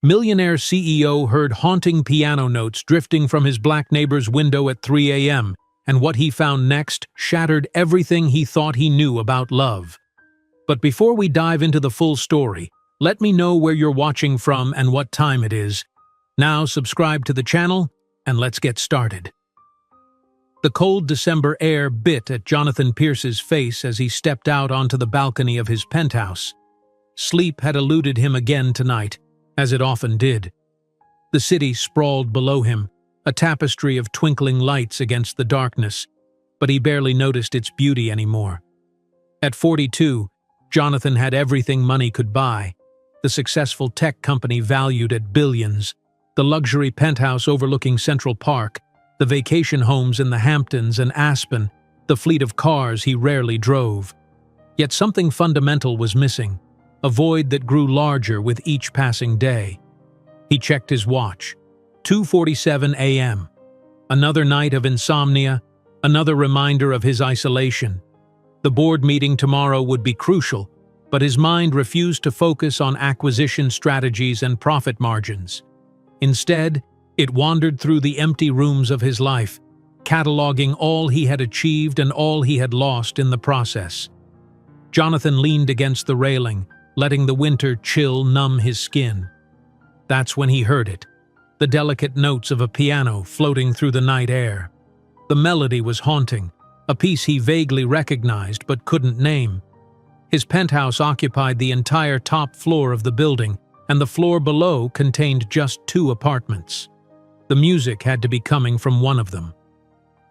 Millionaire CEO heard haunting piano notes drifting from his black neighbor's window at 3 a.m., and what he found next shattered everything he thought he knew about love. But before we dive into the full story, let me know where you're watching from and what time it is. Now subscribe to the channel, and let's get started. The cold December air bit at Jonathan Pierce's face as he stepped out onto the balcony of his penthouse. Sleep had eluded him again tonight, as it often did. The city sprawled below him, a tapestry of twinkling lights against the darkness, but he barely noticed its beauty anymore. At 42, Jonathan had everything money could buy: the successful tech company valued at billions, the luxury penthouse overlooking Central Park, the vacation homes in the Hamptons and Aspen, the fleet of cars he rarely drove. Yet something fundamental was missing, a void that grew larger with each passing day. He checked his watch. 2:47 a.m. Another night of insomnia, another reminder of his isolation. The board meeting tomorrow would be crucial, but his mind refused to focus on acquisition strategies and profit margins. Instead, it wandered through the empty rooms of his life, cataloging all he had achieved and all he had lost in the process. Jonathan leaned against the railing, letting the winter chill numb his skin. That's when he heard it, the delicate notes of a piano floating through the night air. The melody was haunting, a piece he vaguely recognized but couldn't name. His penthouse occupied the entire top floor of the building, and the floor below contained just 2 apartments. The music had to be coming from one of them.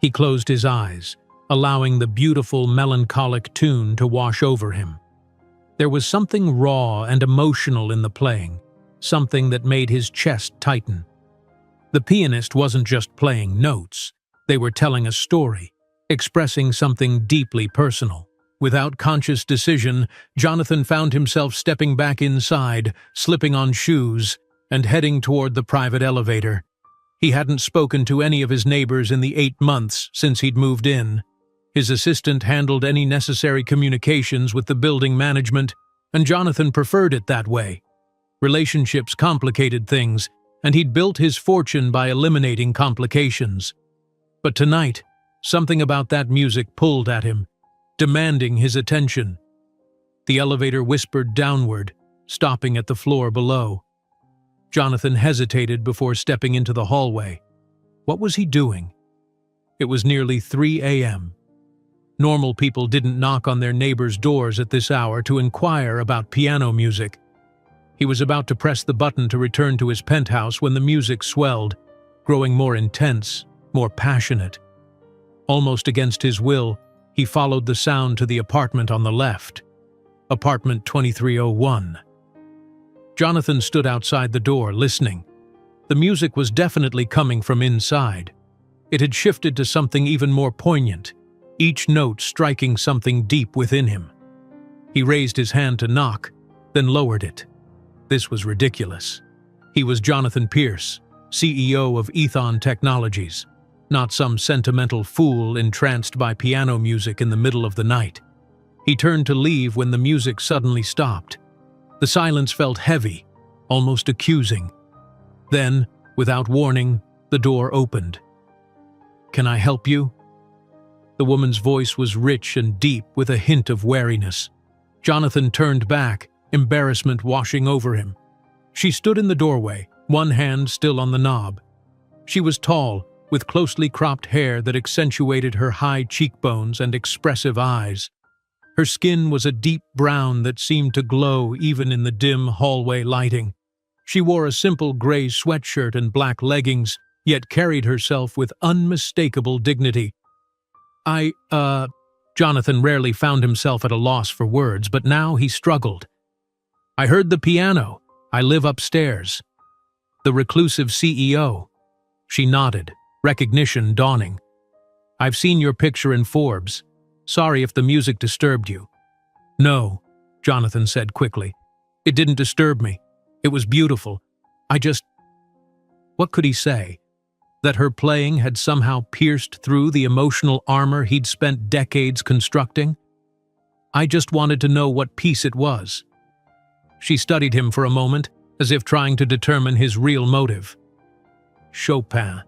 He closed his eyes, allowing the beautiful, melancholic tune to wash over him. There was something raw and emotional in the playing, something that made his chest tighten. The pianist wasn't just playing notes, they were telling a story, expressing something deeply personal. Without conscious decision, Jonathan found himself stepping back inside, slipping on shoes, and heading toward the private elevator. He hadn't spoken to any of his neighbors in the 8 months since he'd moved in. His assistant handled any necessary communications with the building management, and Jonathan preferred it that way. Relationships complicated things, and he'd built his fortune by eliminating complications. But tonight, something about that music pulled at him, demanding his attention. The elevator whispered downward, stopping at the floor below. Jonathan hesitated before stepping into the hallway. What was he doing? It was nearly 3 a.m. Normal people didn't knock on their neighbors' doors at this hour to inquire about piano music. He was about to press the button to return to his penthouse when the music swelled, growing more intense, more passionate. Almost against his will, he followed the sound to the apartment on the left. Apartment 2301. Jonathan stood outside the door, listening. The music was definitely coming from inside. It had shifted to something even more poignant, each note striking something deep within him. He raised his hand to knock, then lowered it. This was ridiculous. He was Jonathan Pierce, CEO of Ethon Technologies, not some sentimental fool entranced by piano music in the middle of the night. He turned to leave when the music suddenly stopped. The silence felt heavy, almost accusing. Then, without warning, the door opened. "Can I help you?" The woman's voice was rich and deep with a hint of wariness. Jonathan turned back, embarrassment washing over him. She stood in the doorway, one hand still on the knob. She was tall, with closely cropped hair that accentuated her high cheekbones and expressive eyes. Her skin was a deep brown that seemed to glow even in the dim hallway lighting. She wore a simple gray sweatshirt and black leggings, yet carried herself with unmistakable dignity. Jonathan rarely found himself at a loss for words, but now he struggled. "I heard the piano. I live upstairs." The reclusive CEO. She nodded, recognition dawning. "I've seen your picture in Forbes. Sorry if the music disturbed you." "No," Jonathan said quickly. "It didn't disturb me. It was beautiful. What could he say? That her playing had somehow pierced through the emotional armor he'd spent decades constructing? "I just wanted to know what piece it was." She studied him for a moment, as if trying to determine his real motive. Chopin,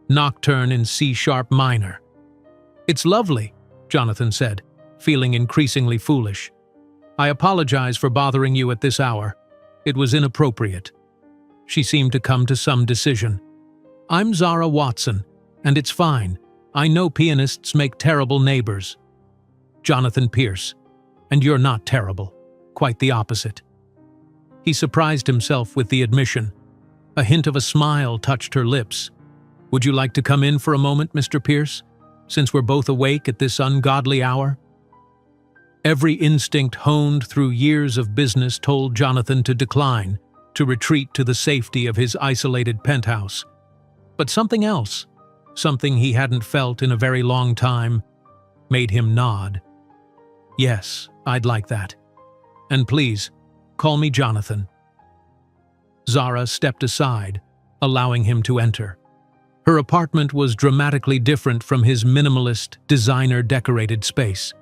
Nocturne in C-sharp minor. "It's lovely," Jonathan said, feeling increasingly foolish. "I apologize for bothering you at this hour. It was inappropriate." She seemed to come to some decision. "I'm Zara Watson, and it's fine. I know pianists make terrible neighbors." "Jonathan Pierce, and you're not terrible. Quite the opposite." He surprised himself with the admission. A hint of a smile touched her lips. "Would you like to come in for a moment, Mr. Pierce, since we're both awake at this ungodly hour?" Every instinct honed through years of business told Jonathan to decline, to retreat to the safety of his isolated penthouse. But something else, something he hadn't felt in a very long time, made him nod. "Yes, I'd like that. And please, call me Jonathan." Zara stepped aside, allowing him to enter. Her apartment was dramatically different from his minimalist, designer-decorated space.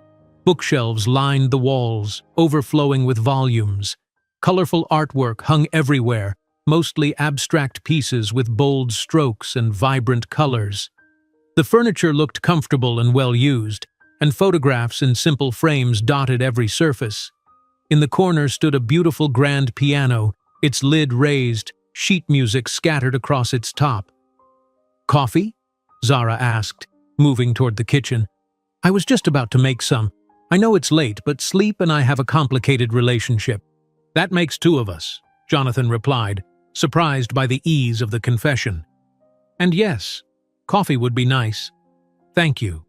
Bookshelves lined the walls, overflowing with volumes. Colorful artwork hung everywhere, mostly abstract pieces with bold strokes and vibrant colors. The furniture looked comfortable and well used, and photographs in simple frames dotted every surface. In the corner stood a beautiful grand piano, its lid raised, sheet music scattered across its top. "Coffee?" Zara asked, moving toward the kitchen. "I was just about to make some. I know it's late, but sleep and I have a complicated relationship." "That makes two of us," Jonathan replied, surprised by the ease of the confession. "And yes, coffee would be nice. Thank you."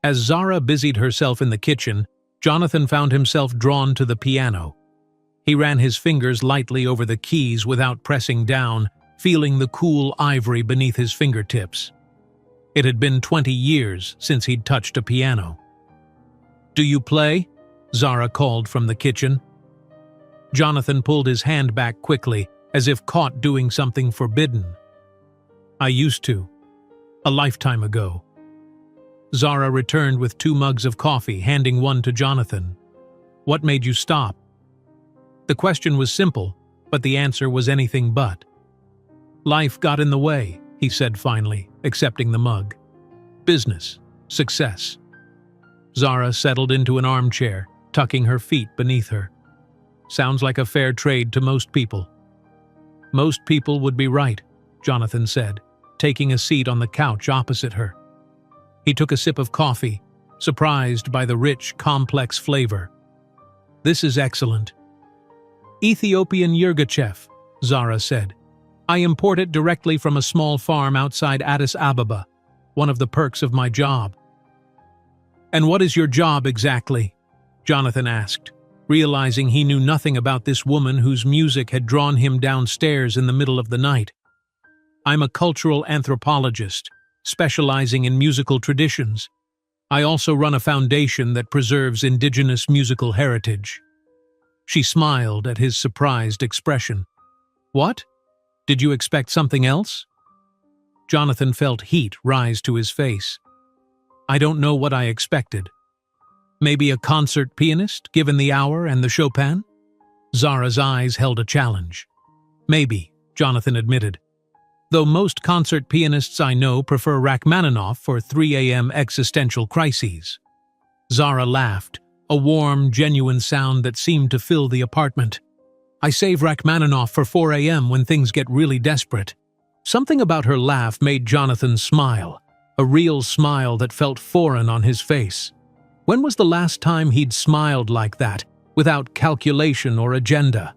As Zara busied herself in the kitchen, Jonathan found himself drawn to the piano. He ran his fingers lightly over the keys without pressing down, feeling the cool ivory beneath his fingertips. It had been 20 years since he'd touched a piano. "Do you play?" Zara called from the kitchen. Jonathan pulled his hand back quickly, as if caught doing something forbidden. "I used to. A lifetime ago." Zara returned with 2 mugs of coffee, handing one to Jonathan. "What made you stop?" The question was simple, but the answer was anything but. "Life got in the way," he said finally, accepting the mug. "Business. Success." Zara settled into an armchair, tucking her feet beneath her. "Sounds like a fair trade to most people." "Most people would be right," Jonathan said, taking a seat on the couch opposite her. He took a sip of coffee, surprised by the rich, complex flavor. "This is excellent." "Ethiopian Yirgacheffe," Zara said. "I import it directly from a small farm outside Addis Ababa, one of the perks of my job." "And what is your job exactly?" Jonathan asked, realizing he knew nothing about this woman whose music had drawn him downstairs in the middle of the night. "I'm a cultural anthropologist, specializing in musical traditions. I also run a foundation that preserves indigenous musical heritage." She smiled at his surprised expression. "What? Did you expect something else?" Jonathan felt heat rise to his face. "I don't know what I expected. Maybe a concert pianist, given the hour and the Chopin?" Zara's eyes held a challenge. "Maybe," Jonathan admitted. "Though most concert pianists I know prefer Rachmaninoff for 3 a.m. existential crises." Zara laughed, a warm, genuine sound that seemed to fill the apartment. "I save Rachmaninoff for 4 a.m. when things get really desperate." Something about her laugh made Jonathan smile, a real smile that felt foreign on his face. When was the last time he'd smiled like that, without calculation or agenda?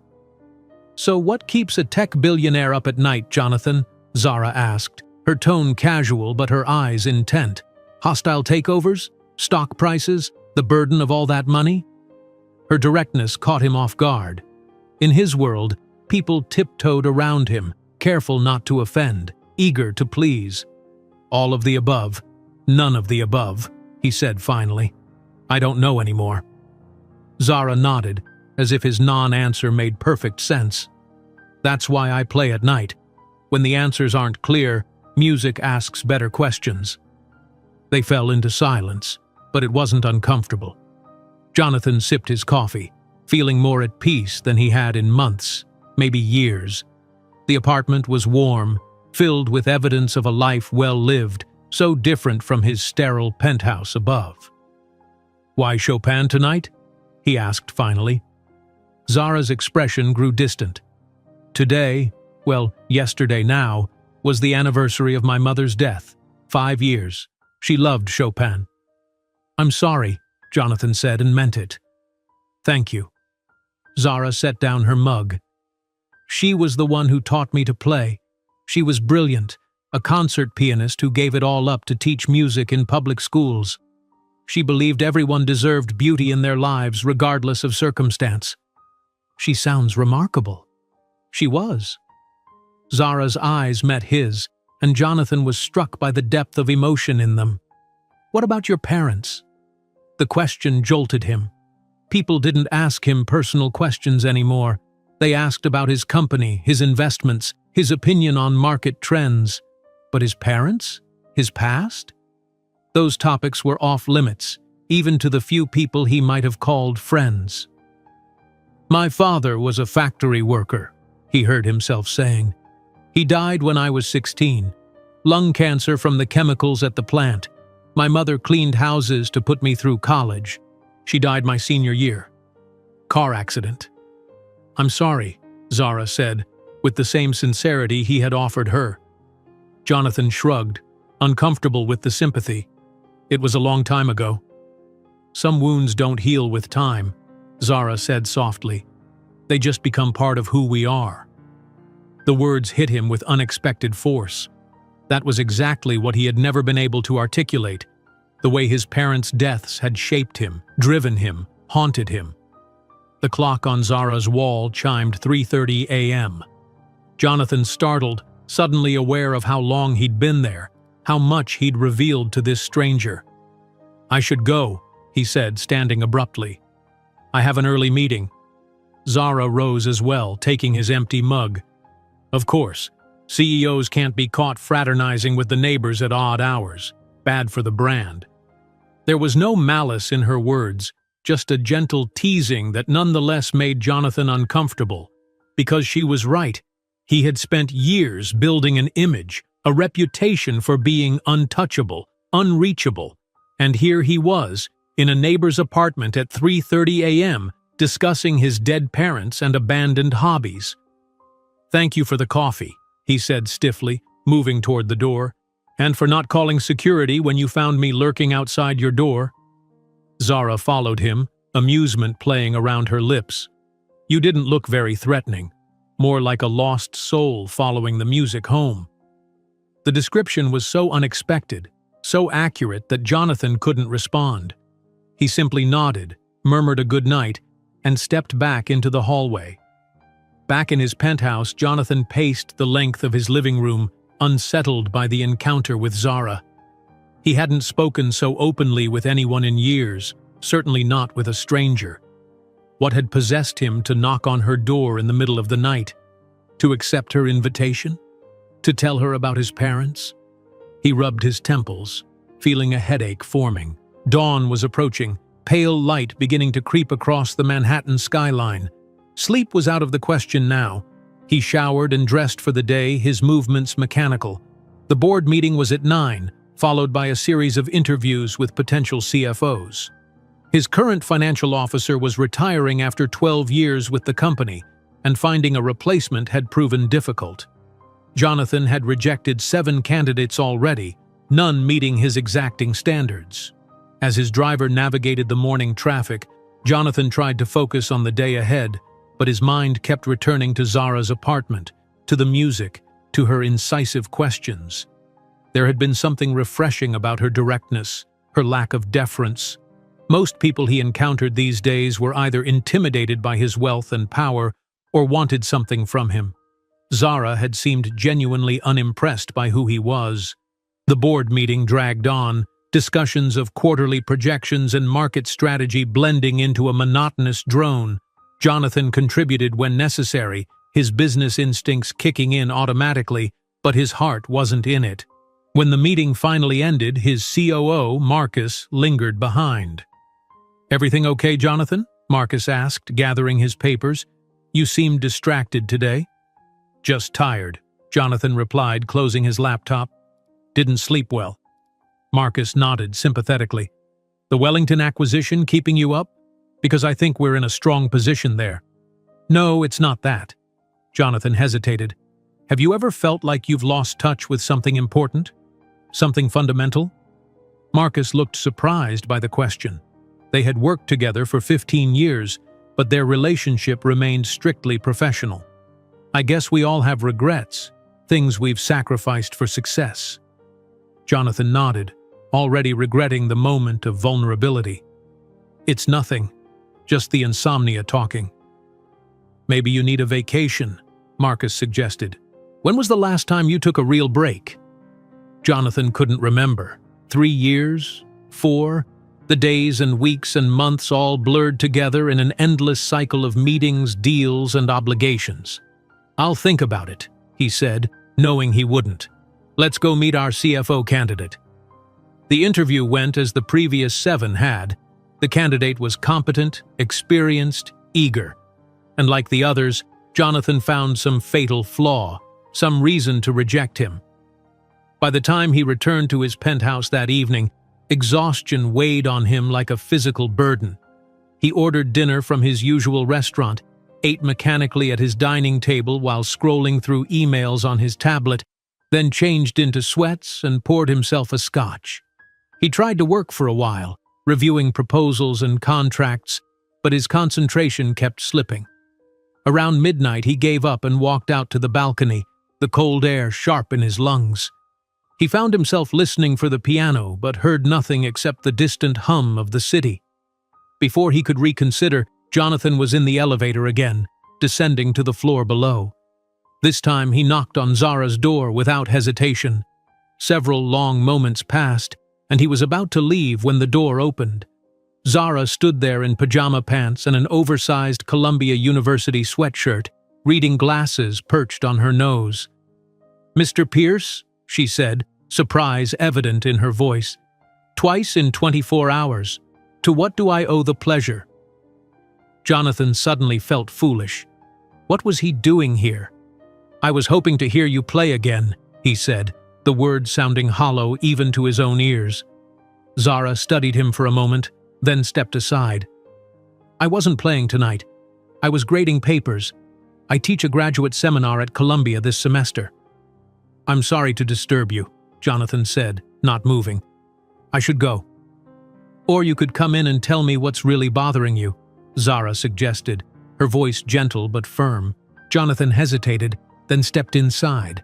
"So what keeps a tech billionaire up at night, Jonathan?" Zara asked, her tone casual but her eyes intent. "Hostile takeovers? Stock prices? The burden of all that money?" Her directness caught him off guard. In his world, people tiptoed around him, careful not to offend, eager to please. "All of the above. None of the above," he said finally. "I don't know anymore." Zara nodded, as if his non-answer made perfect sense. "That's why I play at night. When the answers aren't clear, music asks better questions." They fell into silence, but it wasn't uncomfortable. Jonathan sipped his coffee, feeling more at peace than he had in months. maybe years. The apartment was warm, filled with evidence of a life well lived, so different from his sterile penthouse above. "Why Chopin tonight?" he asked finally. Zara's expression grew distant. "Today, well, yesterday now, was the anniversary of my mother's death. 5 years. She loved Chopin." "I'm sorry," Jonathan said, and meant it. "Thank you." Zara set down her mug. "She was the one who taught me to play. She was brilliant, a concert pianist who gave it all up to teach music in public schools. She believed everyone deserved beauty in their lives regardless of circumstance." "She sounds remarkable." She was. Zara's eyes met his, and Jonathan was struck by the depth of emotion in them. "What about your parents?" The question jolted him. People didn't ask him personal questions anymore. They asked about his company, his investments, his opinion on market trends. But his parents? His past? Those topics were off limits, even to the few people he might have called friends. "My father was a factory worker," he heard himself saying. "He died when I was 16. Lung cancer from the chemicals at the plant. My mother cleaned houses to put me through college. She died my senior year. Car accident." "I'm sorry," Zara said, with the same sincerity he had offered her. Jonathan shrugged, uncomfortable with the sympathy. "It was a long time ago." "Some wounds don't heal with time," Zara said softly. "They just become part of who we are." The words hit him with unexpected force. That was exactly what he had never been able to articulate, the way his parents' deaths had shaped him, driven him, haunted him. The clock on Zara's wall chimed 3:30 a.m. Jonathan startled, suddenly aware of how long he'd been there, how much he'd revealed to this stranger. "I should go," he said, standing abruptly. "I have an early meeting." Zara rose as well, taking his empty mug. "Of course, CEOs can't be caught fraternizing with the neighbors at odd hours. Bad for the brand." There was no malice in her words, just a gentle teasing that nonetheless made Jonathan uncomfortable. Because she was right. He had spent years building an image, a reputation for being untouchable, unreachable. And here he was, in a neighbor's apartment at 3:30 a.m., discussing his dead parents and abandoned hobbies. "Thank you for the coffee," he said stiffly, moving toward the door, "and for not calling security when you found me lurking outside your door." Zara followed him, amusement playing around her lips. "You didn't look very threatening, more like a lost soul following the music home." The description was so unexpected, so accurate that Jonathan couldn't respond. He simply nodded, murmured a good night, and stepped back into the hallway. Back in his penthouse, Jonathan paced the length of his living room, unsettled by the encounter with Zara. He hadn't spoken so openly with anyone in years, certainly not with a stranger. What had possessed him to knock on her door in the middle of the night? To accept her invitation? To tell her about his parents? He rubbed his temples, feeling a headache forming. Dawn was approaching, pale light beginning to creep across the Manhattan skyline. Sleep was out of the question now. He showered and dressed for the day, his movements mechanical. The board meeting was at 9, followed by a series of interviews with potential CFOs. His current financial officer was retiring after 12 years with the company, and finding a replacement had proven difficult. Jonathan had rejected 7 candidates already, none meeting his exacting standards. As his driver navigated the morning traffic, Jonathan tried to focus on the day ahead, but his mind kept returning to Zara's apartment, to the music, to her incisive questions. There had been something refreshing about her directness, her lack of deference. Most people he encountered these days were either intimidated by his wealth and power or wanted something from him. Zara had seemed genuinely unimpressed by who he was. The board meeting dragged on, discussions of quarterly projections and market strategy blending into a monotonous drone. Jonathan contributed when necessary, his business instincts kicking in automatically, but his heart wasn't in it. When the meeting finally ended, his COO, Marcus, lingered behind. "Everything okay, Jonathan?" Marcus asked, gathering his papers. You seem distracted today. Just tired, Jonathan replied, closing his laptop. Didn't sleep well. Marcus nodded sympathetically. The Wellington acquisition keeping you up? Because I think we're in a strong position there. No, it's not that. Jonathan hesitated. Have you ever felt like you've lost touch with something important? Something fundamental? Marcus looked surprised by the question. They had worked together for 15 years, but their relationship remained strictly professional. I guess we all have regrets, things we've sacrificed for success. Jonathan nodded, already regretting the moment of vulnerability. It's nothing, just the insomnia talking. Maybe you need a vacation, Marcus suggested. When was the last time you took a real break? Jonathan couldn't remember. 3 years? 4? The days and weeks and months all blurred together in an endless cycle of meetings, deals, and obligations. I'll think about it, he said, knowing he wouldn't. Let's go meet our CFO candidate. The interview went as the previous 7 had. The candidate was competent, experienced, eager. And like the others, Jonathan found some fatal flaw, some reason to reject him. By the time he returned to his penthouse that evening, exhaustion weighed on him like a physical burden. He ordered dinner from his usual restaurant, ate mechanically at his dining table while scrolling through emails on his tablet, then changed into sweats and poured himself a scotch. He tried to work for a while, reviewing proposals and contracts, but his concentration kept slipping. Around midnight, he gave up and walked out to the balcony, the cold air sharp in his lungs. He found himself listening for the piano, but heard nothing except the distant hum of the city. Before he could reconsider, Jonathan was in the elevator again, descending to the floor below. This time he knocked on Zara's door without hesitation. Several long moments passed, and he was about to leave when the door opened. Zara stood there in pajama pants and an oversized Columbia University sweatshirt, reading glasses perched on her nose. "Mr. Pierce?" she said, surprise evident in her voice. "Twice in 24 hours. To what do I owe the pleasure?" Jonathan suddenly felt foolish. What was he doing here? "I was hoping to hear you play again," he said, the words sounding hollow even to his own ears. Zara studied him for a moment, then stepped aside. "I wasn't playing tonight. I was grading papers. I teach a graduate seminar at Columbia this semester." "I'm sorry to disturb you," Jonathan said, not moving. "I should go." "Or you could come in and tell me what's really bothering you," Zara suggested, her voice gentle but firm. Jonathan hesitated, then stepped inside.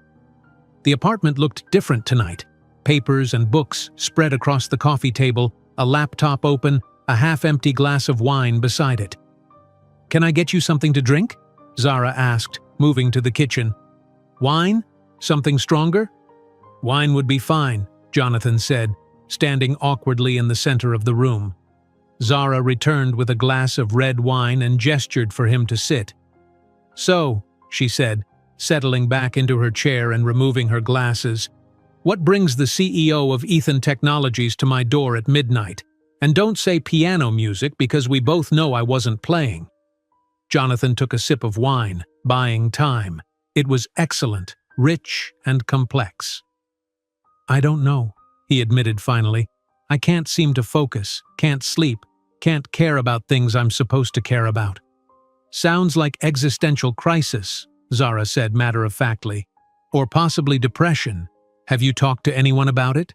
The apartment looked different tonight. Papers and books spread across the coffee table, a laptop open, a half-empty glass of wine beside it. "Can I get you something to drink?" Zara asked, moving to the kitchen. "Wine? Something stronger?" "Wine would be fine," Jonathan said, standing awkwardly in the center of the room. Zara returned with a glass of red wine and gestured for him to sit. "So," she said, settling back into her chair and removing her glasses, "what brings the CEO of Ethan Technologies to my door at midnight? And don't say piano music because we both know I wasn't playing." Jonathan took a sip of wine, buying time. It was excellent, rich and complex. "I don't know," he admitted finally. "I can't seem to focus, can't sleep, can't care about things I'm supposed to care about." "Sounds like existential crisis," Zara said matter-of-factly. "Or possibly depression. Have you talked to anyone about it?"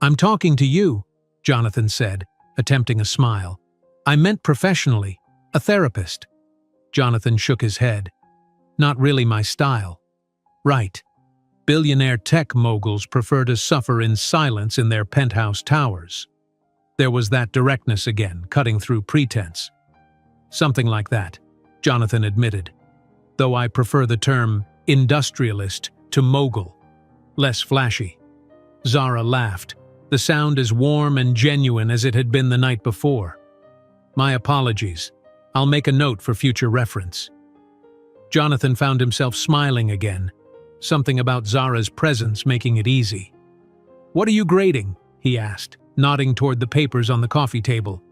"I'm talking to you," Jonathan said, attempting a smile. "I meant professionally, a therapist." Jonathan shook his head. "Not really my style." "Right. Billionaire tech moguls prefer to suffer in silence in their penthouse towers." There was that directness again, cutting through pretense. "Something like that," Jonathan admitted, "though I prefer the term industrialist to mogul. Less flashy." Zara laughed, the sound as warm and genuine as it had been the night before. "My apologies. I'll make a note for future reference." Jonathan found himself smiling again, something about Zara's presence making it easy. "What are you grading?" he asked, nodding toward the papers on the coffee table.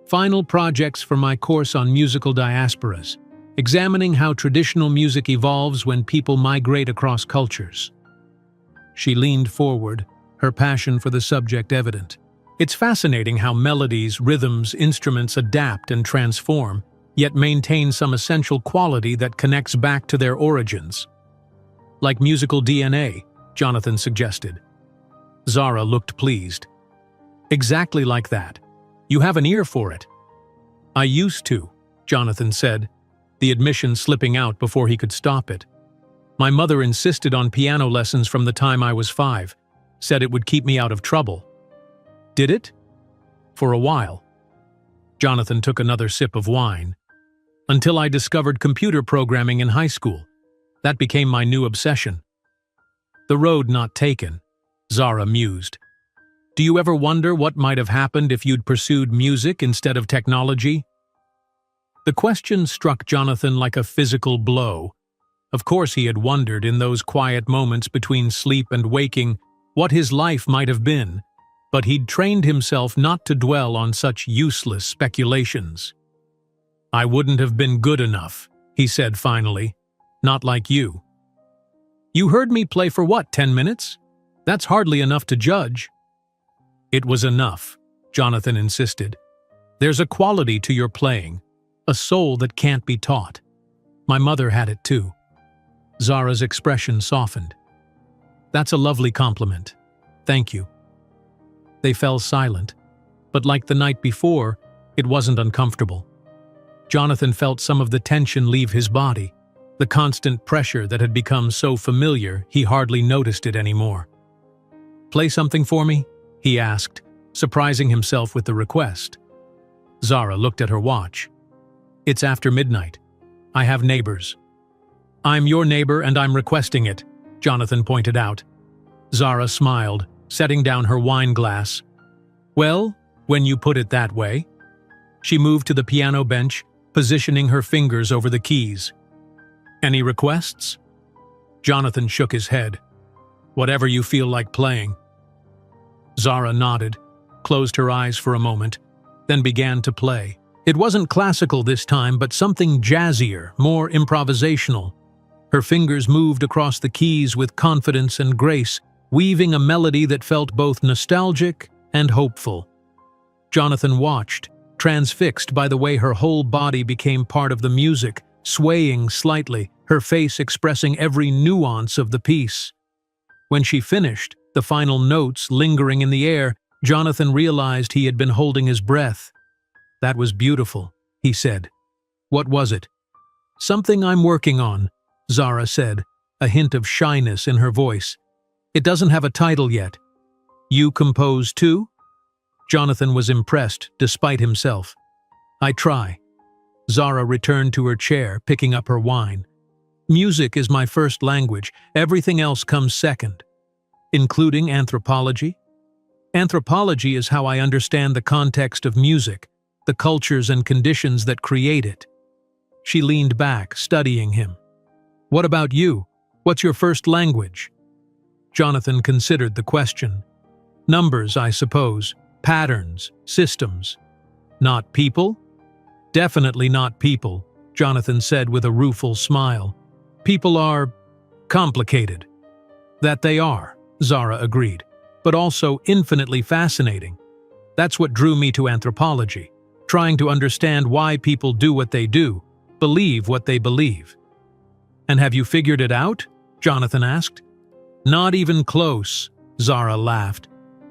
"Final projects for my course on musical diasporas. examining how traditional music evolves when people migrate across cultures. She leaned forward, her passion for the subject evident. It's fascinating how melodies, rhythms, instruments adapt and transform, yet maintain some essential quality that connects back to their origins. Like musical DNA, Jonathan suggested. Zara looked pleased. Exactly like that. You have an ear for it. I used to, Jonathan said, the admission slipping out before he could stop it. My mother insisted on piano lessons from the time I was 5, said it would keep me out of trouble. Did it? For a while. Jonathan took another sip of wine. Until I discovered computer programming in high school. That became my new obsession. The road not taken, Zara mused. Do you ever wonder what might have happened if you'd pursued music instead of technology? The question struck Jonathan like a physical blow. Of course he had wondered in those quiet moments between sleep and waking what his life might have been, but he'd trained himself not to dwell on such useless speculations. I wouldn't have been good enough, he said finally. Not like you. You heard me play for what, 10 minutes? That's hardly enough to judge. It was enough, Jonathan insisted. There's a quality to your playing, a soul that can't be taught. My mother had it too. Zara's expression softened. That's a lovely compliment. Thank you. They fell silent, but like the night before, it wasn't uncomfortable. Jonathan felt some of the tension leave his body, the constant pressure that had become so familiar he hardly noticed it anymore. Play something for me? He asked, surprising himself with the request. Zara looked at her watch. It's after midnight. I have neighbors. I'm your neighbor and I'm requesting it, Jonathan pointed out. Zara smiled, setting down her wine glass. Well, when you put it that way. She moved to the piano bench, positioning her fingers over the keys. Any requests? Jonathan shook his head. Whatever you feel like playing. Zara nodded, closed her eyes for a moment, then began to play. It wasn't classical this time, but something jazzier, more improvisational. Her fingers moved across the keys with confidence and grace, weaving a melody that felt both nostalgic and hopeful. Jonathan watched, transfixed by the way her whole body became part of the music, swaying slightly, her face expressing every nuance of the piece. When she finished, the final notes lingering in the air, Jonathan realized he had been holding his breath. That was beautiful, he said. What was it? Something I'm working on, Zara said, a hint of shyness in her voice. It doesn't have a title yet. You compose too? Jonathan was impressed, despite himself. I try. Zara returned to her chair, picking up her wine. Music is my first language, everything else comes second. Including anthropology? Anthropology is how I understand the context of music, the cultures and conditions that create it. She leaned back, studying him. What about you? What's your first language? Jonathan considered the question. Numbers, I suppose. Patterns, systems. Not people? Definitely not people, Jonathan said with a rueful smile. People are complicated. That they are, Zara agreed, but also infinitely fascinating. That's what drew me to anthropology, trying to understand why people do what they do, believe what they believe. And have you figured it out? Jonathan asked. Not even close, Zara laughed.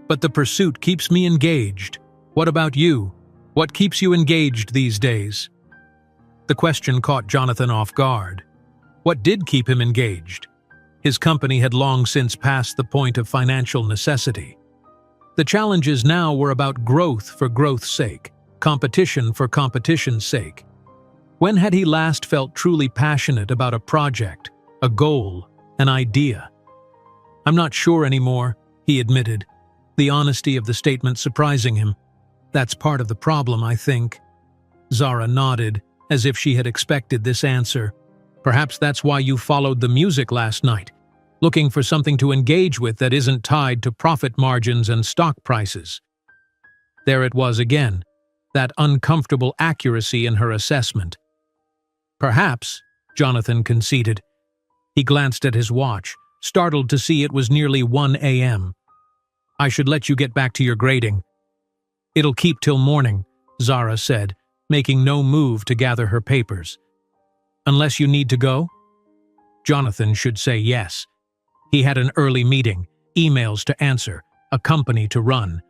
But the pursuit keeps me engaged. What about you? What keeps you engaged these days? The question caught Jonathan off guard. What did keep him engaged? His company had long since passed the point of financial necessity. The challenges now were about growth for growth's sake, competition for competition's sake. When had he last felt truly passionate about a project, a goal, an idea? I'm not sure anymore, he admitted, the honesty of the statement surprising him. That's part of the problem, I think. Zara nodded, as if she had expected this answer. Perhaps that's why you followed the music last night, looking for something to engage with that isn't tied to profit margins and stock prices. There it was again, that uncomfortable accuracy in her assessment. Perhaps, Jonathan conceded. He glanced at his watch, startled to see it was nearly 1 a.m. I should let you get back to your grading. It'll keep till morning, Zara said, making no move to gather her papers. Unless you need to go? Jonathan should say yes. He had an early meeting, emails to answer, a company to run.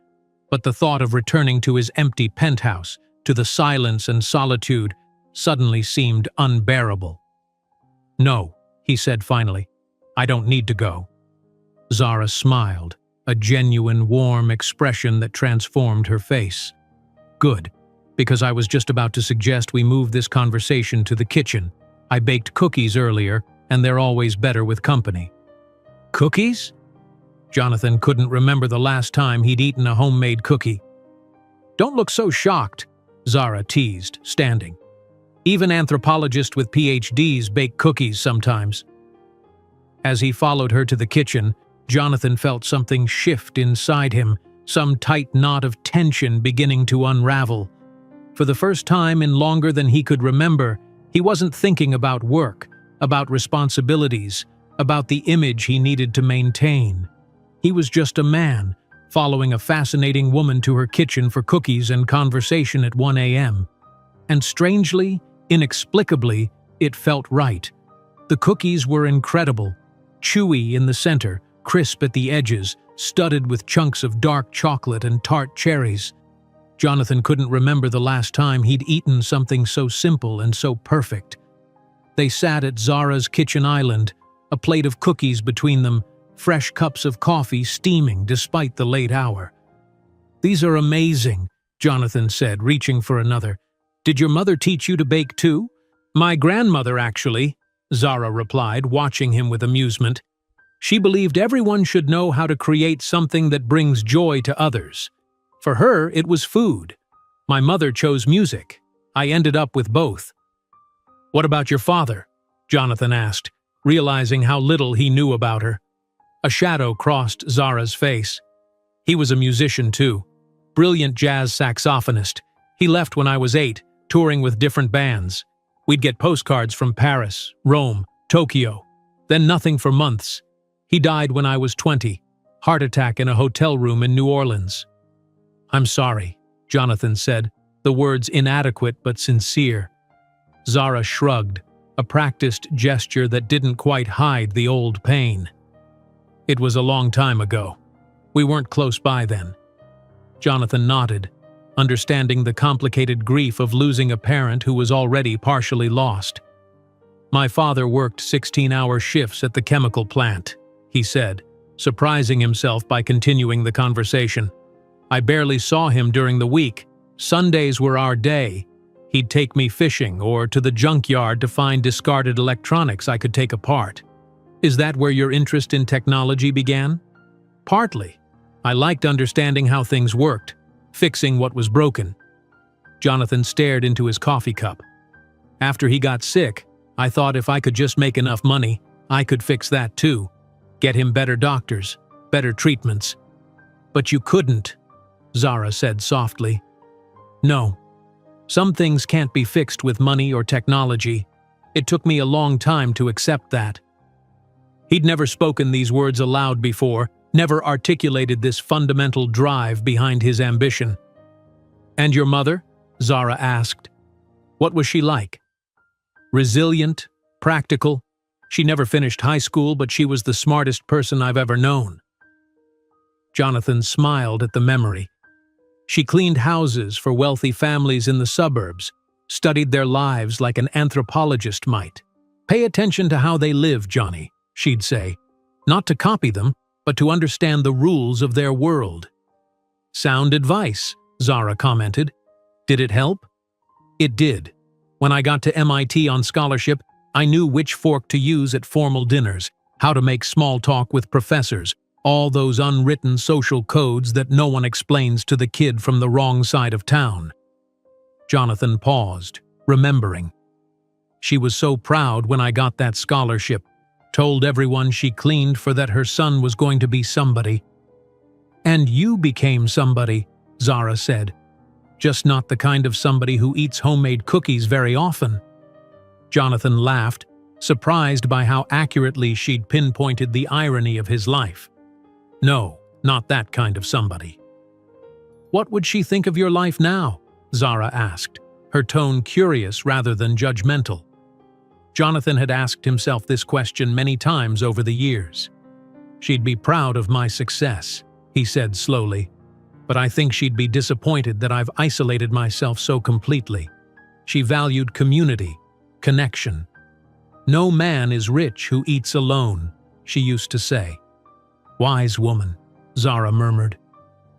But the thought of returning to his empty penthouse, to the silence and solitude, suddenly seemed unbearable. No, he said finally. I don't need to go. Zara smiled, a genuine, warm expression that transformed her face. Good, because I was just about to suggest we move this conversation to the kitchen. I baked cookies earlier, and they're always better with company. Cookies? Jonathan couldn't remember the last time he'd eaten a homemade cookie. Don't look so shocked, Zara teased, standing. Even anthropologists with PhDs bake cookies sometimes. As he followed her to the kitchen, Jonathan felt something shift inside him, some tight knot of tension beginning to unravel. For the first time in longer than he could remember, he wasn't thinking about work, about responsibilities, about the image he needed to maintain. He was just a man, following a fascinating woman to her kitchen for cookies and conversation at 1 a.m. And strangely, inexplicably, it felt right. The cookies were incredible, chewy in the center, crisp at the edges, studded with chunks of dark chocolate and tart cherries. Jonathan couldn't remember the last time he'd eaten something so simple and so perfect. They sat at Zara's kitchen island, a plate of cookies between them, fresh cups of coffee steaming despite the late hour. These are amazing, Jonathan said, reaching for another. Did your mother teach you to bake too? My grandmother, actually, Zara replied, watching him with amusement. She believed everyone should know how to create something that brings joy to others. For her, it was food. My mother chose music. I ended up with both. What about your father? Jonathan asked, realizing how little he knew about her. A shadow crossed Zara's face. He was a musician too. Brilliant jazz saxophonist. He left when I was 8, touring with different bands. We'd get postcards from Paris, Rome, Tokyo. Then nothing for months. He died when I was 20. Heart attack in a hotel room in New Orleans. I'm sorry, Jonathan said, the words inadequate but sincere. Zara shrugged, a practiced gesture that didn't quite hide the old pain. It was a long time ago. We weren't close by then. Jonathan nodded, understanding the complicated grief of losing a parent who was already partially lost. My father worked 16-hour shifts at the chemical plant, he said, surprising himself by continuing the conversation. I barely saw him during the week. Sundays were our day. He'd take me fishing or to the junkyard to find discarded electronics I could take apart. Is that where your interest in technology began? Partly. I liked understanding how things worked, fixing what was broken. Jonathan stared into his coffee cup. After he got sick, I thought if I could just make enough money, I could fix that too. Get him better doctors, better treatments. But you couldn't, Zara said softly. No. Some things can't be fixed with money or technology. It took me a long time to accept that. He'd never spoken these words aloud before, never articulated this fundamental drive behind his ambition. And your mother? Zara asked. What was she like? Resilient, practical. She never finished high school, but she was the smartest person I've ever known. Jonathan smiled at the memory. She cleaned houses for wealthy families in the suburbs, studied their lives like an anthropologist might. Pay attention to how they live, Johnny, she'd say. Not to copy them, but to understand the rules of their world. Sound advice, Zara commented. Did it help? It did. When I got to MIT on scholarship, I knew which fork to use at formal dinners, how to make small talk with professors, all those unwritten social codes that no one explains to the kid from the wrong side of town. Jonathan paused, remembering. She was so proud when I got that scholarship, told everyone she cleaned for that her son was going to be somebody. And you became somebody, Zara said. Just not the kind of somebody who eats homemade cookies very often. Jonathan laughed, surprised by how accurately she'd pinpointed the irony of his life. No, not that kind of somebody. What would she think of your life now? Zara asked, her tone curious rather than judgmental. Jonathan had asked himself this question many times over the years. She'd be proud of my success, he said slowly, but I think she'd be disappointed that I've isolated myself so completely. She valued community, connection. No man is rich who eats alone, she used to say. Wise woman, Zara murmured,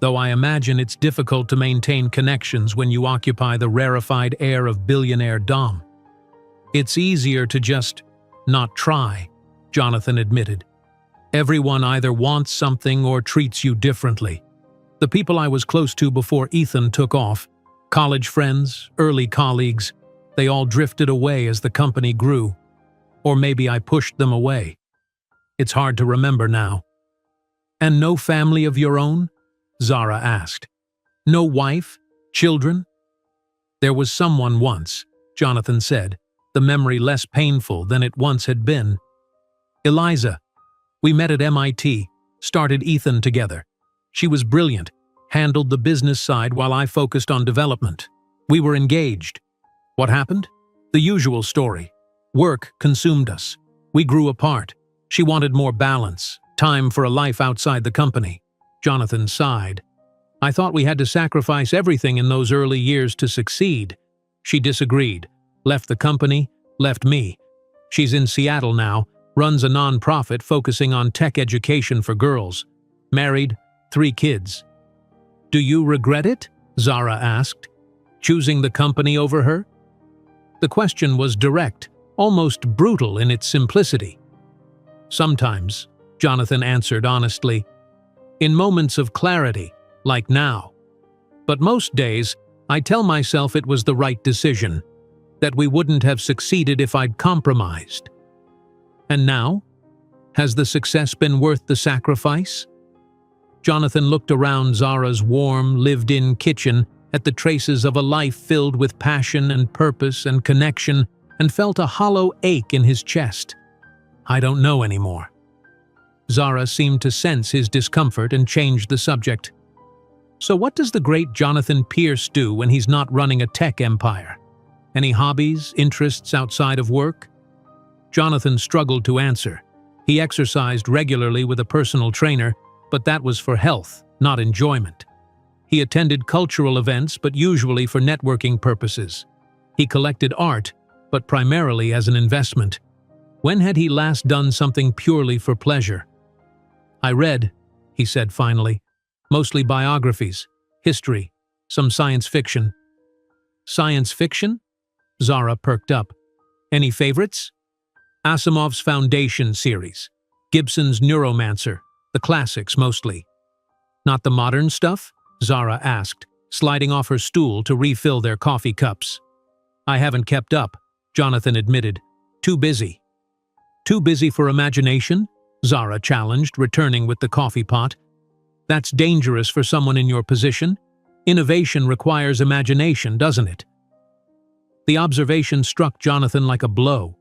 though I imagine it's difficult to maintain connections when you occupy the rarefied air of billionaire dom. It's easier to just not try, Jonathan admitted. Everyone either wants something or treats you differently. The people I was close to before Ethan took off, college friends, early colleagues, they all drifted away as the company grew. Or maybe I pushed them away. It's hard to remember now. And no family of your own? Zara asked. No wife? Children? There was someone once, Jonathan said, the memory less painful than it once had been. Eliza. We met at MIT, started Ethan together. She was brilliant, handled the business side while I focused on development. We were engaged. What happened? The usual story. Work consumed us. We grew apart. She wanted more balance, time for a life outside the company. Jonathan sighed. I thought we had to sacrifice everything in those early years to succeed. She disagreed, left the company, left me. She's in Seattle now, runs a non-profit focusing on tech education for girls. Married, 3 kids. Do you regret it? Zara asked, choosing the company over her? The question was direct, almost brutal in its simplicity. Sometimes, Jonathan answered honestly, in moments of clarity, like now. But most days, I tell myself it was the right decision, that we wouldn't have succeeded if I'd compromised. And now? Has the success been worth the sacrifice? Jonathan looked around Zara's warm, lived-in kitchen at the traces of a life filled with passion and purpose and connection, and felt a hollow ache in his chest. I don't know anymore. Zara seemed to sense his discomfort and changed the subject. So what does the great Jonathan Pierce do when he's not running a tech empire? Any hobbies, interests outside of work? Jonathan struggled to answer. He exercised regularly with a personal trainer, but that was for health, not enjoyment. He attended cultural events, but usually for networking purposes. He collected art, but primarily as an investment. When had he last done something purely for pleasure? I read, he said finally, mostly biographies, history, some science fiction. Science fiction? Zara perked up. Any favorites? Asimov's Foundation series, Gibson's Neuromancer, the classics mostly. Not the modern stuff? Zara asked, sliding off her stool to refill their coffee cups. I haven't kept up, Jonathan admitted. Too busy. Too busy for imagination? Zara challenged, returning with the coffee pot. That's dangerous for someone in your position. Innovation requires imagination, doesn't it? The observation struck Jonathan like a blow.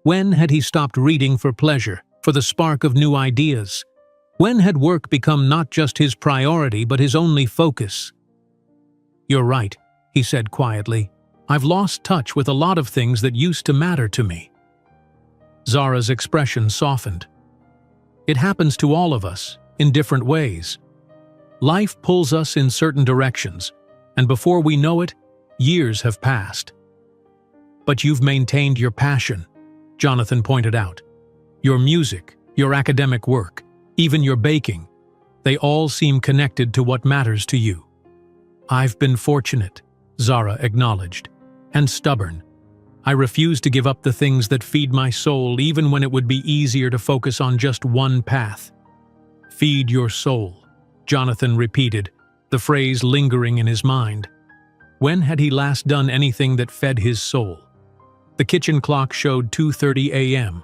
When had he stopped reading for pleasure, for the spark of new ideas? When had work become not just his priority, but his only focus? You're right, he said quietly. I've lost touch with a lot of things that used to matter to me. Zara's expression softened. It happens to all of us, in different ways. Life pulls us in certain directions, and before we know it, years have passed. But you've maintained your passion, Jonathan pointed out. Your music, your academic work, even your baking, they all seem connected to what matters to you. I've been fortunate, Zara acknowledged, and stubborn. I refuse to give up the things that feed my soul even when it would be easier to focus on just one path. Feed your soul, Jonathan repeated, the phrase lingering in his mind. When had he last done anything that fed his soul? The kitchen clock showed 2:30 a.m.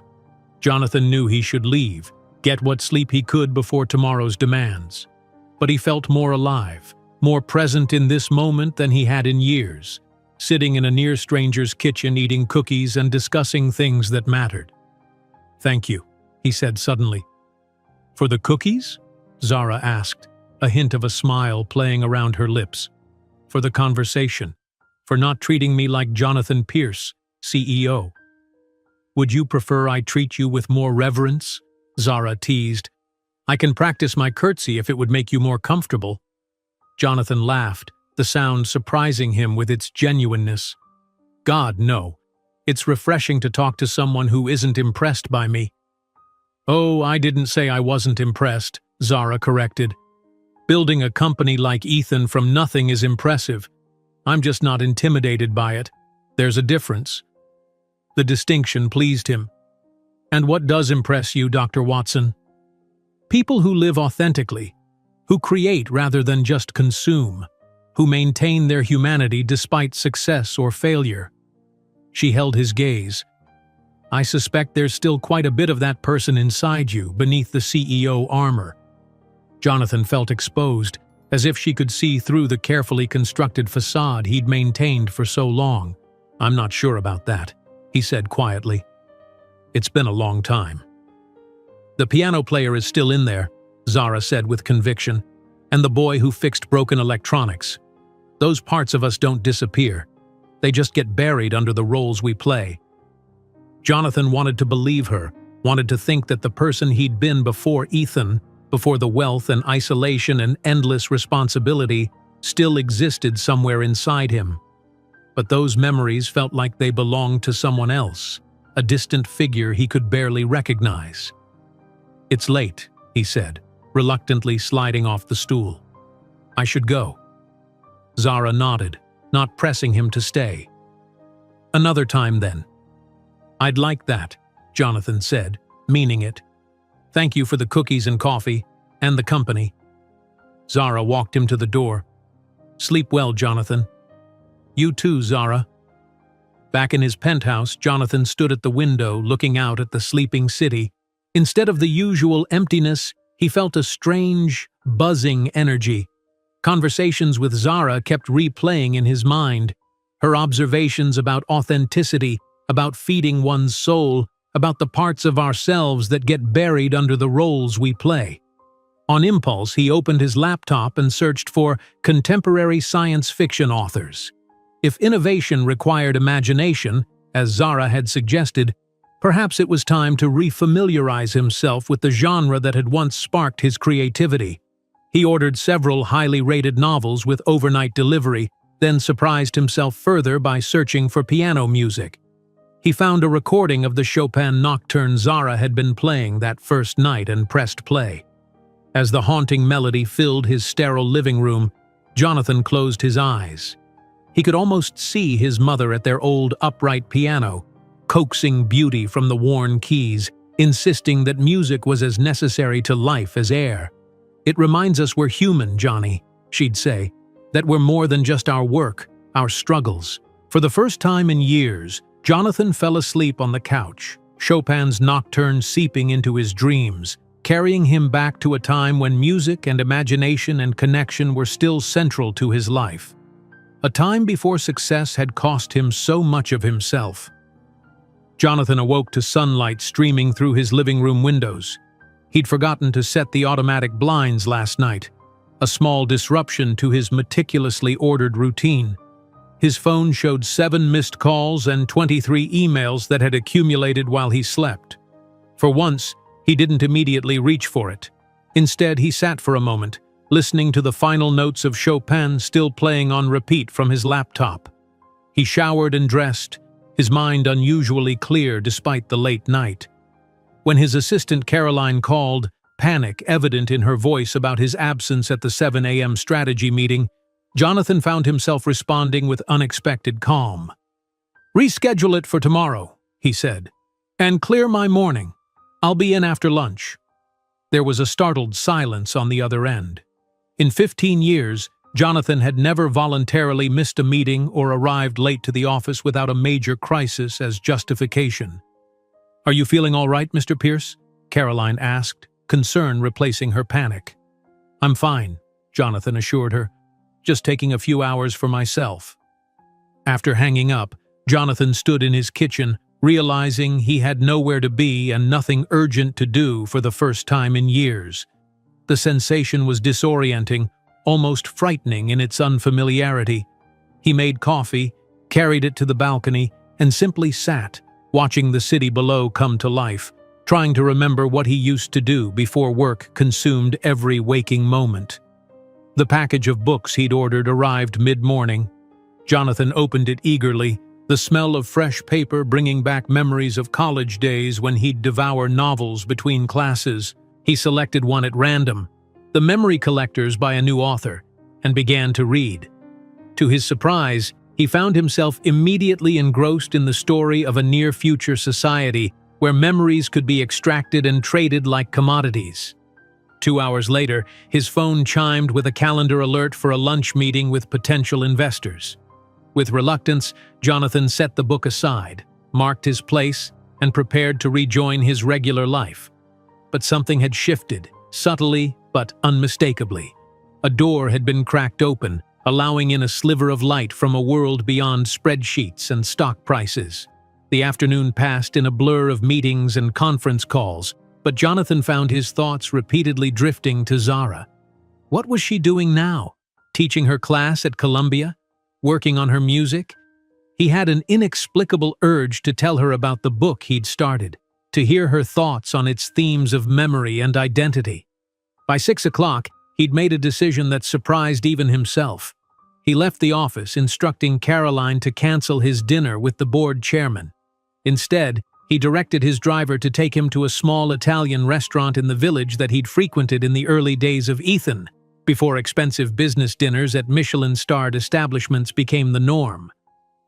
Jonathan knew he should leave, get what sleep he could before tomorrow's demands. But he felt more alive, more present in this moment than he had in years. sitting in a near stranger's kitchen eating cookies and discussing things that mattered. "Thank you," he said suddenly. "For the cookies?" Zara asked, a hint of a smile playing around her lips. "For the conversation. For not treating me like Jonathan Pierce, CEO." "Would you prefer I treat you with more reverence?" Zara teased. "I can practice my curtsy if it would make you more comfortable." Jonathan laughed, the sound surprising him with its genuineness. "God, no. It's refreshing to talk to someone who isn't impressed by me." "Oh, I didn't say I wasn't impressed," Zara corrected. "Building a company like Ethan from nothing is impressive. I'm just not intimidated by it. There's a difference." The distinction pleased him. "And what does impress you, Dr. Watson?" "People who live authentically, who create rather than just consume, who maintain their humanity despite success or failure." She held his gaze. "I suspect there's still quite a bit of that person inside you, beneath the CEO armor." Jonathan felt exposed, as if she could see through the carefully constructed facade he'd maintained for so long. "I'm not sure about that," he said quietly. "It's been a long time." "The piano player is still in there," Zara said with conviction, "and the boy who fixed broken electronics. Those parts of us don't disappear. They just get buried under the roles we play." Jonathan wanted to believe her, wanted to think that the person he'd been before Ethan, before the wealth and isolation and endless responsibility, still existed somewhere inside him. But those memories felt like they belonged to someone else, a distant figure he could barely recognize. "It's late," he said, reluctantly sliding off the stool. "I should go." Zara nodded, not pressing him to stay. "Another time, then." "I'd like that," Jonathan said, meaning it. "Thank you for the cookies and coffee, and the company." Zara walked him to the door. "Sleep well, Jonathan." "You too, Zara." Back in his penthouse, Jonathan stood at the window looking out at the sleeping city. Instead of the usual emptiness, he felt a strange, buzzing energy. Conversations with Zara kept replaying in his mind. Her observations about authenticity, about feeding one's soul, about the parts of ourselves that get buried under the roles we play. On impulse, he opened his laptop and searched for contemporary science fiction authors. If innovation required imagination, as Zara had suggested, perhaps it was time to refamiliarize himself with the genre that had once sparked his creativity. He ordered several highly rated novels with overnight delivery, then surprised himself further by searching for piano music. He found a recording of the Chopin nocturne Zara had been playing that first night and pressed play. As the haunting melody filled his sterile living room, Jonathan closed his eyes. He could almost see his mother at their old upright piano, coaxing beauty from the worn keys, insisting that music was as necessary to life as air. "It reminds us we're human, Johnny," she'd say, "that we're more than just our work, our struggles." For the first time in years, Jonathan fell asleep on the couch, Chopin's nocturne seeping into his dreams, carrying him back to a time when music and imagination and connection were still central to his life. A time before success had cost him so much of himself. Jonathan awoke to sunlight streaming through his living room windows. He'd forgotten to set the automatic blinds last night, a small disruption to his meticulously ordered routine. His phone showed 7 missed calls and 23 emails that had accumulated while he slept. For once, he didn't immediately reach for it. Instead, he sat for a moment, listening to the final notes of Chopin still playing on repeat from his laptop. He showered and dressed, his mind unusually clear despite the late night. When his assistant Caroline called, panic evident in her voice about his absence at the 7 a.m. strategy meeting, Jonathan found himself responding with unexpected calm. "Reschedule it for tomorrow," he said, "and clear my morning. I'll be in after lunch." There was a startled silence on the other end. In 15 years, Jonathan had never voluntarily missed a meeting or arrived late to the office without a major crisis as justification. "Are you feeling all right, Mr. Pierce?" Caroline asked, concern replacing her panic. "I'm fine," Jonathan assured her. "Just taking a few hours for myself." After hanging up, Jonathan stood in his kitchen, realizing he had nowhere to be and nothing urgent to do for the first time in years. The sensation was disorienting, almost frightening in its unfamiliarity. He made coffee, carried it to the balcony, and simply sat, watching the city below come to life, trying to remember what he used to do before work consumed every waking moment. The package of books he'd ordered arrived mid-morning. Jonathan opened it eagerly, the smell of fresh paper bringing back memories of college days when he'd devour novels between classes. He selected one at random, The Memory Collectors by a new author, and began to read. To his surprise, he found himself immediately engrossed in the story of a near-future society where memories could be extracted and traded like commodities. 2 hours later, his phone chimed with a calendar alert for a lunch meeting with potential investors. With reluctance, Jonathan set the book aside, marked his place, and prepared to rejoin his regular life. But something had shifted, subtly but unmistakably. A door had been cracked open, allowing in a sliver of light from a world beyond spreadsheets and stock prices. The afternoon passed in a blur of meetings and conference calls, but Jonathan found his thoughts repeatedly drifting to Zara. What was she doing now? Teaching her class at Columbia? Working on her music? He had an inexplicable urge to tell her about the book he'd started, to hear her thoughts on its themes of memory and identity. By 6 o'clock, he'd made a decision that surprised even himself. He left the office, instructing Caroline to cancel his dinner with the board chairman. Instead, he directed his driver to take him to a small Italian restaurant in the village that he'd frequented in the early days of Ethan, before expensive business dinners at Michelin-starred establishments became the norm.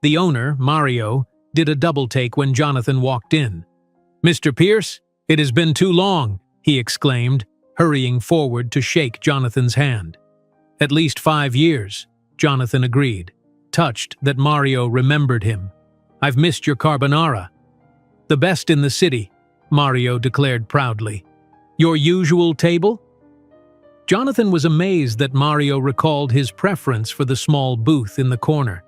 The owner, Mario, did a double-take when Jonathan walked in. "Mr. Pierce, it has been too long," he exclaimed, hurrying forward to shake Jonathan's hand. "At least 5 years," Jonathan agreed, touched that Mario remembered him. "I've missed your carbonara." "The best in the city," Mario declared proudly. "Your usual table?" Jonathan was amazed that Mario recalled his preference for the small booth in the corner.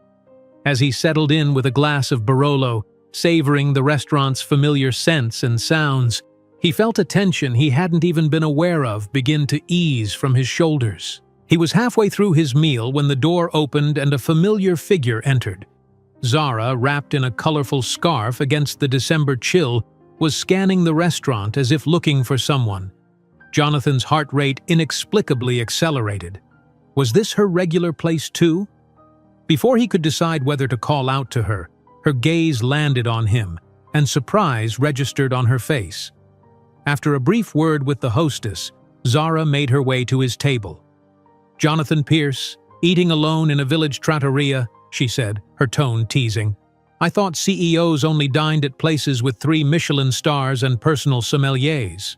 As he settled in with a glass of Barolo, savoring the restaurant's familiar scents and sounds, he felt a tension he hadn't even been aware of begin to ease from his shoulders. He was halfway through his meal when the door opened and a familiar figure entered. Zara, wrapped in a colorful scarf against the December chill, was scanning the restaurant as if looking for someone. Jonathan's heart rate inexplicably accelerated. Was this her regular place too? Before he could decide whether to call out to her, her gaze landed on him, and surprise registered on her face. After a brief word with the hostess, Zara made her way to his table. "Jonathan Pierce, eating alone in a village trattoria," she said, her tone teasing. "I thought CEOs only dined at places with 3 Michelin stars and personal sommeliers."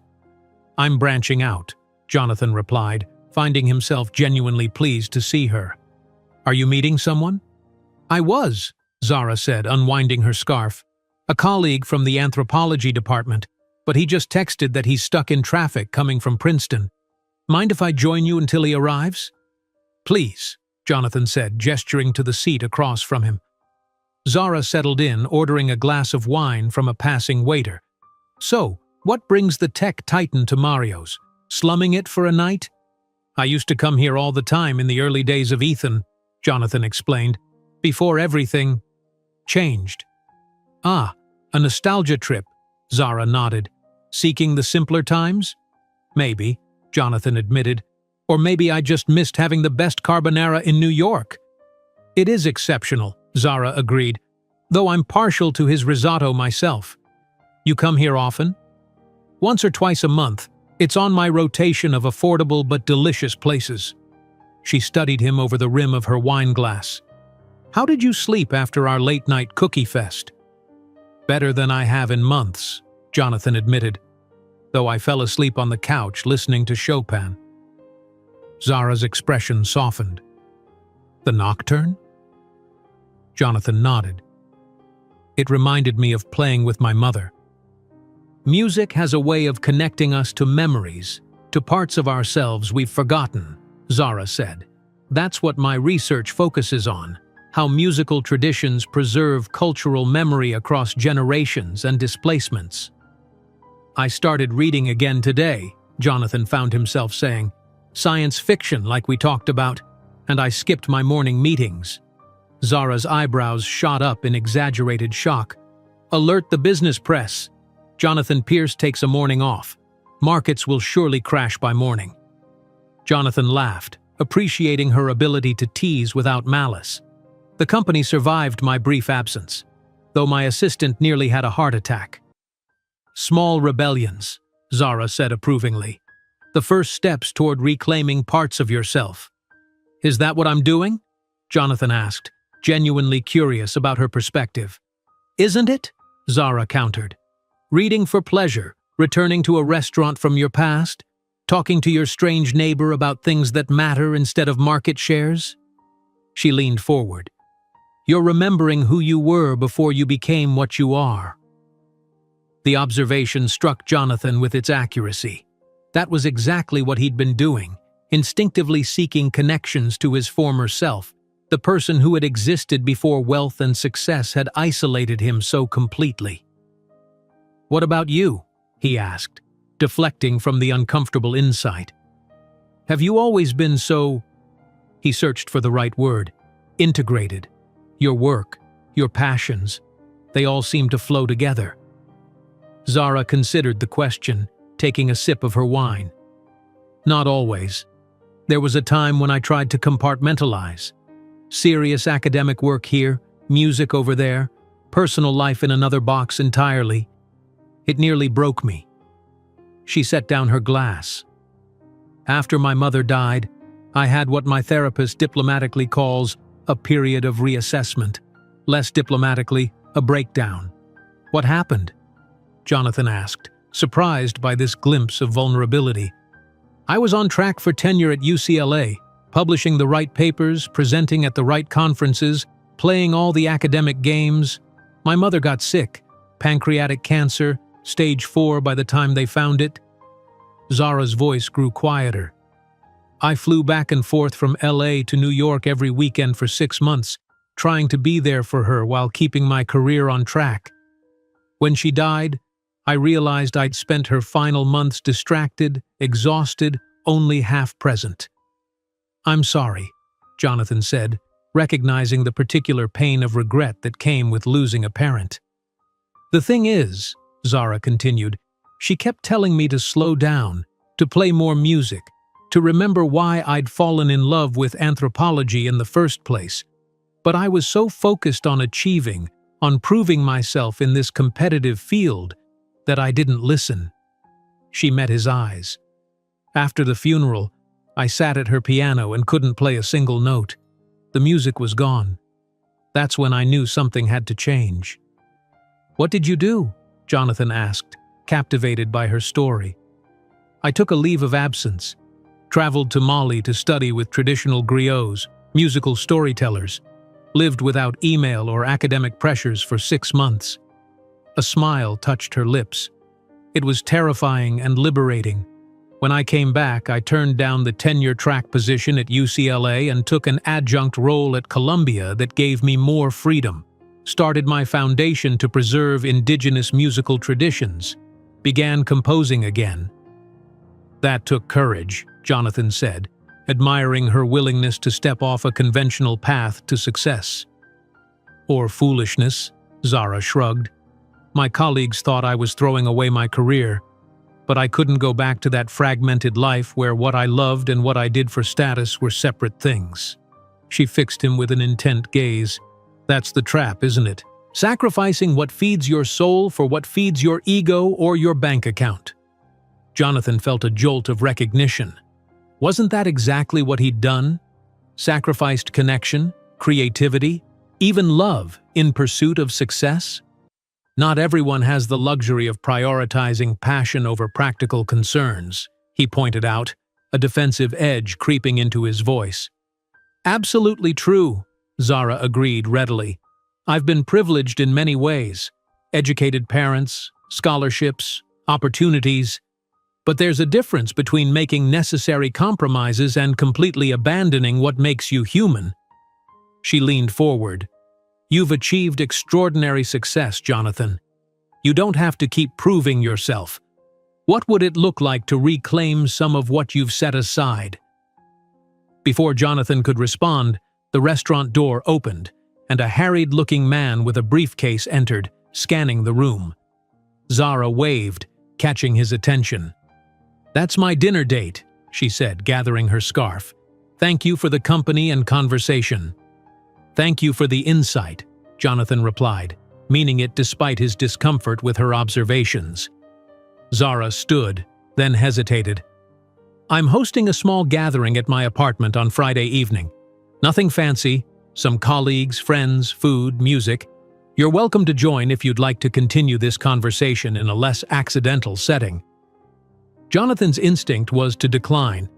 "I'm branching out," Jonathan replied, finding himself genuinely pleased to see her. "Are you meeting someone?" "I was," Zara said, unwinding her scarf. "A colleague from the anthropology department, but he just texted that he's stuck in traffic coming from Princeton. Mind if I join you until he arrives?" "Please," Jonathan said, gesturing to the seat across from him. Zara settled in, ordering a glass of wine from a passing waiter. "So, what brings the tech titan to Mario's? Slumming it for a night?" "I used to come here all the time in the early days of Ethan," Jonathan explained, "before everything changed." "Ah, a nostalgia trip," Zara nodded. "Seeking the simpler times?" "Maybe," Jonathan admitted. "Or maybe I just missed having the best carbonara in New York." "It is exceptional," Zara agreed, "though I'm partial to his risotto myself." "You come here often?" "Once or twice a month. It's on my rotation of affordable but delicious places." She studied him over the rim of her wine glass. "How did you sleep after our late-night cookie fest?" "Better than I have in months," Jonathan admitted, though I fell asleep on the couch listening to Chopin. Zara's expression softened. "The nocturne?" Jonathan nodded. "It reminded me of playing with my mother." "Music has a way of connecting us to memories, to parts of ourselves we've forgotten," Zara said. "That's what my research focuses on, how musical traditions preserve cultural memory across generations and displacements. I started reading again today, Jonathan found himself saying. Science fiction, like we talked about, and I skipped my morning meetings. Zara's eyebrows shot up in exaggerated shock. Alert the business press. Jonathan Pierce takes a morning off. Markets will surely crash by morning. Jonathan laughed, appreciating her ability to tease without malice. The company survived my brief absence, though my assistant nearly had a heart attack. Small rebellions, Zara said approvingly. The first steps toward reclaiming parts of yourself. Is that what I'm doing? Jonathan asked, genuinely curious about her perspective. Isn't it? Zara countered. Reading for pleasure, returning to a restaurant from your past, talking to your strange neighbor about things that matter instead of market shares? She leaned forward. You're remembering who you were before you became what you are. The observation struck Jonathan with its accuracy. That was exactly what he'd been doing, instinctively seeking connections to his former self, the person who had existed before wealth and success had isolated him so completely. What about you? He asked, deflecting from the uncomfortable insight. Have you always been so… He searched for the right word. Integrated. Your work, your passions, they all seem to flow together. Zara considered the question, taking a sip of her wine. Not always. There was a time when I tried to compartmentalize. Serious academic work here, music over there, personal life in another box entirely. It nearly broke me. She set down her glass. After my mother died, I had what my therapist diplomatically calls a period of reassessment. Less diplomatically, a breakdown. What happened? Jonathan asked, surprised by this glimpse of vulnerability. I was on track for tenure at UCLA, publishing the right papers, presenting at the right conferences, playing all the academic games. My mother got sick, pancreatic cancer, stage 4 by the time they found it. Zara's voice grew quieter. I flew back and forth from LA to New York every weekend for 6 months, trying to be there for her while keeping my career on track. When she died, I realized I'd spent her final months distracted, exhausted, only half present. I'm sorry, Jonathan said, recognizing the particular pain of regret that came with losing a parent. The thing is, Zara continued, she kept telling me to slow down, to play more music, to remember why I'd fallen in love with anthropology in the first place. But I was so focused on achieving, on proving myself in this competitive field, that I didn't listen. She met his eyes. After the funeral, I sat at her piano and couldn't play a single note. The music was gone. That's when I knew something had to change. What did you do? Jonathan asked, captivated by her story. I took a leave of absence, traveled to Mali to study with traditional griots, musical storytellers, lived without email or academic pressures for 6 months. A smile touched her lips. It was terrifying and liberating. When I came back, I turned down the tenure-track position at UCLA and took an adjunct role at Columbia that gave me more freedom, started my foundation to preserve indigenous musical traditions, began composing again. That took courage, Jonathan said, admiring her willingness to step off a conventional path to success. Or foolishness, Zara shrugged. My colleagues thought I was throwing away my career, but I couldn't go back to that fragmented life where what I loved and what I did for status were separate things. She fixed him with an intent gaze. That's the trap, isn't it? Sacrificing what feeds your soul for what feeds your ego or your bank account. Jonathan felt a jolt of recognition. Wasn't that exactly what he'd done? Sacrificed connection, creativity, even love in pursuit of success? Not everyone has the luxury of prioritizing passion over practical concerns, he pointed out, a defensive edge creeping into his voice. Absolutely true, Zara agreed readily. I've been privileged in many ways. Educated parents, scholarships, opportunities. But there's a difference between making necessary compromises and completely abandoning what makes you human. She leaned forward. "You've achieved extraordinary success, Jonathan. You don't have to keep proving yourself. What would it look like to reclaim some of what you've set aside?" Before Jonathan could respond, the restaurant door opened, and a harried-looking man with a briefcase entered, scanning the room. Zara waved, catching his attention. "That's my dinner date," she said, gathering her scarf. "Thank you for the company and conversation." "Thank you for the insight," Jonathan replied, meaning it despite his discomfort with her observations. Zara stood, then hesitated. "I'm hosting a small gathering at my apartment on Friday evening. Nothing fancy, some colleagues, friends, food, music. You're welcome to join if you'd like to continue this conversation in a less accidental setting." Jonathan's instinct was to decline.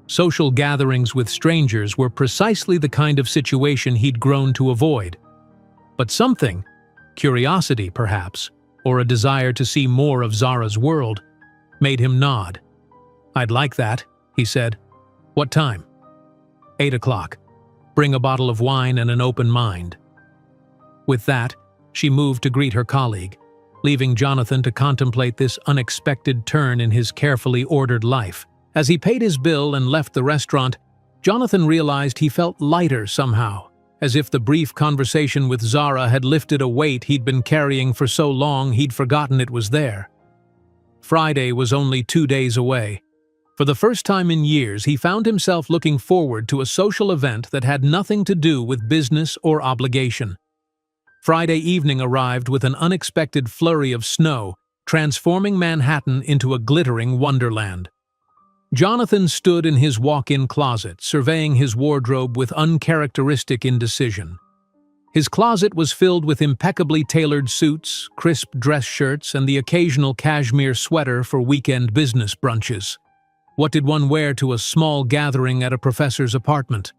Social gatherings with strangers were precisely the kind of situation he'd grown to avoid. But something, curiosity perhaps, or a desire to see more of Zara's world, made him nod. "I'd like that," he said. "What time?" 8 o'clock. Bring a bottle of wine and an open mind." With that, she moved to greet her colleague, leaving Jonathan to contemplate this unexpected turn in his carefully ordered life. As he paid his bill and left the restaurant, Jonathan realized he felt lighter somehow, as if the brief conversation with Zara had lifted a weight he'd been carrying for so long he'd forgotten it was there. Friday was only 2 days away. For the first time in years, he found himself looking forward to a social event that had nothing to do with business or obligation. Friday evening arrived with an unexpected flurry of snow, transforming Manhattan into a glittering wonderland. Jonathan stood in his walk-in closet, surveying his wardrobe with uncharacteristic indecision. His closet was filled with impeccably tailored suits, crisp dress shirts, and the occasional cashmere sweater for weekend business brunches. What did one wear to a small gathering at a professor's apartment?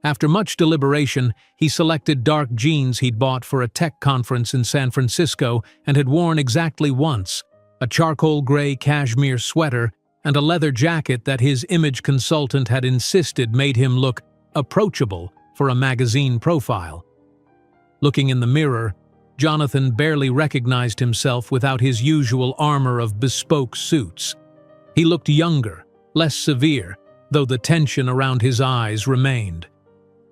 After much deliberation, he selected dark jeans he'd bought for a tech conference in San Francisco and had worn exactly once, a charcoal gray cashmere sweater and a leather jacket that his image consultant had insisted made him look approachable for a magazine profile. Looking in the mirror, Jonathan barely recognized himself without his usual armor of bespoke suits. He looked younger, less severe, though the tension around his eyes remained.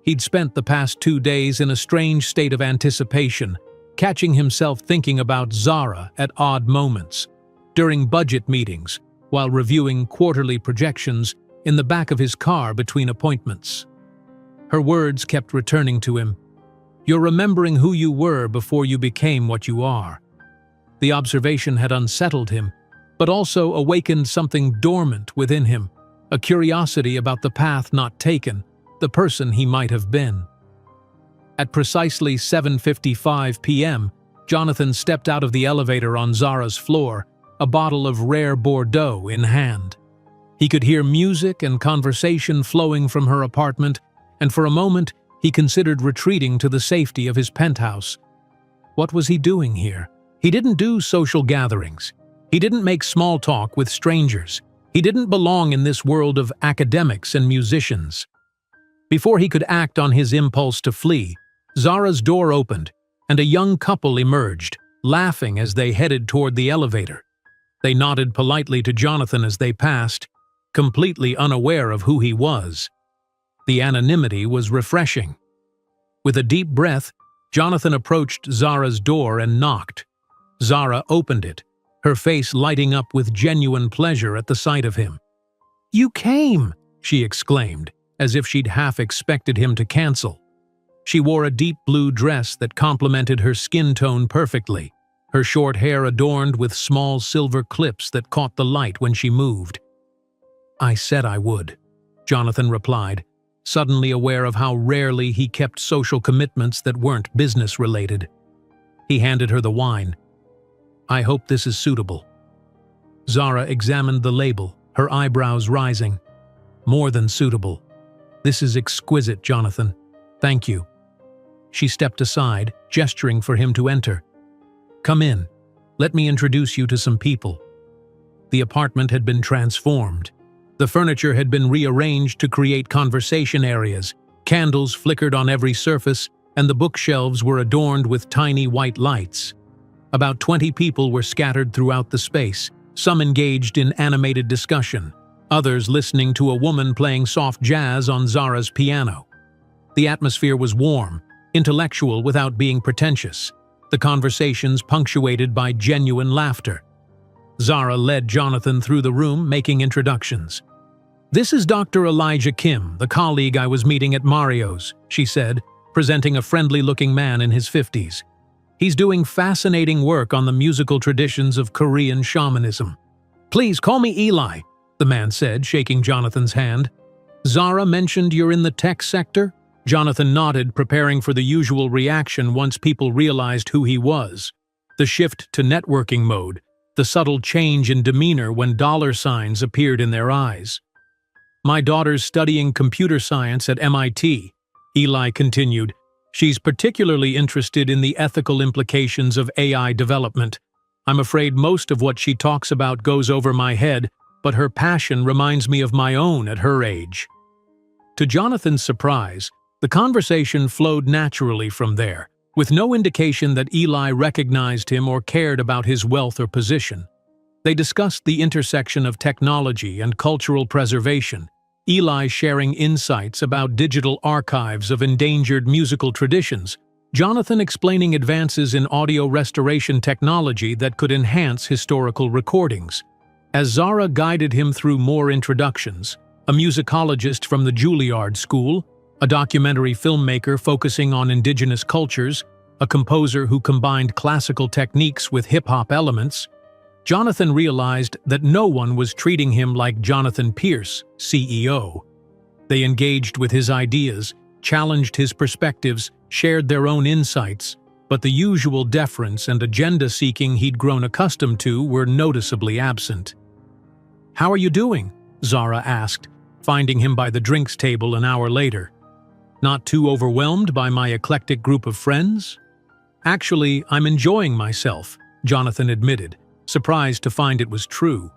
He'd spent the past 2 days in a strange state of anticipation, catching himself thinking about Zara at odd moments, during budget meetings, while reviewing quarterly projections in the back of his car between appointments. Her words kept returning to him. "You're remembering who you were before you became what you are." The observation had unsettled him, but also awakened something dormant within him, a curiosity about the path not taken, the person he might have been. At precisely 7:55 p.m., Jonathan stepped out of the elevator on Zara's floor, a bottle of rare Bordeaux in hand. He could hear music and conversation flowing from her apartment, and for a moment he considered retreating to the safety of his penthouse. What was he doing here? He didn't do social gatherings. He didn't make small talk with strangers. He didn't belong in this world of academics and musicians. Before he could act on his impulse to flee, Zara's door opened, and a young couple emerged, laughing as they headed toward the elevator. They nodded politely to Jonathan as they passed, completely unaware of who he was. The anonymity was refreshing. With a deep breath, Jonathan approached Zara's door and knocked. Zara opened it, her face lighting up with genuine pleasure at the sight of him. "You came!" she exclaimed, as if she'd half expected him to cancel. She wore a deep blue dress that complemented her skin tone perfectly, her short hair adorned with small silver clips that caught the light when she moved. "I said I would," Jonathan replied, suddenly aware of how rarely he kept social commitments that weren't business-related. He handed her the wine. "I hope this is suitable." Zara examined the label, her eyebrows rising. "More than suitable. This is exquisite, Jonathan. Thank you." She stepped aside, gesturing for him to enter. "Come in. Let me introduce you to some people." The apartment had been transformed. The furniture had been rearranged to create conversation areas, Candles flickered on every surface, and the bookshelves were adorned with tiny white lights. About 20 people were scattered throughout the space, some engaged in animated discussion, others listening to a woman playing soft jazz on Zara's piano. The atmosphere was warm, intellectual without being pretentious, the conversations punctuated by genuine laughter. Zara led Jonathan through the room, making introductions. "This is Dr. Elijah Kim, the colleague I was meeting at Mario's," she said, presenting a friendly-looking man in his 50s. "He's doing fascinating work on the musical traditions of Korean shamanism." "Please call me Eli," the man said, shaking Jonathan's hand. "Zara mentioned you're in the tech sector?" Jonathan nodded, preparing for the usual reaction once people realized who he was. The shift to networking mode, the subtle change in demeanor when dollar signs appeared in their eyes. "My daughter's studying computer science at MIT," Eli continued. "She's particularly interested in the ethical implications of AI development. I'm afraid most of what she talks about goes over my head, but her passion reminds me of my own at her age." To Jonathan's surprise, the conversation flowed naturally from there, with no indication that Eli recognized him or cared about his wealth or position. They discussed the intersection of technology and cultural preservation, Eli sharing insights about digital archives of endangered musical traditions, Jonathan explaining advances in audio restoration technology that could enhance historical recordings. As Zara guided him through more introductions, a musicologist from the Juilliard School, a documentary filmmaker focusing on indigenous cultures, a composer who combined classical techniques with hip-hop elements, Jonathan realized that no one was treating him like Jonathan Pierce, CEO. They engaged with his ideas, challenged his perspectives, shared their own insights, but the usual deference and agenda-seeking he'd grown accustomed to were noticeably absent. "How are you doing?" Zara asked, finding him by the drinks table an hour later. "Not too overwhelmed by my eclectic group of friends?" "Actually, I'm enjoying myself," Jonathan admitted, surprised to find it was true.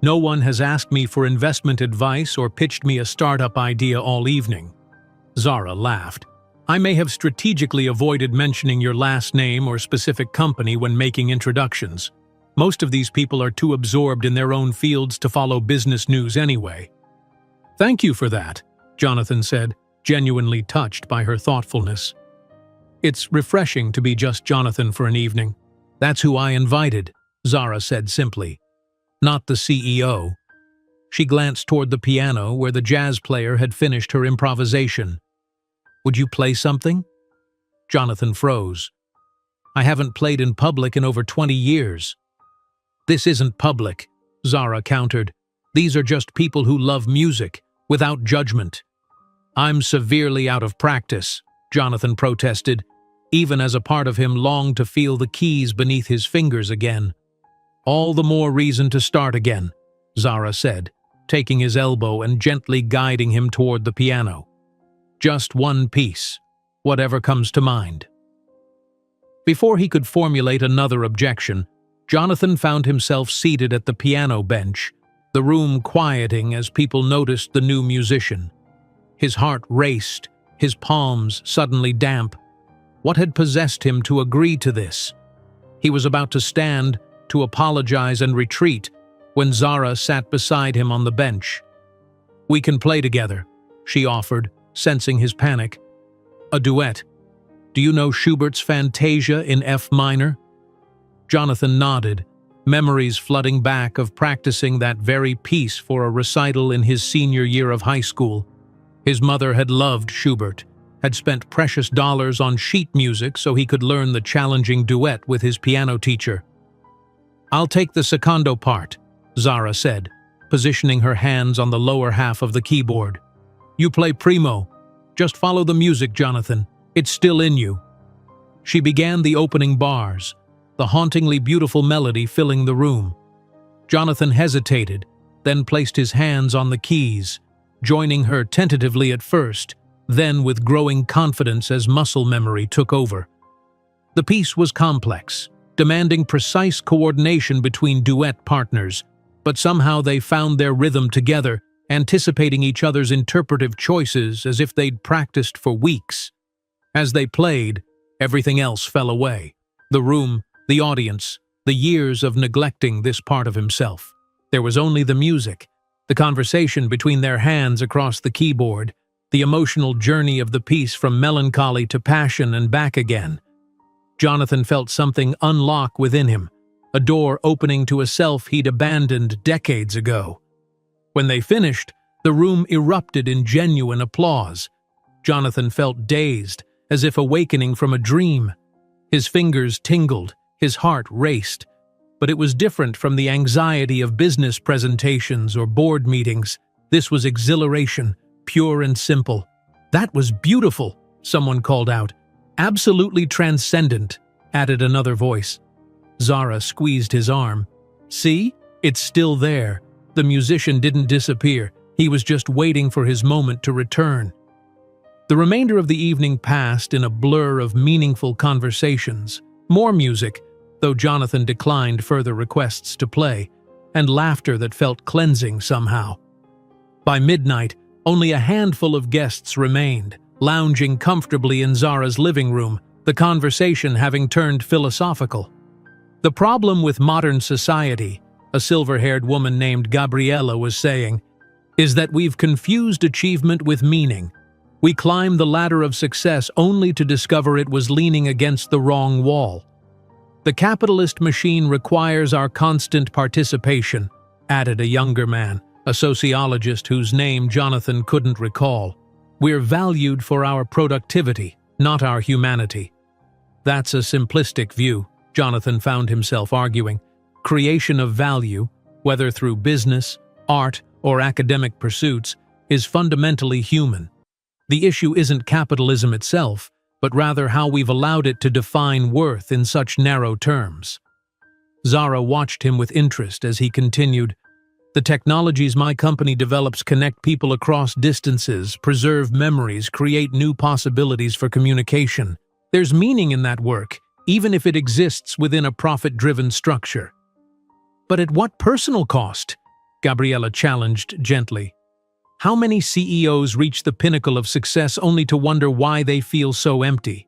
"No one has asked me for investment advice or pitched me a startup idea all evening." Zara laughed. "I may have strategically avoided mentioning your last name or specific company when making introductions. Most of these people are too absorbed in their own fields to follow business news anyway." "Thank you for that," Jonathan said, genuinely touched by her thoughtfulness. "It's refreshing to be just Jonathan for an evening. That's who I invited," Zara said simply. "Not the CEO." She glanced toward the piano where the jazz player had finished her improvisation. "Would you play something?" Jonathan froze. "I haven't played in public in over 20 years. "This isn't public," Zara countered. "These are just people who love music, without judgment." "I'm severely out of practice," Jonathan protested, even as a part of him longed to feel the keys beneath his fingers again. "All the more reason to start again," Zara said, taking his elbow and gently guiding him toward the piano. "Just one piece, whatever comes to mind." Before he could formulate another objection, Jonathan found himself seated at the piano bench, the room quieting as people noticed the new musician. His heart raced, his palms suddenly damp. What had possessed him to agree to this? He was about to stand, to apologize and retreat, when Zara sat beside him on the bench. "We can play together," she offered, sensing his panic. "A duet. Do you know Schubert's Fantasia in F minor?" Jonathan nodded, memories flooding back of practicing that very piece for a recital in his senior year of high school. His mother had loved Schubert, had spent precious dollars on sheet music so he could learn the challenging duet with his piano teacher. "I'll take the secondo part," Zara said, positioning her hands on the lower half of the keyboard. "You play primo. Just follow the music, Jonathan. It's still in you." She began the opening bars, the hauntingly beautiful melody filling the room. Jonathan hesitated, then placed his hands on the keys, joining her tentatively at first, then with growing confidence as muscle memory took over. The piece was complex, demanding precise coordination between duet partners, but somehow they found their rhythm together, anticipating each other's interpretive choices as if they'd practiced for weeks. As they played, everything else fell away. The room, the audience, the years of neglecting this part of himself. There was only the music, the conversation between their hands across the keyboard, the emotional journey of the piece from melancholy to passion and back again. Jonathan felt something unlock within him, a door opening to a self he'd abandoned decades ago. When they finished, the room erupted in genuine applause. Jonathan felt dazed, as if awakening from a dream. His fingers tingled, his heart raced. But it was different from the anxiety of business presentations or board meetings. This was exhilaration, pure and simple. "That was beautiful," someone called out. "Absolutely transcendent," added another voice. Zara squeezed his arm. "See? It's still there. The musician didn't disappear. He was just waiting for his moment to return." The remainder of the evening passed in a blur of meaningful conversations. More music, though Jonathan declined further requests to play, and laughter that felt cleansing somehow. By midnight, only a handful of guests remained, lounging comfortably in Zara's living room, the conversation having turned philosophical. "The problem with modern society," a silver-haired woman named Gabriella was saying, "is that we've confused achievement with meaning. We climb the ladder of success only to discover it was leaning against the wrong wall. The capitalist machine requires our constant participation," added a younger man, a sociologist whose name Jonathan couldn't recall. "We're valued for our productivity, not our humanity." That's a simplistic view, Jonathan found himself arguing. Creation of value, whether through business, art, or academic pursuits, is fundamentally human. The issue isn't capitalism itself, but rather how we've allowed it to define worth in such narrow terms. Zara watched him with interest as he continued, "The technologies my company develops connect people across distances, preserve memories, create new possibilities for communication. There's meaning in that work, even if it exists within a profit-driven structure." "But at what personal cost?" Gabriella challenged gently. "How many CEOs reach the pinnacle of success only to wonder why they feel so empty?"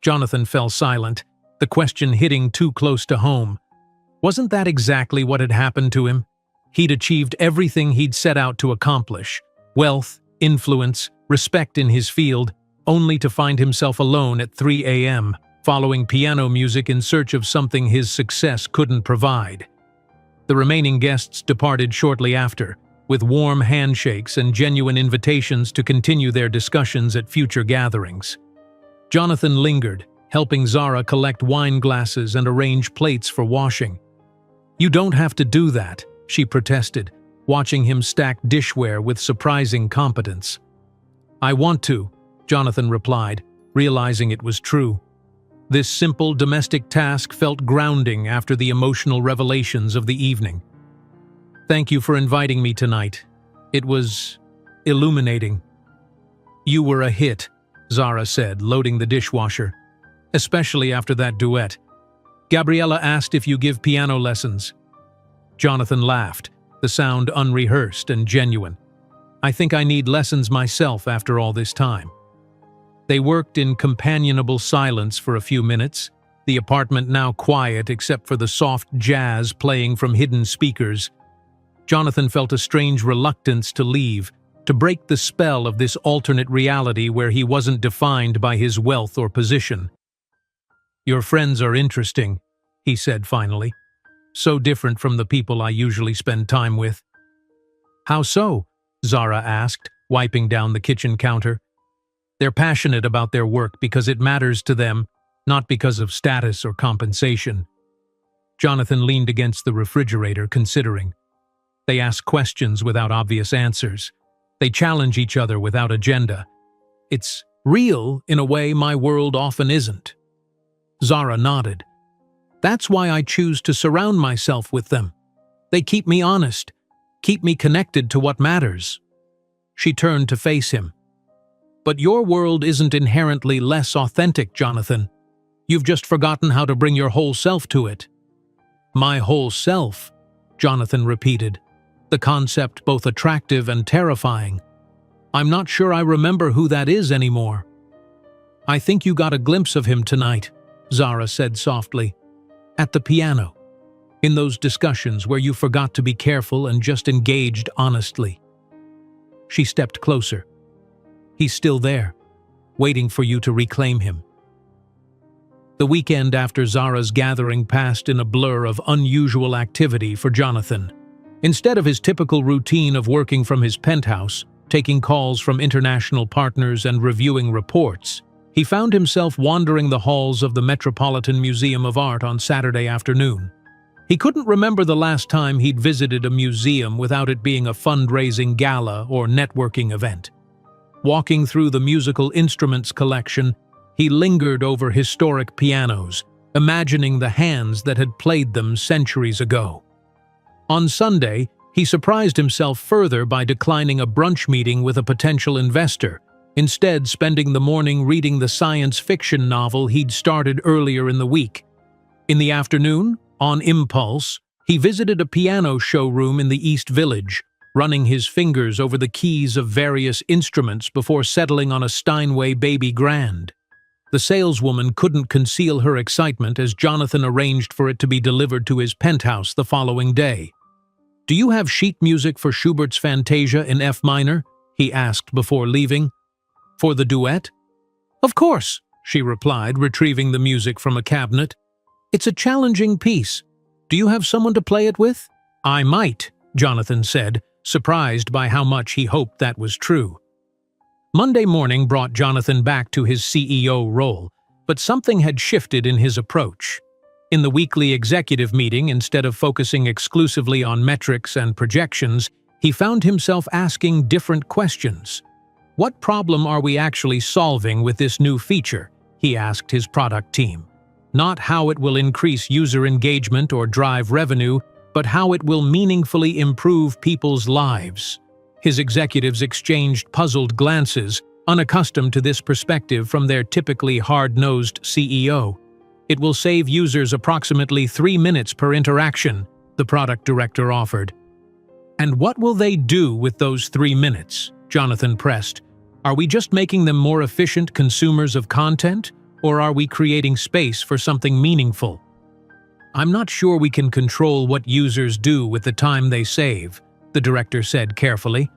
Jonathan fell silent, the question hitting too close to home. Wasn't that exactly what had happened to him? He'd achieved everything he'd set out to accomplish: wealth, influence, respect in his field, only to find himself alone at 3 a.m., following piano music in search of something his success couldn't provide. The remaining guests departed shortly after, with warm handshakes and genuine invitations to continue their discussions at future gatherings. Jonathan lingered, helping Zara collect wine glasses and arrange plates for washing. "You don't have to do that," she protested, watching him stack dishware with surprising competence. "I want to," Jonathan replied, realizing it was true. This simple domestic task felt grounding after the emotional revelations of the evening. "Thank you for inviting me tonight. It was illuminating." "You were a hit," Zara said, loading the dishwasher. "Especially after that duet. Gabriella asked if you give piano lessons." Jonathan laughed, the sound unrehearsed and genuine. "I think I need lessons myself after all this time." They worked in companionable silence for a few minutes, the apartment now quiet except for the soft jazz playing from hidden speakers. Jonathan felt a strange reluctance to leave, to break the spell of this alternate reality where he wasn't defined by his wealth or position. "Your friends are interesting," he said finally. "So different from the people I usually spend time with." "How so?" Zara asked, wiping down the kitchen counter. "They're passionate about their work because it matters to them, not because of status or compensation." Jonathan leaned against the refrigerator, considering. They ask questions without obvious answers. They challenge each other without agenda. It's real in a way my world often isn't. Zara nodded. "That's why I choose to surround myself with them. They keep me honest, keep me connected to what matters." She turned to face him. "But your world isn't inherently less authentic, Jonathan. You've just forgotten how to bring your whole self to it." "My whole self," Jonathan repeated. the concept both attractive and terrifying. "I'm not sure I remember who that is anymore." "I think you got a glimpse of him tonight," Zara said softly. "At the piano. In those discussions where you forgot to be careful and just engaged honestly." She stepped closer. "He's still there, waiting for you to reclaim him." The weekend after Zara's gathering passed in a blur of unusual activity for Jonathan. Instead of his typical routine of working from his penthouse, taking calls from international partners and reviewing reports, he found himself wandering the halls of the Metropolitan Museum of Art on Saturday afternoon. He couldn't remember the last time he'd visited a museum without it being a fundraising gala or networking event. Walking through the musical instruments collection, he lingered over historic pianos, imagining the hands that had played them centuries ago. On Sunday, he surprised himself further by declining a brunch meeting with a potential investor, instead spending the morning reading the science fiction novel he'd started earlier in the week. In the afternoon, on impulse, he visited a piano showroom in the East Village, running his fingers over the keys of various instruments before settling on a Steinway Baby Grand. The saleswoman couldn't conceal her excitement as Jonathan arranged for it to be delivered to his penthouse the following day. "Do you have sheet music for Schubert's Fantasia in F minor?" he asked before leaving. "For the duet?" "Of course," she replied, retrieving the music from a cabinet. "It's a challenging piece. Do you have someone to play it with?" "I might," Jonathan said, surprised by how much he hoped that was true. Monday morning brought Jonathan back to his CEO role, but something had shifted in his approach. In the weekly executive meeting, instead of focusing exclusively on metrics and projections, he found himself asking different questions. "What problem are we actually solving with this new feature?" he asked his product team. "Not how it will increase user engagement or drive revenue, but how it will meaningfully improve people's lives." His executives exchanged puzzled glances, unaccustomed to this perspective from their typically hard-nosed CEO. "It will save users approximately 3 minutes per interaction," the product director offered. "And what will they do with those 3 minutes?" Jonathan pressed. "Are we just making them more efficient consumers of content, or are we creating space for something meaningful?" "I'm not sure we can control what users do with the time they save," the director said carefully.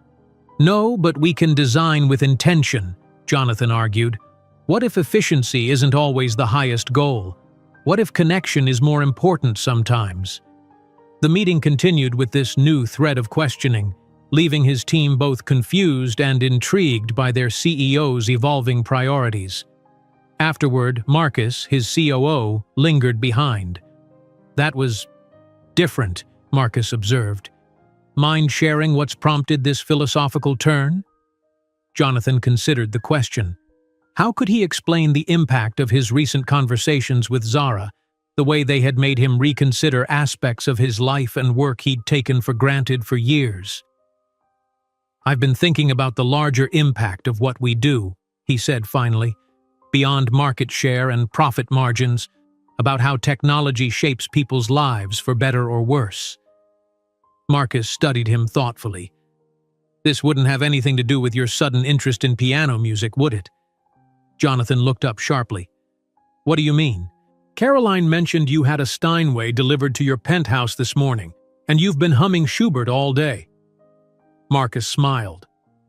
"No, but we can design with intention," Jonathan argued. "What if efficiency isn't always the highest goal? What if connection is more important sometimes?" The meeting continued with this new thread of questioning, leaving his team both confused and intrigued by their CEO's evolving priorities. Afterward, Marcus, his COO, lingered behind. "That was different," Marcus observed. "Mind sharing what's prompted this philosophical turn?" Jonathan considered the question. How could he explain the impact of his recent conversations with Zara, the way they had made him reconsider aspects of his life and work he'd taken for granted for years? "I've been thinking about the larger impact of what we do," he said finally, "beyond market share and profit margins, about how technology shapes people's lives for better or worse." Marcus studied him thoughtfully. "This wouldn't have anything to do with your sudden interest in piano music, would it?" Jonathan looked up sharply. "What do you mean?" "Caroline mentioned you had a Steinway delivered to your penthouse this morning, and you've been humming Schubert all day." Marcus smiled.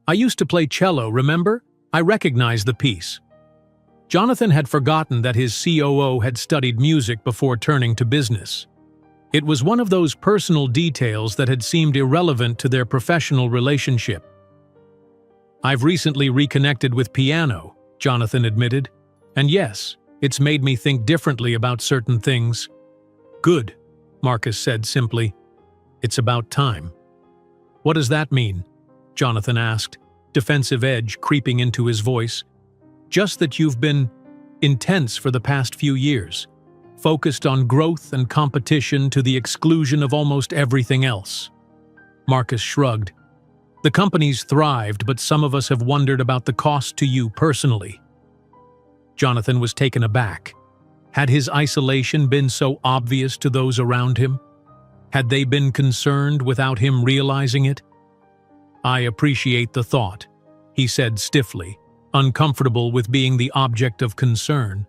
"I used to play cello, remember? I recognize the piece." Jonathan had forgotten that his COO had studied music before turning to business. It was one of those personal details that had seemed irrelevant to their professional relationship. "I've recently reconnected with piano," Jonathan admitted. "And yes, it's made me think differently about certain things." "Good," Marcus said simply. "It's about time." "What does that mean?" Jonathan asked, defensive edge creeping into his voice. "Just that you've been intense for the past few years, focused on growth and competition to the exclusion of almost everything else." Marcus shrugged. "The company's thrived, but some of us have wondered about the cost to you personally." Jonathan was taken aback. Had his isolation been so obvious to those around him? Had they been concerned without him realizing it? "I appreciate the thought," he said stiffly, uncomfortable with being the object of concern.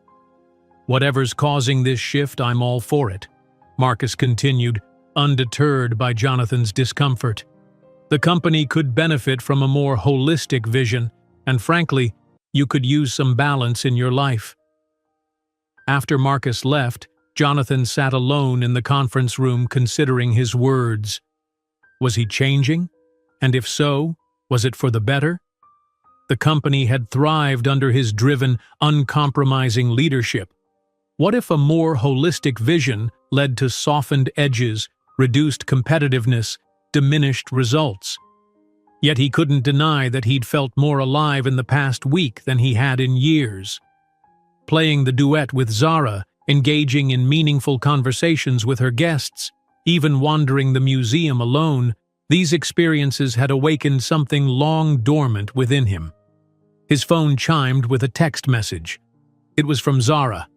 "Whatever's causing this shift, I'm all for it," Marcus continued, undeterred by Jonathan's discomfort. "The company could benefit from a more holistic vision, and frankly, you could use some balance in your life." After Marcus left, Jonathan sat alone in the conference room considering his words. Was he changing? And if so, was it for the better? The company had thrived under his driven, uncompromising leadership. What if a more holistic vision led to softened edges, reduced competitiveness, diminished results? Yet he couldn't deny that he'd felt more alive in the past week than he had in years. Playing the duet with Zara, engaging in meaningful conversations with her guests, even wandering the museum alone, these experiences had awakened something long dormant within him. His phone chimed with a text message. It was from Zara.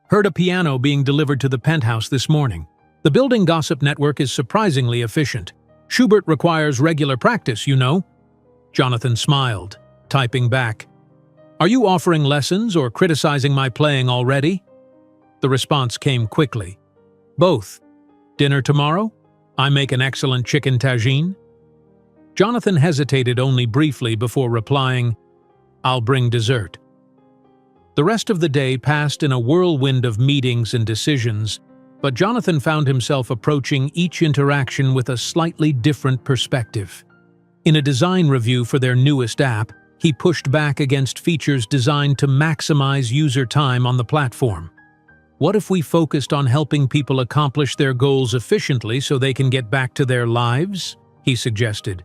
"Heard a piano being delivered to the penthouse this morning. The building gossip network is surprisingly efficient. Schubert requires regular practice, you know." Jonathan smiled, typing back, "Are you offering lessons or criticizing my playing already?" The response came quickly. "Both. Dinner tomorrow? I make an excellent chicken tagine." Jonathan hesitated only briefly before replying, "I'll bring dessert." The rest of the day passed in a whirlwind of meetings and decisions, but Jonathan found himself approaching each interaction with a slightly different perspective. In a design review for their newest app, he pushed back against features designed to maximize user time on the platform. What if we focused on helping people accomplish their goals efficiently so they can get back to their lives? He suggested,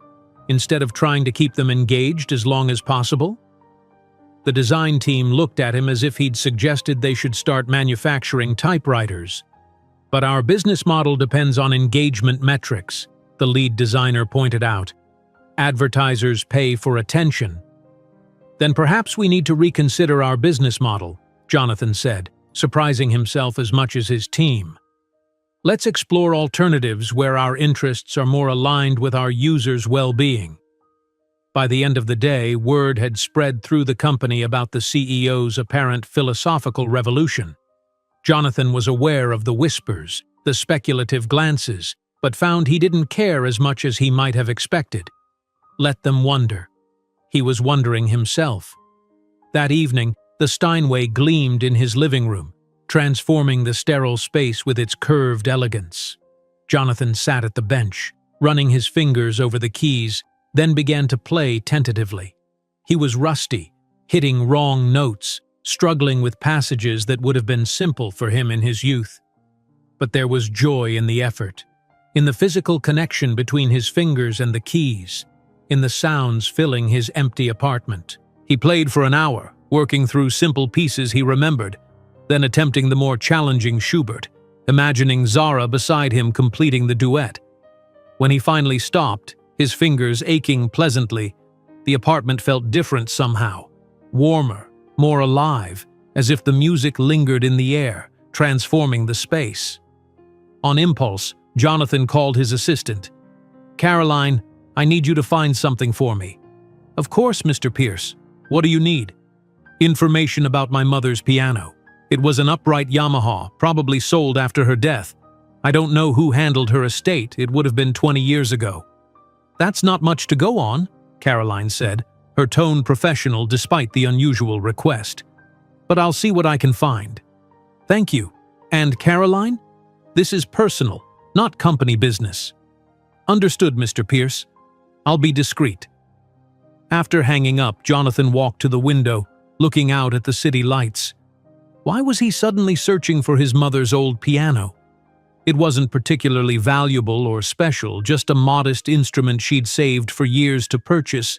instead of trying to keep them engaged as long as possible. The design team looked at him as if he'd suggested they should start manufacturing typewriters. "But our business model depends on engagement metrics," the lead designer pointed out. "Advertisers pay for attention." "Then perhaps we need to reconsider our business model," Jonathan said, surprising himself as much as his team. "Let's explore alternatives where our interests are more aligned with our users' well-being." By the end of the day, word had spread through the company about the CEO's apparent philosophical revolution. Jonathan was aware of the whispers, the speculative glances, but found he didn't care as much as he might have expected. Let them wonder. He was wondering himself. That evening, the Steinway gleamed in his living room, transforming the sterile space with its curved elegance. Jonathan sat at the bench, running his fingers over the keys, then began to play tentatively. He was rusty, hitting wrong notes, struggling with passages that would have been simple for him in his youth. But there was joy in the effort, in the physical connection between his fingers and the keys, in the sounds filling his empty apartment. He played for an hour, working through simple pieces he remembered, then attempting the more challenging Schubert, imagining Zara beside him completing the duet. When he finally stopped, his fingers aching pleasantly, the apartment felt different somehow, warmer, more alive, as if the music lingered in the air, transforming the space. On impulse, Jonathan called his assistant. "Caroline, I need you to find something for me." "Of course, Mr. Pierce. What do you need?" "Information about my mother's piano. It was an upright Yamaha, probably sold after her death. I don't know who handled her estate, it would have been 20 years ago." "That's not much to go on," Caroline said, her tone professional despite the unusual request. "But I'll see what I can find." "Thank you. And Caroline? This is personal, not company business." "Understood, Mr. Pierce. I'll be discreet." After hanging up, Jonathan walked to the window, looking out at the city lights. Why was he suddenly searching for his mother's old piano? It wasn't particularly valuable or special, just a modest instrument she'd saved for years to purchase,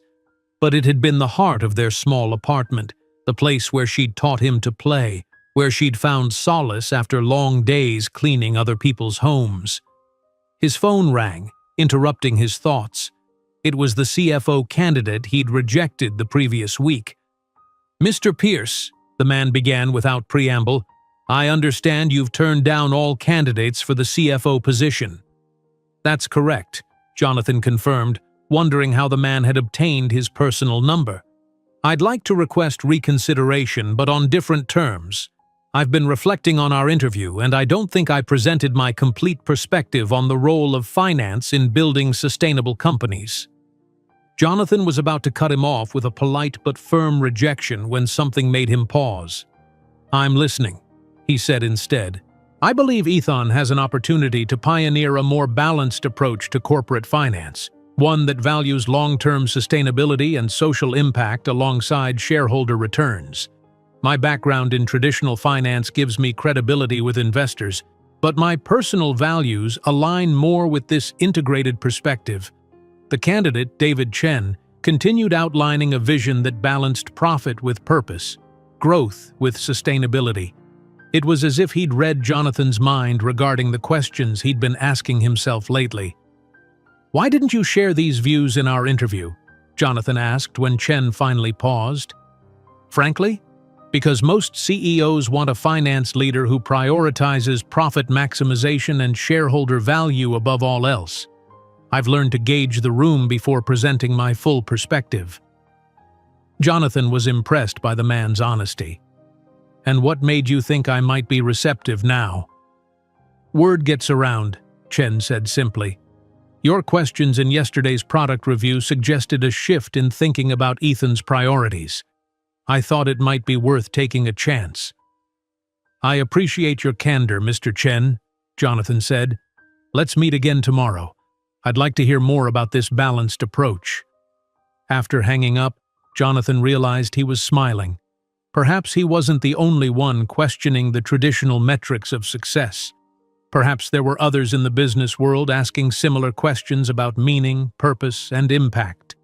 but it had been the heart of their small apartment, the place where she'd taught him to play, where she'd found solace after long days cleaning other people's homes. His phone rang, interrupting his thoughts. It was the CFO candidate he'd rejected the previous week. "Mr. Pierce," the man began without preamble, "I understand you've turned down all candidates for the CFO position." That's correct, Jonathan confirmed, wondering how the man had obtained his personal number. I'd like to request reconsideration, but on different terms. I've been reflecting on our interview, and I don't think I presented my complete perspective on the role of finance in building sustainable companies. Jonathan was about to cut him off with a polite but firm rejection when something made him pause. I'm listening, he said instead. I believe Ethan has an opportunity to pioneer a more balanced approach to corporate finance, one that values long-term sustainability and social impact alongside shareholder returns. My background in traditional finance gives me credibility with investors, but my personal values align more with this integrated perspective. The candidate, David Chen, continued outlining a vision that balanced profit with purpose, growth with sustainability. It was as if he'd read Jonathan's mind regarding the questions he'd been asking himself lately. "Why didn't you share these views in our interview?" Jonathan asked when Chen finally paused. "Frankly, because most CEOs want a finance leader who prioritizes profit maximization and shareholder value above all else. I've learned to gauge the room before presenting my full perspective." Jonathan was impressed by the man's honesty. "And what made you think I might be receptive now?" "Word gets around," Chen said simply. "Your questions in yesterday's product review suggested a shift in thinking about Ethan's priorities. I thought it might be worth taking a chance." "I appreciate your candor, Mr. Chen," Jonathan said. "Let's meet again tomorrow. I'd like to hear more about this balanced approach." After hanging up, Jonathan realized he was smiling. Perhaps he wasn't the only one questioning the traditional metrics of success. Perhaps there were others in the business world asking similar questions about meaning, purpose, and impact.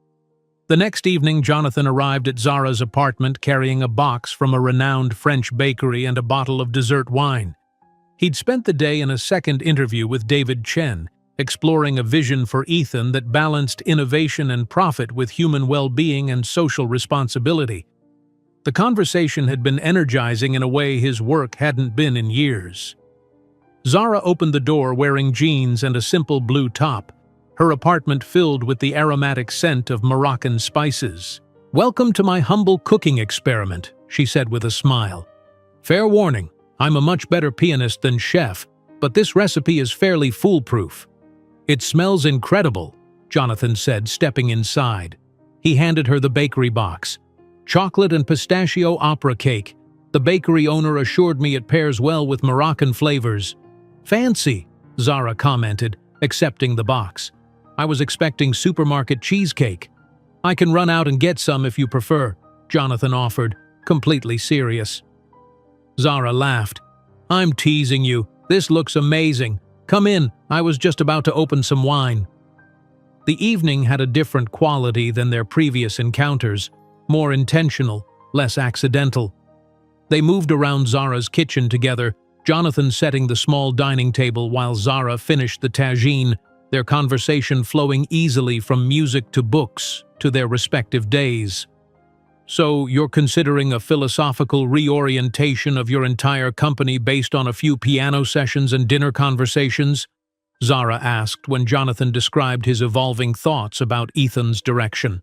The next evening, Jonathan arrived at Zara's apartment carrying a box from a renowned French bakery and a bottle of dessert wine. He'd spent the day in a second interview with David Chen, exploring a vision for Ethan that balanced innovation and profit with human well-being and social responsibility. The conversation had been energizing in a way his work hadn't been in years. Zara opened the door wearing jeans and a simple blue top, her apartment filled with the aromatic scent of Moroccan spices. "Welcome to my humble cooking experiment," she said with a smile. "Fair warning, I'm a much better pianist than chef, but this recipe is fairly foolproof." "It smells incredible," Jonathan said, stepping inside. He handed her the bakery box. "Chocolate and pistachio opera cake. The bakery owner assured me it pairs well with Moroccan flavors." "Fancy," Zara commented, accepting the box. "I was expecting supermarket cheesecake." "I can run out and get some if you prefer," Jonathan offered, completely serious. Zara laughed. "I'm teasing you. This looks amazing. Come in, I was just about to open some wine." The evening had a different quality than their previous encounters, more intentional, less accidental. They moved around Zara's kitchen together, Jonathan setting the small dining table while Zara finished the tagine, their conversation flowing easily from music to books to their respective days. "So you're considering a philosophical reorientation of your entire company based on a few piano sessions and dinner conversations?" Zara asked when Jonathan described his evolving thoughts about Ethan's direction.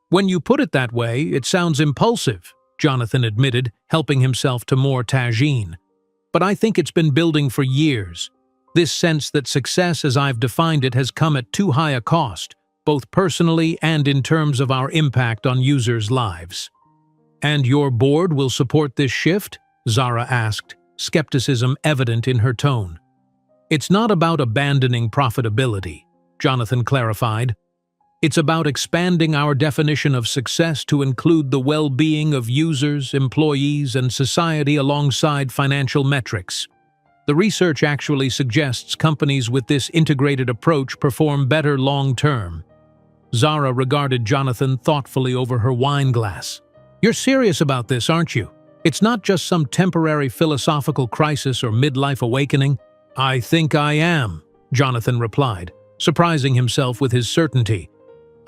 "When you put it that way, it sounds impulsive," Jonathan admitted, helping himself to more tagine. "But I think it's been building for years. This sense that success as I've defined it has come at too high a cost, both personally and in terms of our impact on users' lives." "And your board will support this shift?" Zara asked, skepticism evident in her tone. "It's not about abandoning profitability," Jonathan clarified. "It's about expanding our definition of success to include the well-being of users, employees, and society alongside financial metrics. The research actually suggests companies with this integrated approach perform better long-term." Zara regarded Jonathan thoughtfully over her wine glass. "You're serious about this, aren't you? It's not just some temporary philosophical crisis or midlife awakening?" "I think I am," Jonathan replied, surprising himself with his certainty.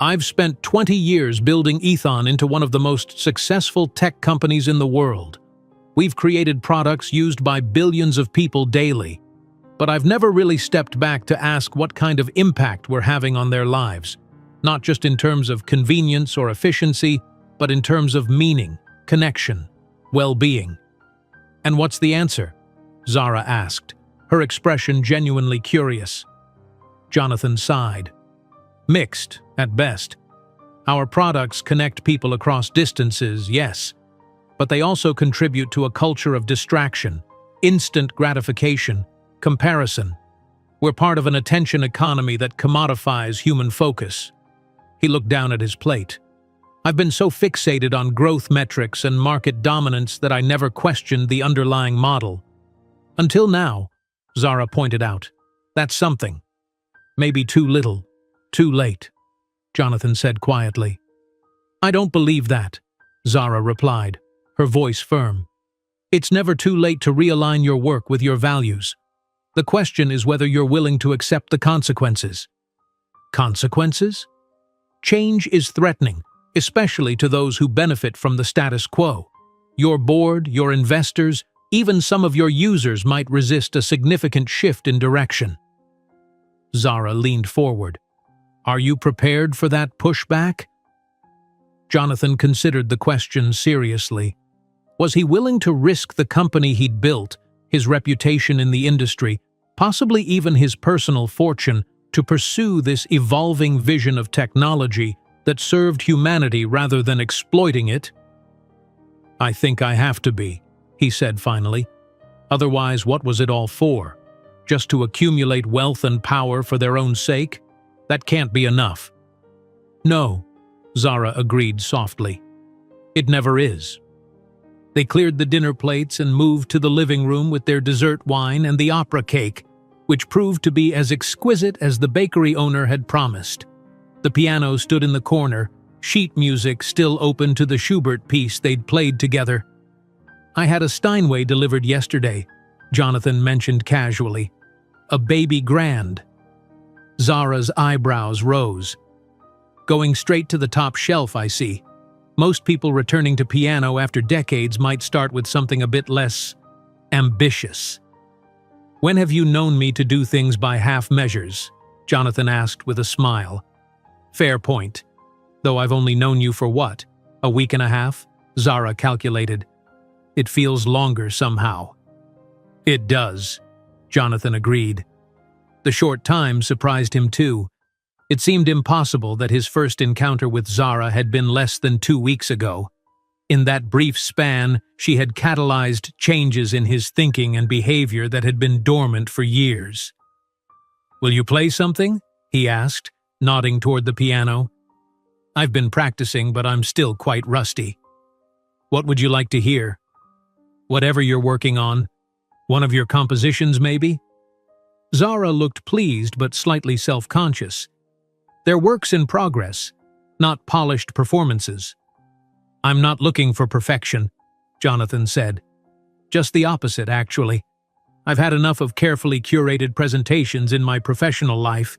"I've spent 20 years building Ethan into one of the most successful tech companies in the world. We've created products used by billions of people daily. but I've never really stepped back to ask what kind of impact we're having on their lives, not just in terms of convenience or efficiency, but in terms of meaning, connection, well-being. And what's the answer? Zara asked, her expression genuinely curious. Jonathan sighed. Mixed, at best. Our products connect people across distances, yes, but they also contribute to a culture of distraction, instant gratification, comparison. We're part of an attention economy that commodifies human focus. He looked down at his plate. I've been so fixated on growth metrics and market dominance that I never questioned the underlying model. Until now, Zara pointed out. That's something. Maybe too little, too late, Jonathan said quietly. I don't believe that, Zara replied, her voice firm. It's never too late to realign your work with your values. The question is whether you're willing to accept the consequences. Consequences? Change is threatening, especially to those who benefit from the status quo. Your board, your investors, even some of your users might resist a significant shift in direction. Zara leaned forward. Are you prepared for that pushback? Jonathan considered the question seriously. Was he willing to risk the company he'd built, his reputation in the industry, possibly even his personal fortune, to pursue this evolving vision of technology that served humanity rather than exploiting it? I think I have to be, he said finally. Otherwise, what was it all for? Just to accumulate wealth and power for their own sake? That can't be enough. No, Zara agreed softly. It never is. They cleared the dinner plates and moved to the living room with their dessert wine and the opera cake, which proved to be as exquisite as the bakery owner had promised. The piano stood in the corner, sheet music still open to the Schubert piece they'd played together. I had a Steinway delivered yesterday, Jonathan mentioned casually. A baby grand. Zara's eyebrows rose. Going straight to the top shelf, I see. Most people returning to piano after decades might start with something a bit less ambitious. When have you known me to do things by half measures? Jonathan asked with a smile. Fair point. Though I've only known you for what? A week and a half? Zara calculated. It feels longer somehow. It does, Jonathan agreed. The short time surprised him too. It seemed impossible that his first encounter with Zara had been less than 2 weeks ago. In that brief span, she had catalyzed changes in his thinking and behavior that had been dormant for years. Will you play something? He asked, nodding toward the piano. I've been practicing, but I'm still quite rusty. What would you like to hear? Whatever you're working on. One of your compositions, maybe? Zara looked pleased but slightly self-conscious. They're works in progress, not polished performances. I'm not looking for perfection, Jonathan said. Just the opposite, actually. I've had enough of carefully curated presentations in my professional life.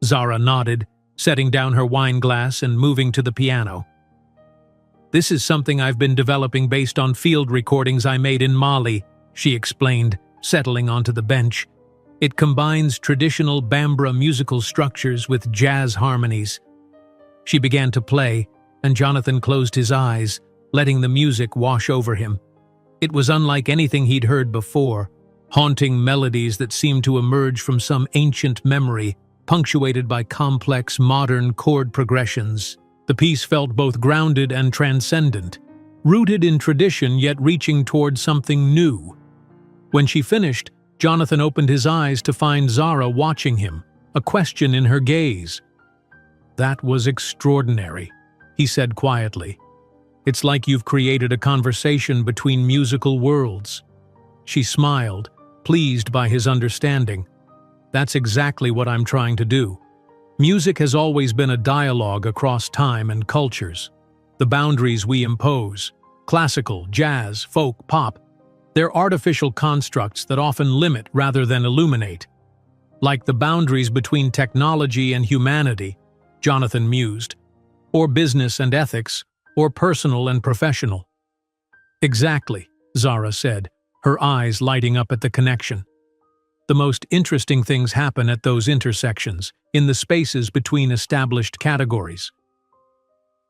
Zara nodded, setting down her wine glass and moving to the piano. This is something I've been developing based on field recordings I made in Mali, she explained, settling onto the bench. It combines traditional Bambara musical structures with jazz harmonies. She began to play, and Jonathan closed his eyes, letting the music wash over him. It was unlike anything he'd heard before, haunting melodies that seemed to emerge from some ancient memory, punctuated by complex modern chord progressions. The piece felt both grounded and transcendent, rooted in tradition yet reaching toward something new. When she finished, Jonathan opened his eyes to find Zara watching him, a question in her gaze. That was extraordinary, he said quietly. It's like you've created a conversation between musical worlds. She smiled, pleased by his understanding. That's exactly what I'm trying to do. Music has always been a dialogue across time and cultures. The boundaries we impose, classical, jazz, folk, pop, they're artificial constructs that often limit rather than illuminate. Like the boundaries between technology and humanity, Jonathan mused, or business and ethics, or personal and professional. Exactly, Zara said, her eyes lighting up at the connection. The most interesting things happen at those intersections, in the spaces between established categories.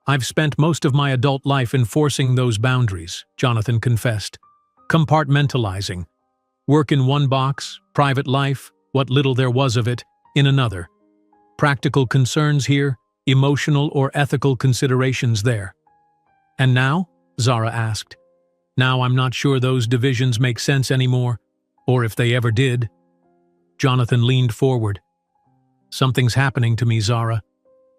I've spent most of my adult life enforcing those boundaries, Jonathan confessed. Compartmentalizing. Work in one box, private life, what little there was of it, in another. Practical concerns here, emotional or ethical considerations there. And now? Zara asked. Now I'm not sure those divisions make sense anymore, or if they ever did. Jonathan leaned forward. Something's happening to me, Zara.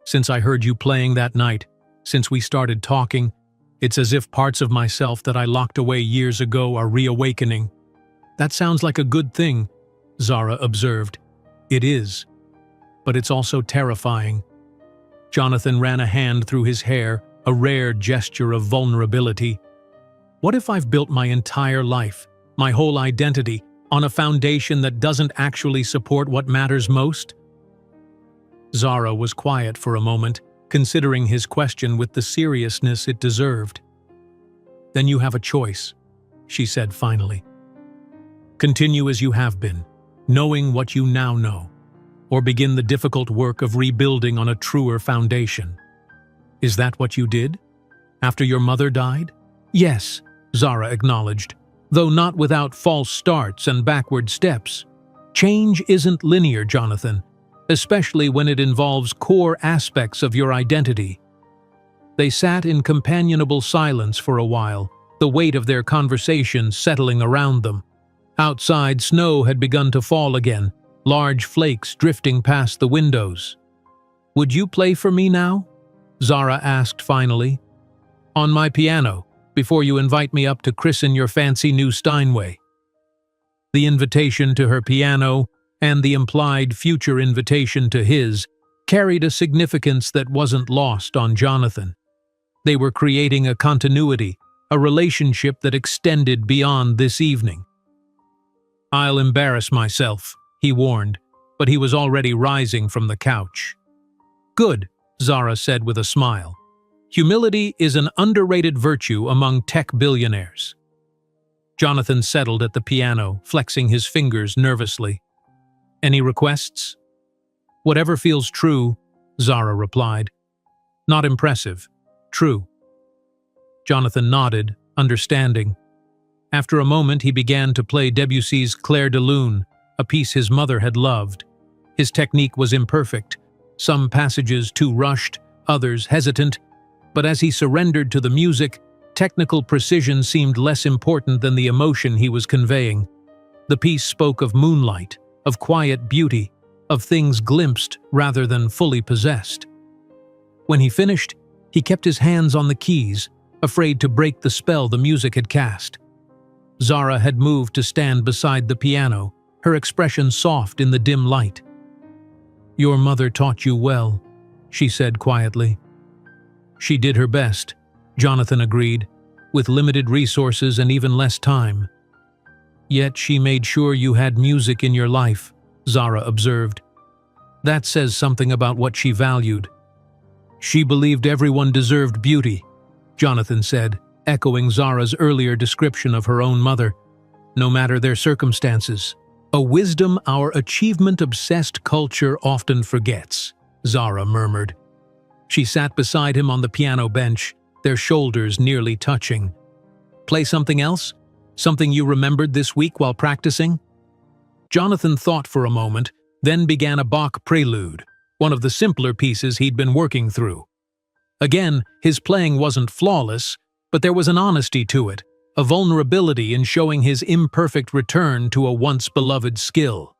Since I heard you playing that night, since we started talking, it's as if parts of myself that I locked away years ago are reawakening. That sounds like a good thing, Zara observed. It is. But it's also terrifying. Jonathan ran a hand through his hair, a rare gesture of vulnerability. What if I've built my entire life, my whole identity, on a foundation that doesn't actually support what matters most? Zara was quiet for a moment, considering his question with the seriousness it deserved. Then you have a choice, she said finally. Continue as you have been, knowing what you now know, or begin the difficult work of rebuilding on a truer foundation. Is that what you did? After your mother died? Yes, Zara acknowledged, though not without false starts and backward steps. Change isn't linear, Jonathan, especially when it involves core aspects of your identity. They sat in companionable silence for a while, the weight of their conversation settling around them. Outside, snow had begun to fall again, large flakes drifting past the windows. Would you play for me now? Zara asked finally. On my piano, before you invite me up to christen your fancy new Steinway. The invitation to her piano, and the implied future invitation to his, carried a significance that wasn't lost on Jonathan. They were creating a continuity, a relationship that extended beyond this evening. I'll embarrass myself, he warned, but he was already rising from the couch. Good, Zara said with a smile. Humility is an underrated virtue among tech billionaires. Jonathan settled at the piano, flexing his fingers nervously. Any requests? Whatever feels true, Zara replied. Not impressive, true. Jonathan nodded, understanding. After a moment, he began to play Debussy's Clair de Lune, a piece his mother had loved. His technique was imperfect, some passages too rushed, others hesitant, but as he surrendered to the music, technical precision seemed less important than the emotion he was conveying. The piece spoke of moonlight, of quiet beauty, of things glimpsed rather than fully possessed. When he finished, he kept his hands on the keys, afraid to break the spell the music had cast. Zara had moved to stand beside the piano, her expression soft in the dim light. Your mother taught you well, she said quietly. She did her best, Jonathan agreed, with limited resources and even less time. Yet she made sure you had music in your life, Zara observed. That says something about what she valued. She believed everyone deserved beauty, Jonathan said, echoing Zara's earlier description of her own mother, no matter their circumstances. A wisdom our achievement-obsessed culture often forgets, Zara murmured. She sat beside him on the piano bench, their shoulders nearly touching. Play something else? Something you remembered this week while practicing? Jonathan thought for a moment, then began a Bach prelude, one of the simpler pieces he'd been working through. Again, his playing wasn't flawless, but there was an honesty to it, a vulnerability in showing his imperfect return to a once-beloved skill.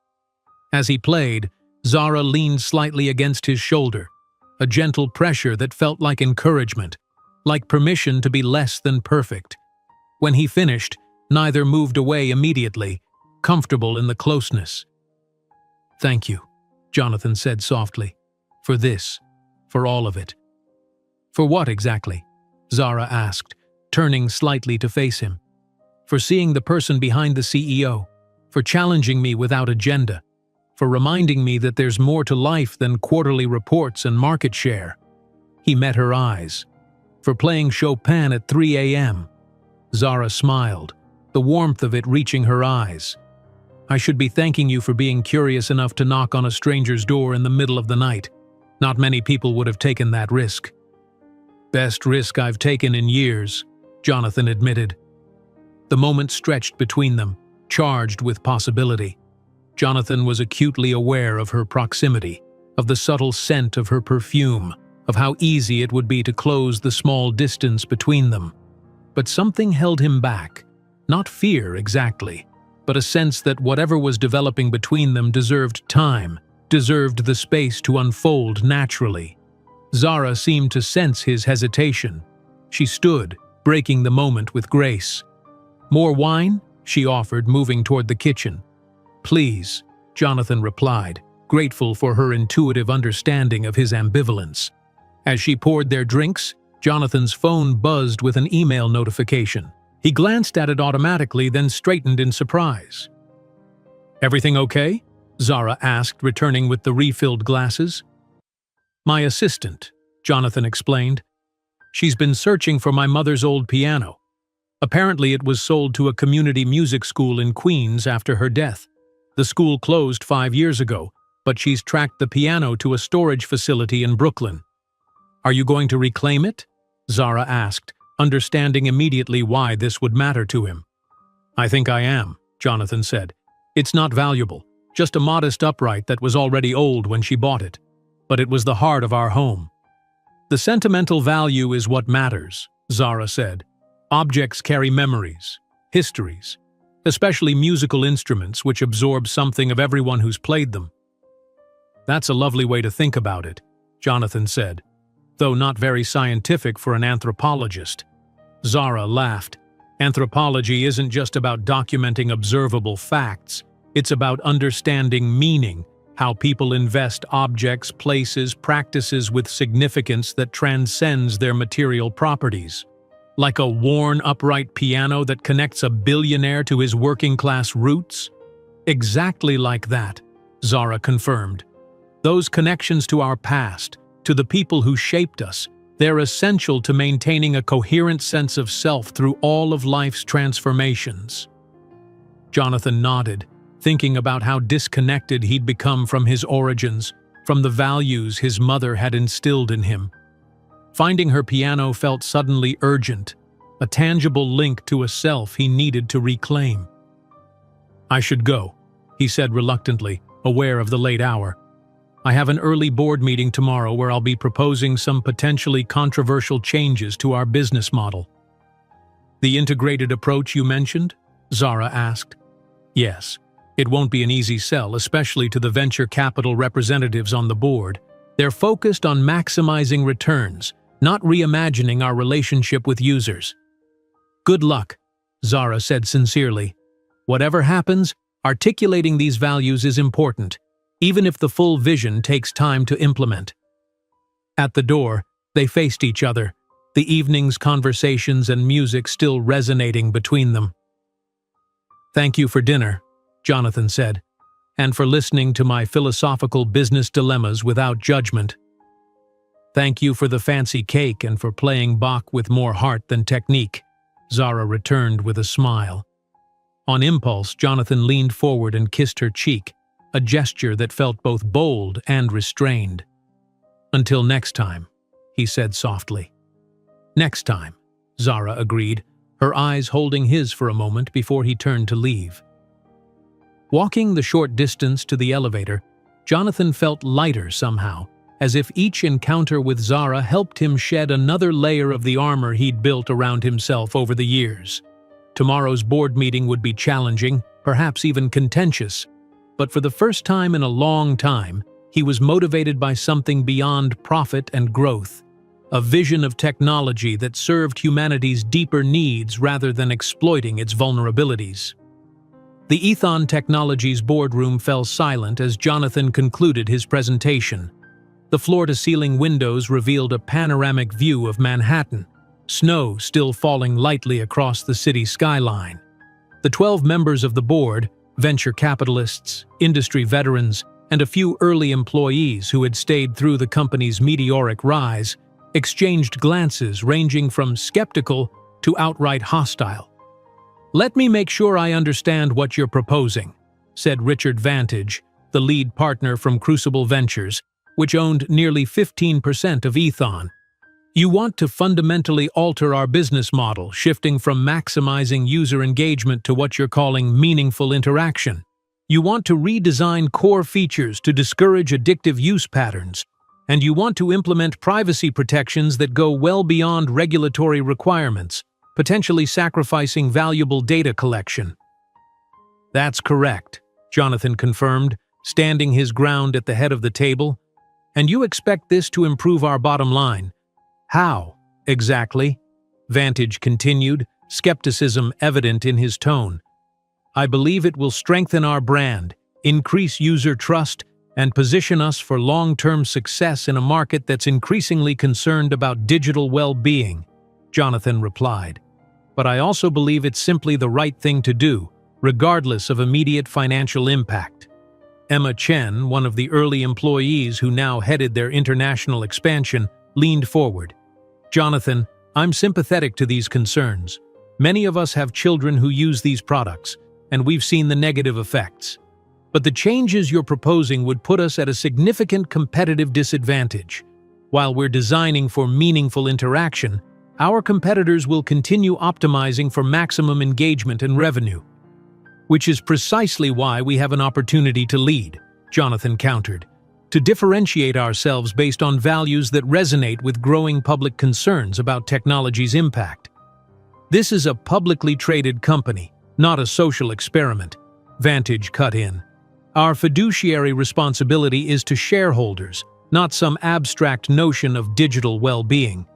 As he played, Zara leaned slightly against his shoulder, a gentle pressure that felt like encouragement, like permission to be less than perfect. When he finished, neither moved away immediately, comfortable in the closeness. Thank you, Jonathan said softly. For this, for all of it. For what exactly? Zara asked, turning slightly to face him. For seeing the person behind the CEO, for challenging me without agenda, for reminding me that there's more to life than quarterly reports and market share. He met her eyes. For playing Chopin at 3 a.m. Zara smiled, the warmth of it reaching her eyes. I should be thanking you for being curious enough to knock on a stranger's door in the middle of the night. Not many people would have taken that risk." "Best risk I've taken in years," Jonathan admitted. The moment stretched between them, charged with possibility. Jonathan was acutely aware of her proximity, of the subtle scent of her perfume, of how easy it would be to close the small distance between them. But something held him back. Not fear exactly, but a sense that whatever was developing between them deserved time, deserved the space to unfold naturally. Zara seemed to sense his hesitation. She stood, breaking the moment with grace. "More wine?" she offered, moving toward the kitchen. "Please," Jonathan replied, grateful for her intuitive understanding of his ambivalence. As she poured their drinks, Jonathan's phone buzzed with an email notification. He glanced at it automatically, then straightened in surprise. "Everything okay?" Zara asked, returning with the refilled glasses. "My assistant," Jonathan explained. "She's been searching for my mother's old piano. Apparently it was sold to a community music school in Queens after her death. The school closed 5 years ago, but she's tracked the piano to a storage facility in Brooklyn." "Are you going to reclaim it?" Zara asked, understanding immediately why this would matter to him. "I think I am," Jonathan said. "It's not valuable, just a modest upright that was already old when she bought it. But it was the heart of our home." "The sentimental value is what matters," Zara said. "Objects carry memories, histories, especially musical instruments which absorb something of everyone who's played them." "That's a lovely way to think about it," Jonathan said, though not very scientific for an anthropologist. Zara laughed. "Anthropology isn't just about documenting observable facts. It's about understanding meaning, how people invest objects, places, practices with significance that transcends their material properties. Like a worn, upright piano that connects a billionaire to his working-class roots?" "Exactly like that," Zara confirmed. "Those connections to our past, to the people who shaped us, they're essential to maintaining a coherent sense of self through all of life's transformations." Jonathan nodded, thinking about how disconnected he'd become from his origins, from the values his mother had instilled in him. Finding her piano felt suddenly urgent, a tangible link to a self he needed to reclaim. "I should go," he said reluctantly, aware of the late hour. "I have an early board meeting tomorrow where I'll be proposing some potentially controversial changes to our business model." "The integrated approach you mentioned?" Zara asked. "Yes. It won't be an easy sell, especially to the venture capital representatives on the board. They're focused on maximizing returns, not reimagining our relationship with users." "Good luck," Zara said sincerely. "Whatever happens, articulating these values is important, even if the full vision takes time to implement." At the door, they faced each other, the evening's conversations and music still resonating between them. "Thank you for dinner," Jonathan said, "and for listening to my philosophical business dilemmas without judgment." "Thank you for the fancy cake and for playing Bach with more heart than technique," Zara returned with a smile. On impulse, Jonathan leaned forward and kissed her cheek, a gesture that felt both bold and restrained. "Until next time," he said softly. "Next time," Zara agreed, her eyes holding his for a moment before he turned to leave. Walking the short distance to the elevator, Jonathan felt lighter somehow, as if each encounter with Zara helped him shed another layer of the armor he'd built around himself over the years. Tomorrow's board meeting would be challenging, perhaps even contentious, but for the first time in a long time, he was motivated by something beyond profit and growth, a vision of technology that served humanity's deeper needs rather than exploiting its vulnerabilities. The Ethon Technologies boardroom fell silent as Jonathan concluded his presentation. The floor-to-ceiling windows revealed a panoramic view of Manhattan, snow still falling lightly across the city skyline. The 12 members of the board, venture capitalists, industry veterans, and a few early employees who had stayed through the company's meteoric rise, exchanged glances ranging from skeptical to outright hostile. "Let me make sure I understand what you're proposing," said Richard Vantage, the lead partner from Crucible Ventures, which owned nearly 15% of Ethon. You want to fundamentally alter our business model, shifting from maximizing user engagement to what you're calling meaningful interaction. You want to redesign core features to discourage addictive use patterns, and you want to implement privacy protections that go well beyond regulatory requirements, potentially sacrificing valuable data collection. That's correct, Jonathan confirmed, standing his ground at the head of the table. And you expect this to improve our bottom line. How, exactly? Vantage continued, skepticism evident in his tone. I believe it will strengthen our brand, increase user trust, and position us for long-term success in a market that's increasingly concerned about digital well-being, Jonathan replied. But I also believe it's simply the right thing to do, regardless of immediate financial impact. Emma Chen, one of the early employees who now headed their international expansion, leaned forward. Jonathan, I'm sympathetic to these concerns. Many of us have children who use these products, and we've seen the negative effects. But the changes you're proposing would put us at a significant competitive disadvantage. While we're designing for meaningful interaction, our competitors will continue optimizing for maximum engagement and revenue. Which is precisely why we have an opportunity to lead, Jonathan countered, to differentiate ourselves based on values that resonate with growing public concerns about technology's impact. This is a publicly traded company, not a social experiment, Vantage cut in. Our fiduciary responsibility is to shareholders, not some abstract notion of digital well-being.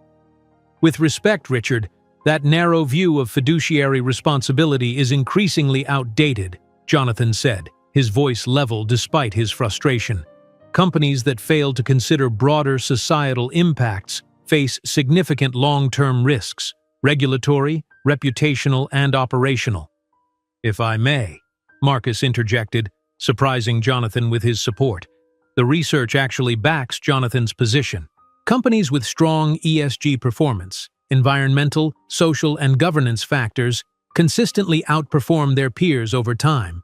With respect, Richard, that narrow view of fiduciary responsibility is increasingly outdated, Jonathan said, his voice level despite his frustration. Companies that fail to consider broader societal impacts face significant long-term risks, regulatory, reputational, and operational. If I may, Marcus interjected, surprising Jonathan with his support. The research actually backs Jonathan's position. Companies with strong ESG performance, environmental, social, and governance factors, consistently outperform their peers over time.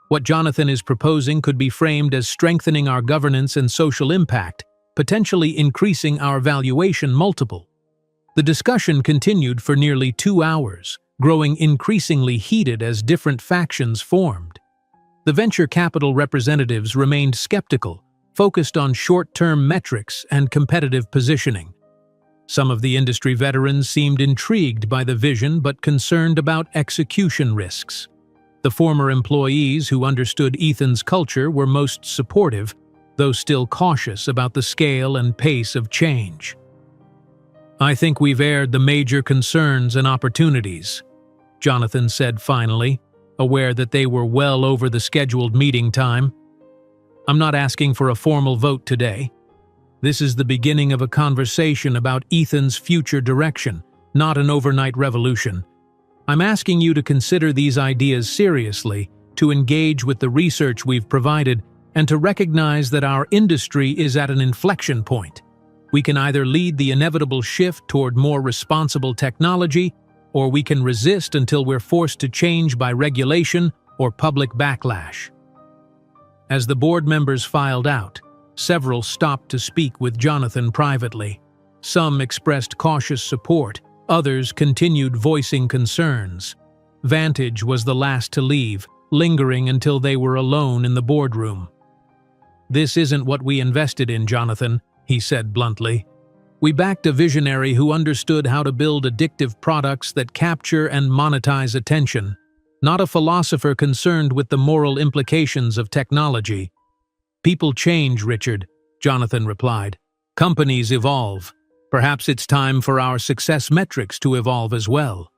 What Jonathan is proposing could be framed as strengthening our governance and social impact, potentially increasing our valuation multiple. The discussion continued for nearly 2 hours, growing increasingly heated as different factions formed. The venture capital representatives remained skeptical, focused on short-term metrics and competitive positioning. Some of the industry veterans seemed intrigued by the vision but concerned about execution risks. The former employees who understood Ethan's culture were most supportive, though still cautious about the scale and pace of change. I think we've aired the major concerns and opportunities, Jonathan said finally, aware that they were well over the scheduled meeting time. I'm not asking for a formal vote today. This is the beginning of a conversation about Ethan's future direction, not an overnight revolution. I'm asking you to consider these ideas seriously, to engage with the research we've provided, and to recognize that our industry is at an inflection point. We can either lead the inevitable shift toward more responsible technology, or we can resist until we're forced to change by regulation or public backlash. As the board members filed out, several stopped to speak with Jonathan privately. Some expressed cautious support, others continued voicing concerns. Vantage was the last to leave, lingering until they were alone in the boardroom. This isn't what we invested in, Jonathan, he said bluntly. We backed a visionary who understood how to build addictive products that capture and monetize attention, not a philosopher concerned with the moral implications of technology. People change, Richard, Jonathan replied. Companies evolve. Perhaps it's time for our success metrics to evolve as well.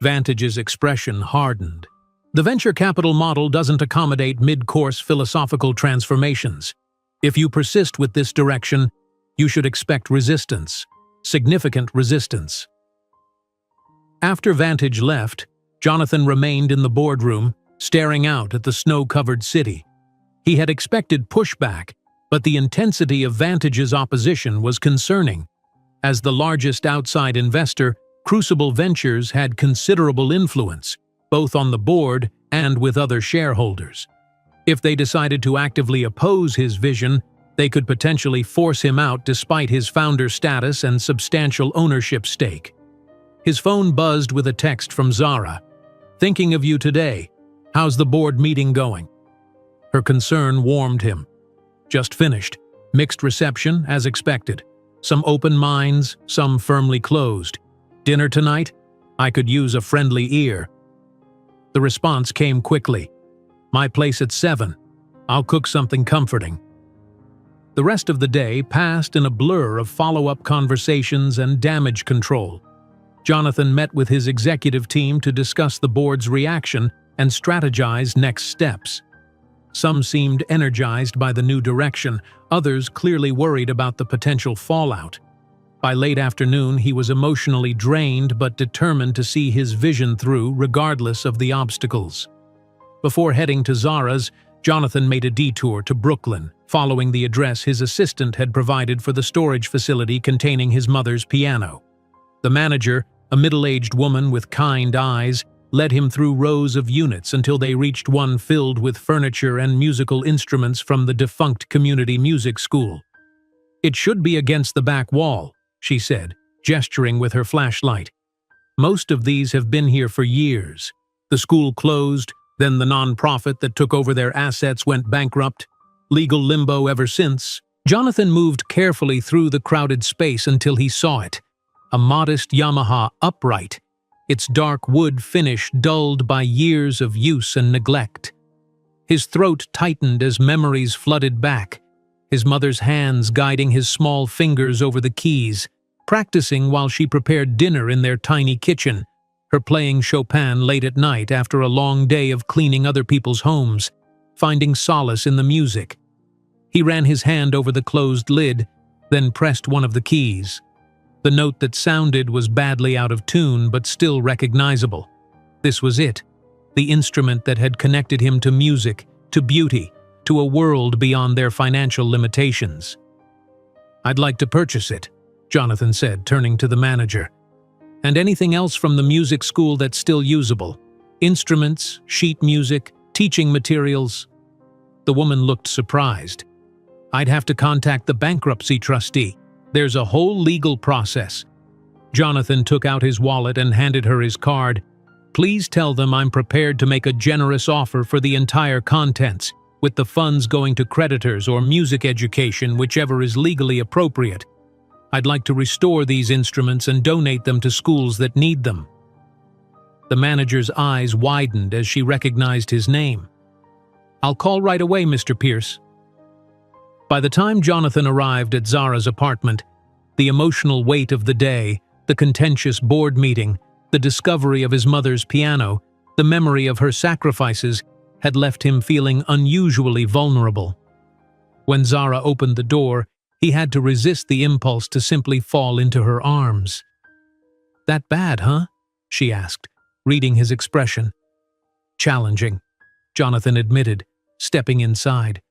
Vantage's expression hardened. The venture capital model doesn't accommodate mid-course philosophical transformations. If you persist with this direction, you should expect resistance, significant resistance. After Vantage left, Jonathan remained in the boardroom, staring out at the snow-covered city. He had expected pushback, but the intensity of Vantage's opposition was concerning. As the largest outside investor, Crucible Ventures had considerable influence, both on the board and with other shareholders. If they decided to actively oppose his vision, they could potentially force him out despite his founder status and substantial ownership stake. His phone buzzed with a text from Zara. "Thinking of you today. How's the board meeting going?" Her concern warmed him. "Just finished. Mixed reception, as expected. Some open minds, some firmly closed. Dinner tonight? I could use a friendly ear." The response came quickly. "My place at 7. I'll cook something comforting." The rest of the day passed in a blur of follow-up conversations and damage control. Jonathan met with his executive team to discuss the board's reaction and strategize next steps. Some seemed energized by the new direction, others clearly worried about the potential fallout. By late afternoon, he was emotionally drained but determined to see his vision through regardless of the obstacles. Before heading to Zara's, Jonathan made a detour to Brooklyn, following the address his assistant had provided for the storage facility containing his mother's piano. The manager, a middle-aged woman with kind eyes, led him through rows of units until they reached one filled with furniture and musical instruments from the defunct community music school. "It should be against the back wall," she said, gesturing with her flashlight. "Most of these have been here for years. The school closed, then the non-profit that took over their assets went bankrupt. Legal limbo ever since." Jonathan moved carefully through the crowded space until he saw it. A modest Yamaha upright, its dark wood finish dulled by years of use and neglect. His throat tightened as memories flooded back, his mother's hands guiding his small fingers over the keys, practicing while she prepared dinner in their tiny kitchen, her playing Chopin late at night after a long day of cleaning other people's homes, finding solace in the music. He ran his hand over the closed lid, then pressed one of the keys. The note that sounded was badly out of tune but still recognizable. This was it, the instrument that had connected him to music, to beauty, to a world beyond their financial limitations. "I'd like to purchase it," Jonathan said, turning to the manager. "And anything else from the music school that's still usable? Instruments, sheet music, teaching materials?" The woman looked surprised. "I'd have to contact the bankruptcy trustee. There's a whole legal process." Jonathan took out his wallet and handed her his card. "Please tell them I'm prepared to make a generous offer for the entire contents, with the funds going to creditors or music education, whichever is legally appropriate. I'd like to restore these instruments and donate them to schools that need them." The manager's eyes widened as she recognized his name. "I'll call right away, Mr. Pierce." By the time Jonathan arrived at Zara's apartment, the emotional weight of the day, the contentious board meeting, the discovery of his mother's piano, the memory of her sacrifices, had left him feeling unusually vulnerable. When Zara opened the door, he had to resist the impulse to simply fall into her arms. "That bad, huh?" she asked, reading his expression. "Challenging," Jonathan admitted, stepping inside.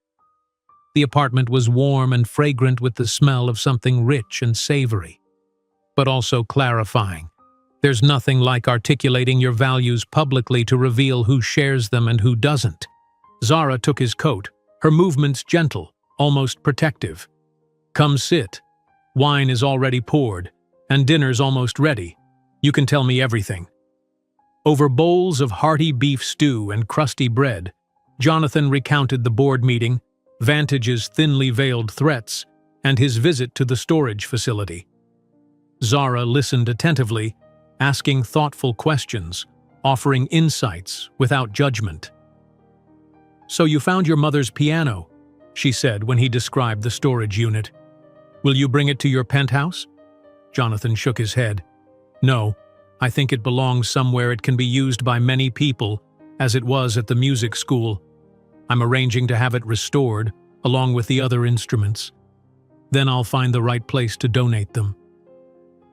The apartment was warm and fragrant with the smell of something rich and savory, but also clarifying. There's nothing like articulating your values publicly to reveal who shares them and who doesn't. Zara took his coat, her movements gentle, almost protective. "Come sit. Wine is already poured, and dinner's almost ready. You can tell me everything." Over bowls of hearty beef stew and crusty bread, Jonathan recounted the board meeting, Vantage's thinly veiled threats, and his visit to the storage facility. Zara listened attentively, asking thoughtful questions, offering insights without judgment. "So you found your mother's piano," she said when he described the storage unit. "Will you bring it to your penthouse?" Jonathan shook his head. "No, I think it belongs somewhere it can be used by many people, as it was at the music school. I'm arranging to have it restored, along with the other instruments. Then I'll find the right place to donate them."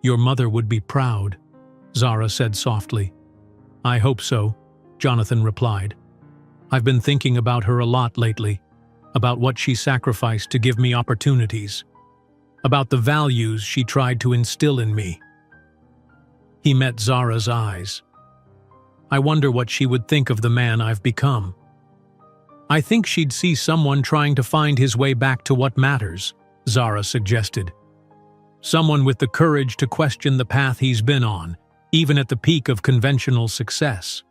"Your mother would be proud," Zara said softly. "I hope so," Jonathan replied. "I've been thinking about her a lot lately, about what she sacrificed to give me opportunities, about the values she tried to instill in me." He met Zara's eyes. "I wonder what she would think of the man I've become." "I think she'd see someone trying to find his way back to what matters," Zara suggested. "Someone with the courage to question the path he's been on, even at the peak of conventional success.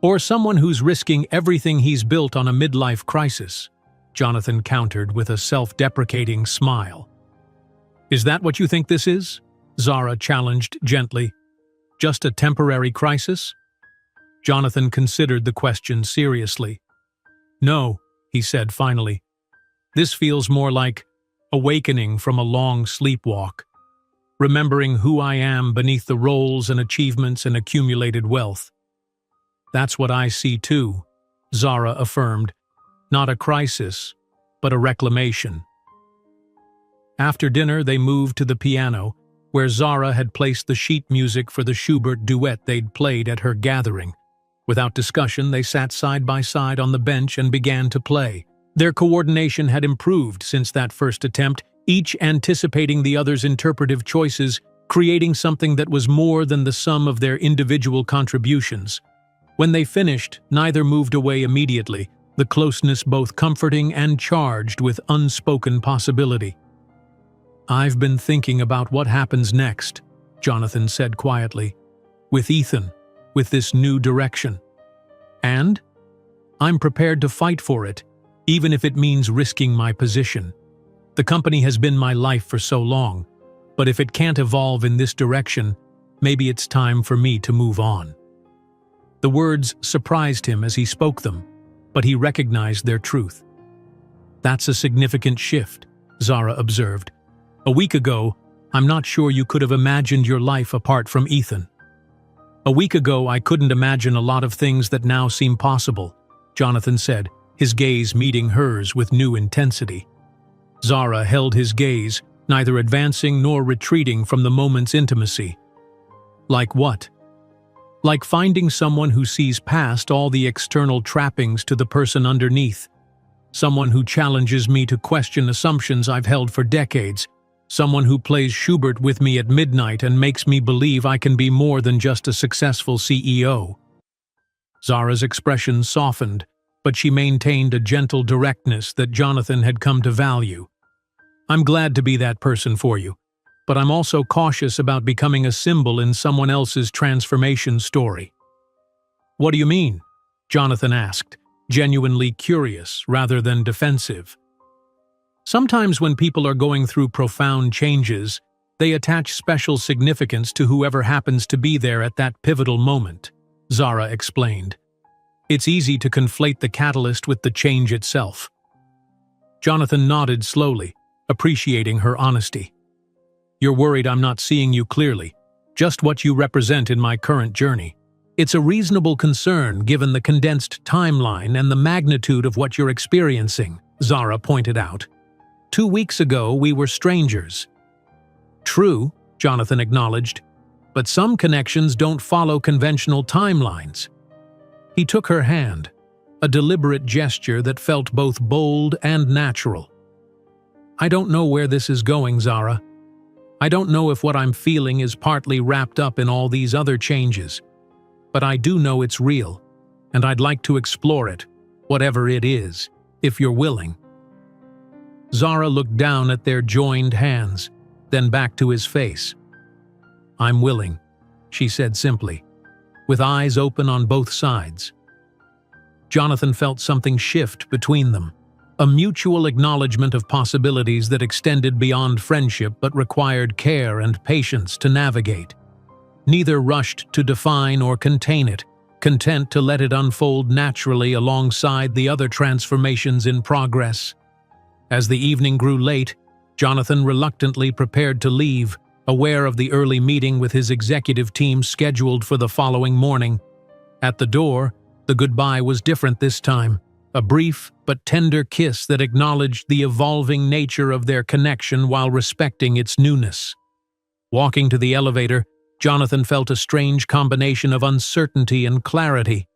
Or someone who's risking everything he's built on a midlife crisis," Jonathan countered with a self-deprecating smile. "Is that what you think this is?" Zara challenged gently. "Just a temporary crisis?" Jonathan considered the question seriously. "No," he said finally. "This feels more like awakening from a long sleepwalk, remembering who I am beneath the roles and achievements and accumulated wealth." "That's what I see too," Zara affirmed. "Not a crisis, but a reclamation." After dinner, they moved to the piano, where Zara had placed the sheet music for the Schubert duet they'd played at her gathering. Without discussion, they sat side by side on the bench and began to play. Their coordination had improved since that first attempt, each anticipating the other's interpretive choices, creating something that was more than the sum of their individual contributions. When they finished, neither moved away immediately, the closeness both comforting and charged with unspoken possibility. "I've been thinking about what happens next," Jonathan said quietly. "With Ethan, with this new direction. And I'm prepared to fight for it, even if it means risking my position. The company has been my life for so long, but if it can't evolve in this direction, maybe it's time for me to move on." The words surprised him as he spoke them, but he recognized their truth. "That's a significant shift," Zara observed. "A week ago, I'm not sure you could have imagined your life apart from Ethan." "A week ago, I couldn't imagine a lot of things that now seem possible," Jonathan said, his gaze meeting hers with new intensity. Zara held his gaze, neither advancing nor retreating from the moment's intimacy. "Like what?" "Like finding someone who sees past all the external trappings to the person underneath. Someone who challenges me to question assumptions I've held for decades. Someone who plays Schubert with me at midnight and makes me believe I can be more than just a successful CEO." Zara's expression softened, but she maintained a gentle directness that Jonathan had come to value. "I'm glad to be that person for you, but I'm also cautious about becoming a symbol in someone else's transformation story." "What do you mean?" Jonathan asked, genuinely curious rather than defensive. "Sometimes when people are going through profound changes, they attach special significance to whoever happens to be there at that pivotal moment," Zara explained. "It's easy to conflate the catalyst with the change itself." Jonathan nodded slowly, appreciating her honesty. "You're worried I'm not seeing you clearly, just what you represent in my current journey. It's a reasonable concern given the condensed timeline and the magnitude of what you're experiencing," Zara pointed out. "2 weeks ago, we were strangers." "True," Jonathan acknowledged, "but some connections don't follow conventional timelines." He took her hand, a deliberate gesture that felt both bold and natural. "I don't know where this is going, Zara. I don't know if what I'm feeling is partly wrapped up in all these other changes. But I do know it's real, and I'd like to explore it, whatever it is, if you're willing." Zara looked down at their joined hands, then back to his face. "I'm willing," she said simply, with eyes open on both sides. Jonathan felt something shift between them, a mutual acknowledgement of possibilities that extended beyond friendship but required care and patience to navigate. Neither rushed to define or contain it, content to let it unfold naturally alongside the other transformations in progress. As the evening grew late, Jonathan reluctantly prepared to leave, aware of the early meeting with his executive team scheduled for the following morning. At the door, the goodbye was different this time, a brief but tender kiss that acknowledged the evolving nature of their connection while respecting its newness. Walking to the elevator, Jonathan felt a strange combination of uncertainty and clarity.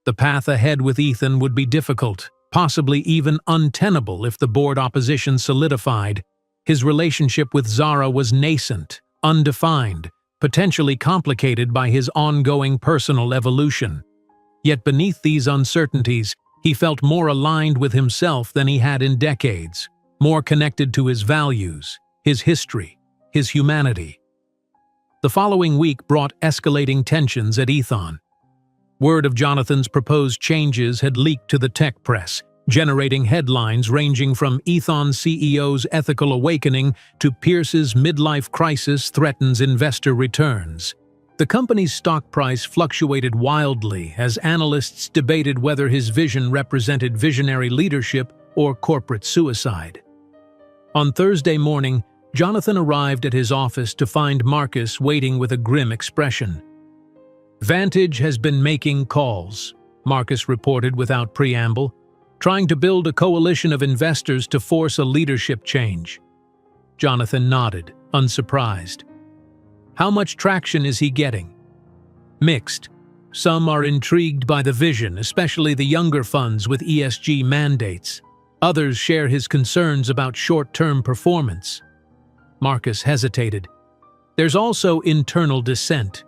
The path ahead with Ethan would be difficult, possibly even untenable if the board opposition solidified. His relationship with Zara was nascent, undefined, potentially complicated by his ongoing personal evolution. Yet beneath these uncertainties, He felt more aligned with himself than he had in decades, more connected to his values, his history, his humanity. The following week brought escalating tensions at Ethon. Word of Jonathan's proposed changes had leaked to the tech press, generating headlines ranging from Ethon CEO's ethical awakening to Pierce's midlife crisis threatens investor returns. The company's stock price fluctuated wildly as analysts debated whether his vision represented visionary leadership or corporate suicide. On Thursday morning, Jonathan arrived at his office to find Marcus waiting with a grim expression. "Vantage has been making calls," Marcus reported without preamble, "trying to build a coalition of investors to force a leadership change." Jonathan nodded, unsurprised. "How much traction is he getting?" "Mixed. Some are intrigued by the vision, especially the younger funds with ESG mandates. Others share his concerns about short-term performance." Marcus hesitated. "There's also internal dissent.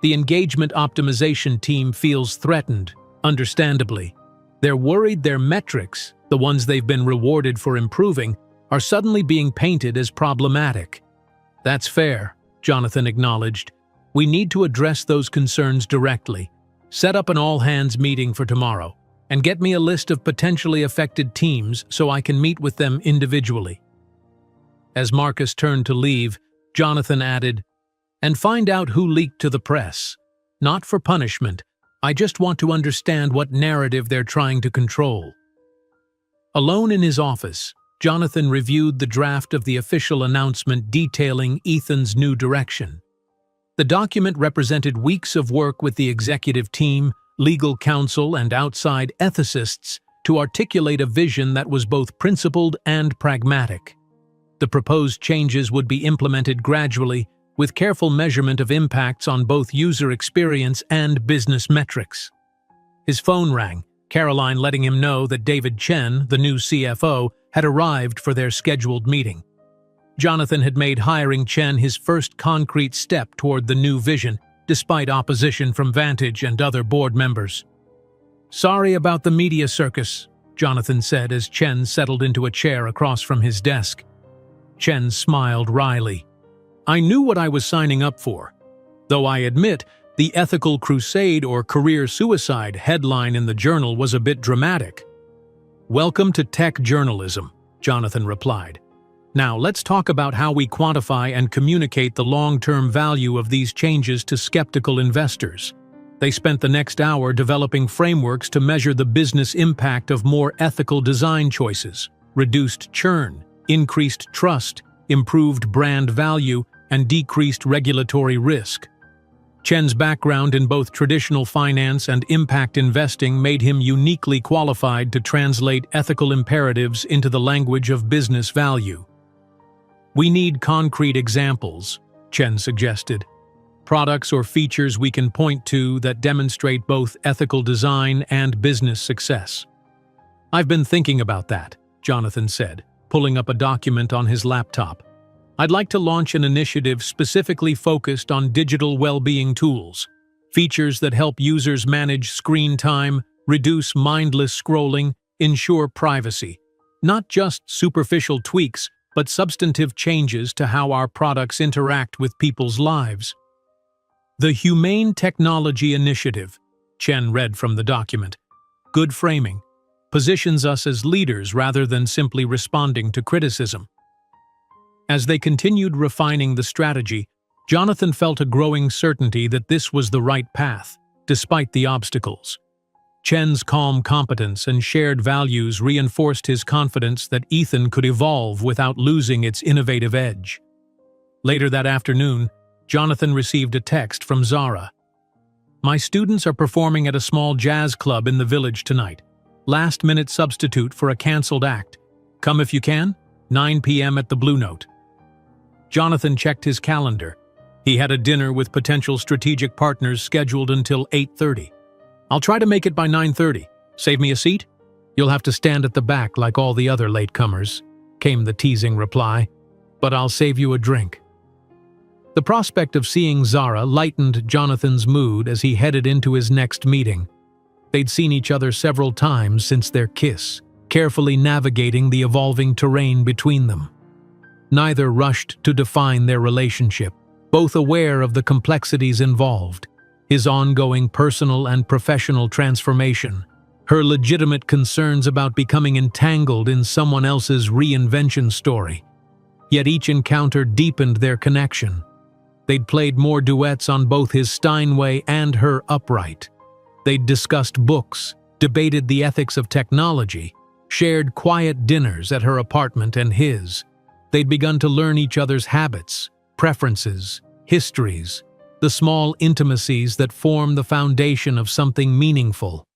The engagement optimization team feels threatened, understandably. They're worried their metrics, the ones they've been rewarded for improving, are suddenly being painted as problematic." "That's fair," Jonathan acknowledged. "We need to address those concerns directly. Set up an all-hands meeting for tomorrow, and get me a list of potentially affected teams so I can meet with them individually." As Marcus turned to leave, Jonathan added, "And find out who leaked to the press. Not for punishment. I just want to understand what narrative they're trying to control." Alone in his office, Jonathan reviewed the draft of the official announcement detailing Ethon's new direction. The document represented weeks of work with the executive team, legal counsel, and outside ethicists to articulate a vision that was both principled and pragmatic. The proposed changes would be implemented gradually, with careful measurement of impacts on both user experience and business metrics. His phone rang, Caroline letting him know that David Chen, the new CFO, had arrived for their scheduled meeting. Jonathan had made hiring Chen his first concrete step toward the new vision, despite opposition from Vantage and other board members. "Sorry about the media circus," Jonathan said as Chen settled into a chair across from his desk. Chen smiled wryly. "I knew what I was signing up for. Though I admit, the ethical crusade or career suicide headline in the journal was a bit dramatic." "Welcome to tech journalism," Jonathan replied. "Now let's talk about how we quantify and communicate the long-term value of these changes to skeptical investors." They spent the next hour developing frameworks to measure the business impact of more ethical design choices, reduced churn, increased trust, improved brand value, and decreased regulatory risk. Chen's background in both traditional finance and impact investing made him uniquely qualified to translate ethical imperatives into the language of business value. "We need concrete examples," Chen suggested. "Products or features we can point to that demonstrate both ethical design and business success." "I've been thinking about that," Jonathan said, pulling up a document on his laptop. "I'd like to launch an initiative specifically focused on digital well-being tools, features that help users manage screen time, reduce mindless scrolling, ensure privacy. Not just superficial tweaks, but substantive changes to how our products interact with people's lives." "The Humane Technology Initiative," Chen read from the document. "Good framing. Positions us as leaders rather than simply responding to criticism." As they continued refining the strategy, Jonathan felt a growing certainty that this was the right path, despite the obstacles. Chen's calm competence and shared values reinforced his confidence that Ethon could evolve without losing its innovative edge. Later that afternoon, Jonathan received a text from Zara. "My students are performing at a small jazz club in the village tonight. Last-minute substitute for a cancelled act. Come if you can, 9 p.m. at the Blue Note." Jonathan checked his calendar. He had a dinner with potential strategic partners scheduled until 8:30. "I'll try to make it by 9:30. Save me a seat? You'll have to stand at the back like all the other latecomers," came the teasing reply. "But I'll save you a drink." The prospect of seeing Zara lightened Jonathan's mood as he headed into his next meeting. They'd seen each other several times since their kiss, carefully navigating the evolving terrain between them. Neither rushed to define their relationship, both aware of the complexities involved, his ongoing personal and professional transformation, her legitimate concerns about becoming entangled in someone else's reinvention story. Yet each encounter deepened their connection. They'd played more duets on both his Steinway and her upright. They'd discussed books, debated the ethics of technology, shared quiet dinners at her apartment and his. They'd begun to learn each other's habits, preferences, histories, the small intimacies that form the foundation of something meaningful.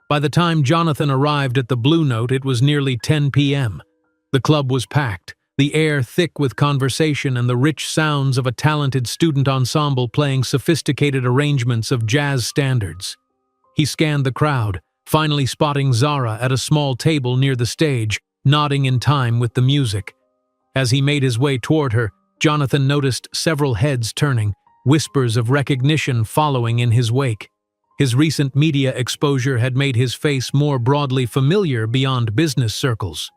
By the time Jonathan arrived at the Blue Note, it was nearly 10 p.m. The club was packed, the air thick with conversation and the rich sounds of a talented student ensemble playing sophisticated arrangements of jazz standards. He scanned the crowd, finally spotting Zara at a small table near the stage, nodding in time with the music. As he made his way toward her, Jonathan noticed several heads turning, whispers of recognition following in his wake. His recent media exposure had made his face more broadly familiar beyond business circles.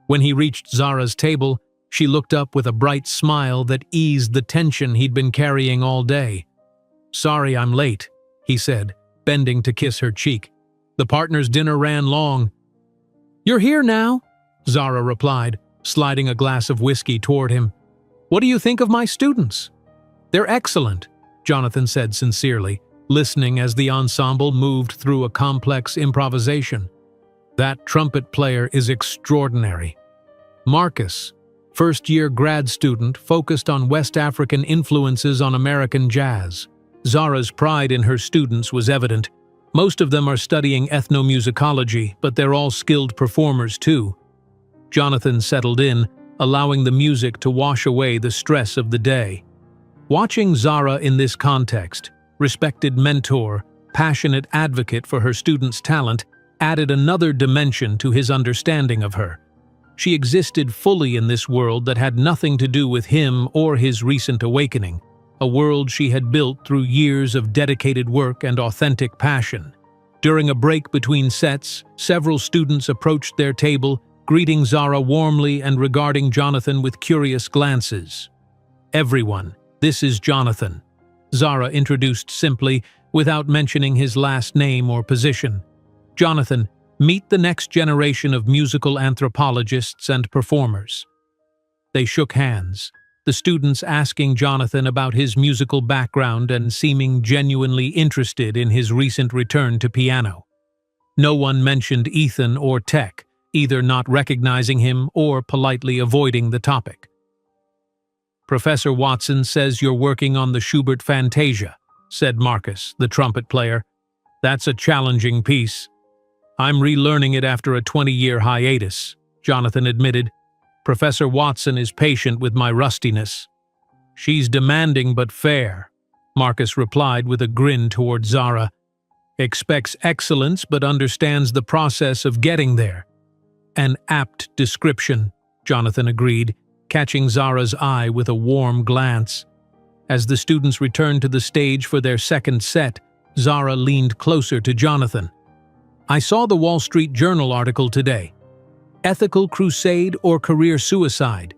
When he reached Zara's table, she looked up with a bright smile that eased the tension he'd been carrying all day. "Sorry I'm late," he said, bending to kiss her cheek. "The partners' dinner ran long." "You're here now," Zara replied, sliding a glass of whiskey toward him. "What do you think of my students?" "They're excellent," Jonathan said sincerely, listening as the ensemble moved through a complex improvisation. "That trumpet player is extraordinary." Marcus, first-year grad student, focused on West African influences on American jazz. Zara's pride in her students was evident. Most of them are studying ethnomusicology, but they're all skilled performers too. Jonathan settled in, allowing the music to wash away the stress of the day. Watching Zara in this context, respected mentor, passionate advocate for her students' talent, added another dimension to his understanding of her. She existed fully in this world that had nothing to do with him or his recent awakening, a world she had built through years of dedicated work and authentic passion. During a break between sets, several students approached their table, greeting Zara warmly and regarding Jonathan with curious glances. "Everyone, this is Jonathan," Zara introduced simply, without mentioning his last name or position. "Jonathan, meet the next generation of musical anthropologists and performers." They shook hands, the students asking Jonathan about his musical background and seeming genuinely interested in his recent return to piano. No one mentioned Ethan or Tech, either not recognizing him or politely avoiding the topic. "Professor Watson says you're working on the Schubert Fantasia," said Marcus, the trumpet player. "That's a challenging piece." "I'm relearning it after a 20-year hiatus," Jonathan admitted. "Professor Watson is patient with my rustiness." "She's demanding but fair," Marcus replied with a grin toward Zara. "Expects excellence but understands the process of getting there." "An apt description," Jonathan agreed, catching Zara's eye with a warm glance. As the students returned to the stage for their second set, Zara leaned closer to Jonathan. "I saw the Wall Street Journal article today. Ethical crusade or career suicide?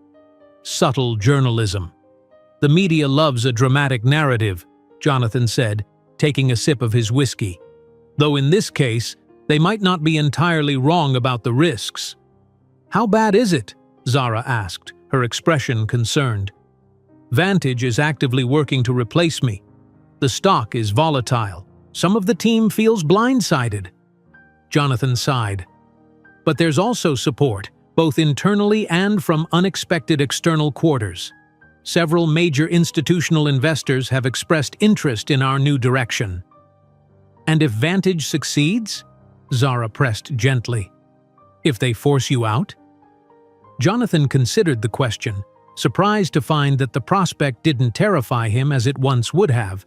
Subtle journalism. The media loves a dramatic narrative," Jonathan said, taking a sip of his whiskey. "Though in this case, they might not be entirely wrong about the risks." "How bad is it?" Zara asked, her expression concerned. "Vantage is actively working to replace me. The stock is volatile. Some of the team feels blindsided." Jonathan sighed. "But there's also support, both internally and from unexpected external quarters. Several major institutional investors have expressed interest in our new direction." "And if Vantage succeeds?" Zara pressed gently. "If they force you out?" Jonathan considered the question, surprised to find that the prospect didn't terrify him as it once would have.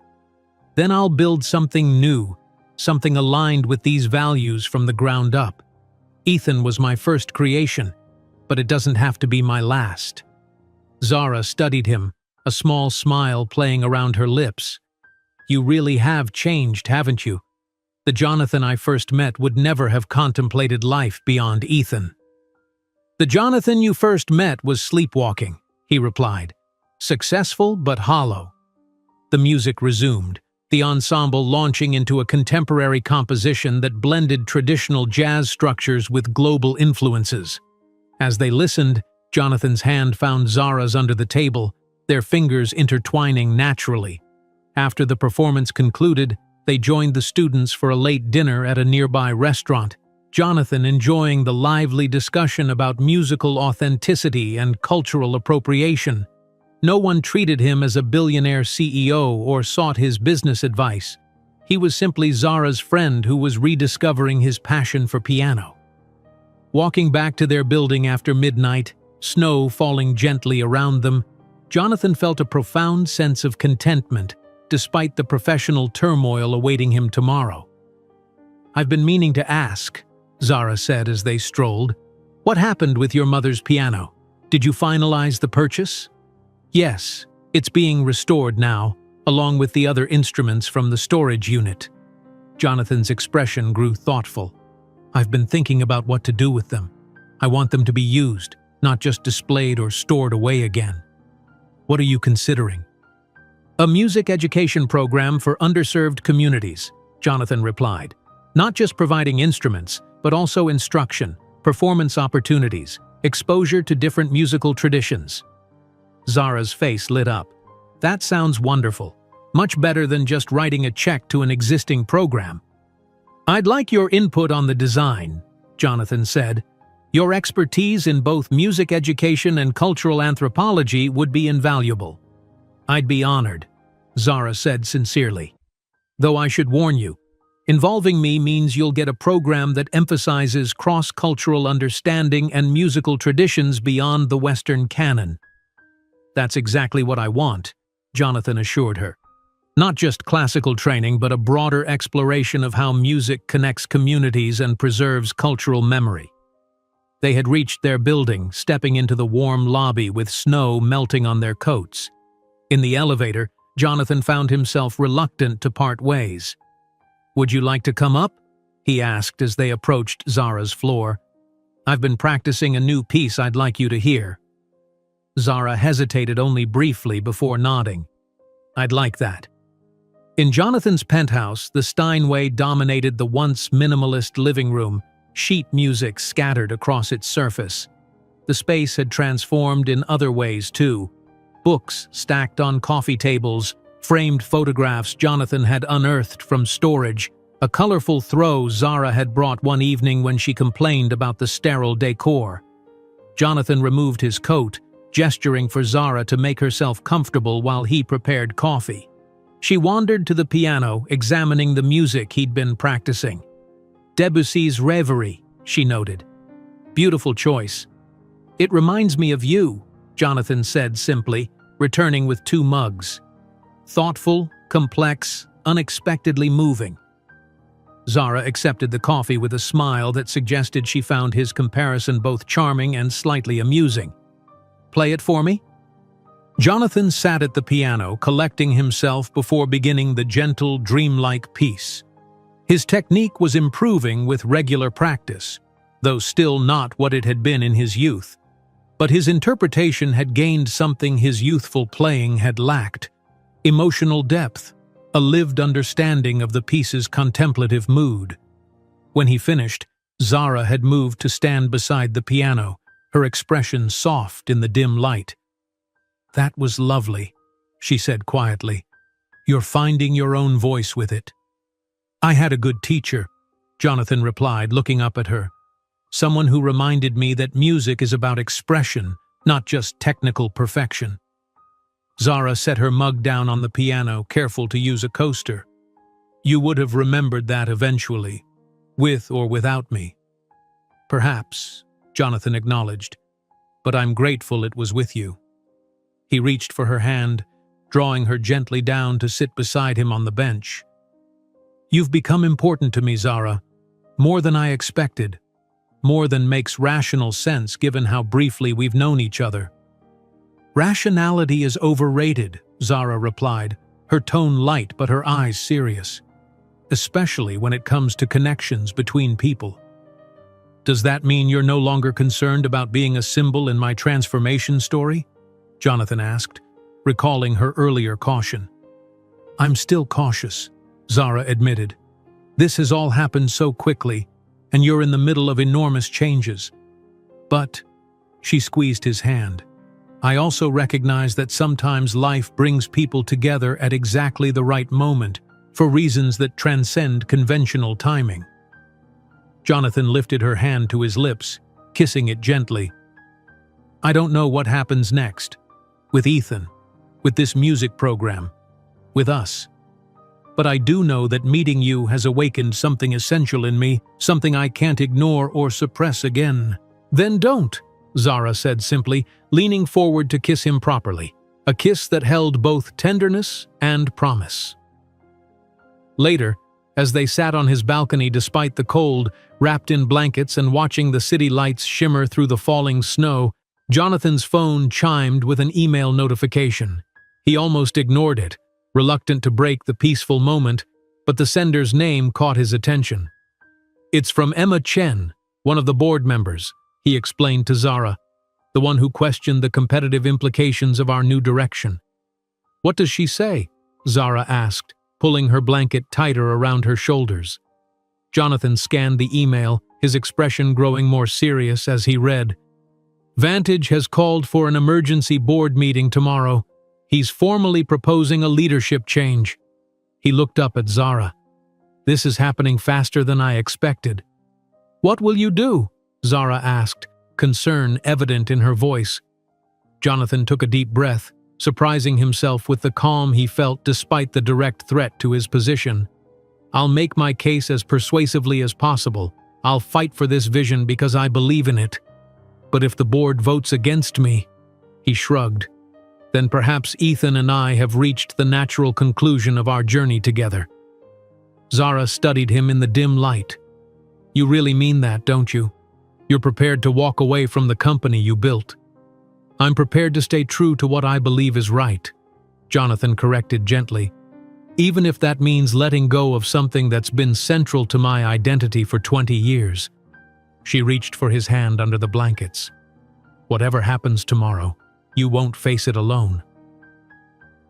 "Then I'll build something new, something aligned with these values from the ground up. Ethan was my first creation, but it doesn't have to be my last." Zara studied him, a small smile playing around her lips. "You really have changed, haven't you? The Jonathan I first met would never have contemplated life beyond Ethan. The Jonathan you first met was sleepwalking, he replied. Successful but hollow. The music resumed, the ensemble launching into a contemporary composition that blended traditional jazz structures with global influences. As they listened, Jonathan's hand found Zara's under the table, their fingers intertwining naturally. After the performance concluded, they joined the students for a late dinner at a nearby restaurant, Jonathan enjoying the lively discussion about musical authenticity and cultural appropriation. No one treated him as a billionaire CEO or sought his business advice. He was simply Zara's friend who was rediscovering his passion for piano. Walking back to their building after midnight, snow falling gently around them, Jonathan felt a profound sense of contentment, despite the professional turmoil awaiting him tomorrow. "I've been meaning to ask," Zara said as they strolled. "What happened with your mother's piano? Did you finalize the purchase?" "Yes, it's being restored now, along with the other instruments from the storage unit." Jonathan's expression grew thoughtful. "I've been thinking about what to do with them. I want them to be used, not just displayed or stored away again." "What are you considering?" "A music education program for underserved communities," Jonathan replied. "Not just providing instruments, but also instruction, performance opportunities, exposure to different musical traditions." Zara's face lit up. "That sounds wonderful. Much better than just writing a check to an existing program." "I'd like your input on the design," Jonathan said. "Your expertise in both music education and cultural anthropology would be invaluable." "I'd be honored," Zara said sincerely. "Though I should warn you, involving me means you'll get a program that emphasizes cross-cultural understanding and musical traditions beyond the Western canon." "That's exactly what I want," Jonathan assured her. "Not just classical training, but a broader exploration of how music connects communities and preserves cultural memory." They had reached their building, stepping into the warm lobby with snow melting on their coats. In the elevator, Jonathan found himself reluctant to part ways. "Would you like to come up?" he asked as they approached Zara's floor. "I've been practicing a new piece I'd like you to hear." Zara hesitated only briefly before nodding. "I'd like that." In Jonathan's penthouse, the Steinway dominated the once minimalist living room, sheet music scattered across its surface. The space had transformed in other ways too. Books stacked on coffee tables, framed photographs Jonathan had unearthed from storage, a colorful throw Zara had brought one evening when she complained about the sterile decor. Jonathan removed his coat, gesturing for Zara to make herself comfortable while he prepared coffee. She wandered to the piano, examining the music he'd been practicing. "Debussy's Reverie," she noted. "Beautiful choice." "It reminds me of you," Jonathan said simply, returning with 2 mugs. Thoughtful, complex, unexpectedly moving. Zara accepted the coffee with a smile that suggested she found his comparison both charming and slightly amusing. "Play it for me?" Jonathan sat at the piano, collecting himself before beginning the gentle, dreamlike piece. His technique was improving with regular practice, though still not what it had been in his youth. But his interpretation had gained something his youthful playing had lacked: emotional depth, a lived understanding of the piece's contemplative mood. When he finished, Zara had moved to stand beside the piano, her expression soft in the dim light. "That was lovely," she said quietly. "You're finding your own voice with it." "I had a good teacher," Jonathan replied, looking up at her. "Someone who reminded me that music is about expression, not just technical perfection." Zara set her mug down on the piano, careful to use a coaster. "You would have remembered that eventually, with or without me." "Perhaps," Jonathan acknowledged, "but I'm grateful it was with you." He reached for her hand, drawing her gently down to sit beside him on the bench. "You've become important to me, Zara. More than I expected. More than makes rational sense given how briefly we've known each other." "Rationality is overrated," Zara replied, her tone light but her eyes serious. especially when it comes to connections between people. Does that mean you're no longer concerned about being a symbol in my transformation story? Jonathan asked, recalling her earlier caution. I'm still cautious, Zara admitted. This has all happened so quickly, and you're in the middle of enormous changes. But, she squeezed his hand, I also recognize that sometimes life brings people together at exactly the right moment, for reasons that transcend conventional timing. Jonathan lifted her hand to his lips, kissing it gently. I don't know what happens next. With Ethan, with this music program, with us. But I do know that meeting you has awakened something essential in me, something I can't ignore or suppress again. Then don't, Zara said simply, leaning forward to kiss him properly, a kiss that held both tenderness and promise. Later, as they sat on his balcony despite the cold, wrapped in blankets and watching the city lights shimmer through the falling snow, Jonathan's phone chimed with an email notification. He almost ignored it, reluctant to break the peaceful moment, but the sender's name caught his attention. It's from Emma Chen, one of the board members, he explained to Zara, the one who questioned the competitive implications of our new direction. What does she say? Zara asked, pulling her blanket tighter around her shoulders. Jonathan scanned the email, his expression growing more serious as he read. Vantage has called for an emergency board meeting tomorrow. He's formally proposing a leadership change. He looked up at Zara. This is happening faster than I expected. What will you do? Zara asked, concern evident in her voice. Jonathan took a deep breath, surprising himself with the calm he felt despite the direct threat to his position. I'll make my case as persuasively as possible. I'll fight for this vision because I believe in it. But if the board votes against me, he shrugged, then perhaps Ethan and I have reached the natural conclusion of our journey together. Zara studied him in the dim light. You really mean that, don't you? You're prepared to walk away from the company you built. I'm prepared to stay true to what I believe is right, Jonathan corrected gently, even if that means letting go of something that's been central to my identity for 20 years. She reached for his hand under the blankets. Whatever happens tomorrow, you won't face it alone.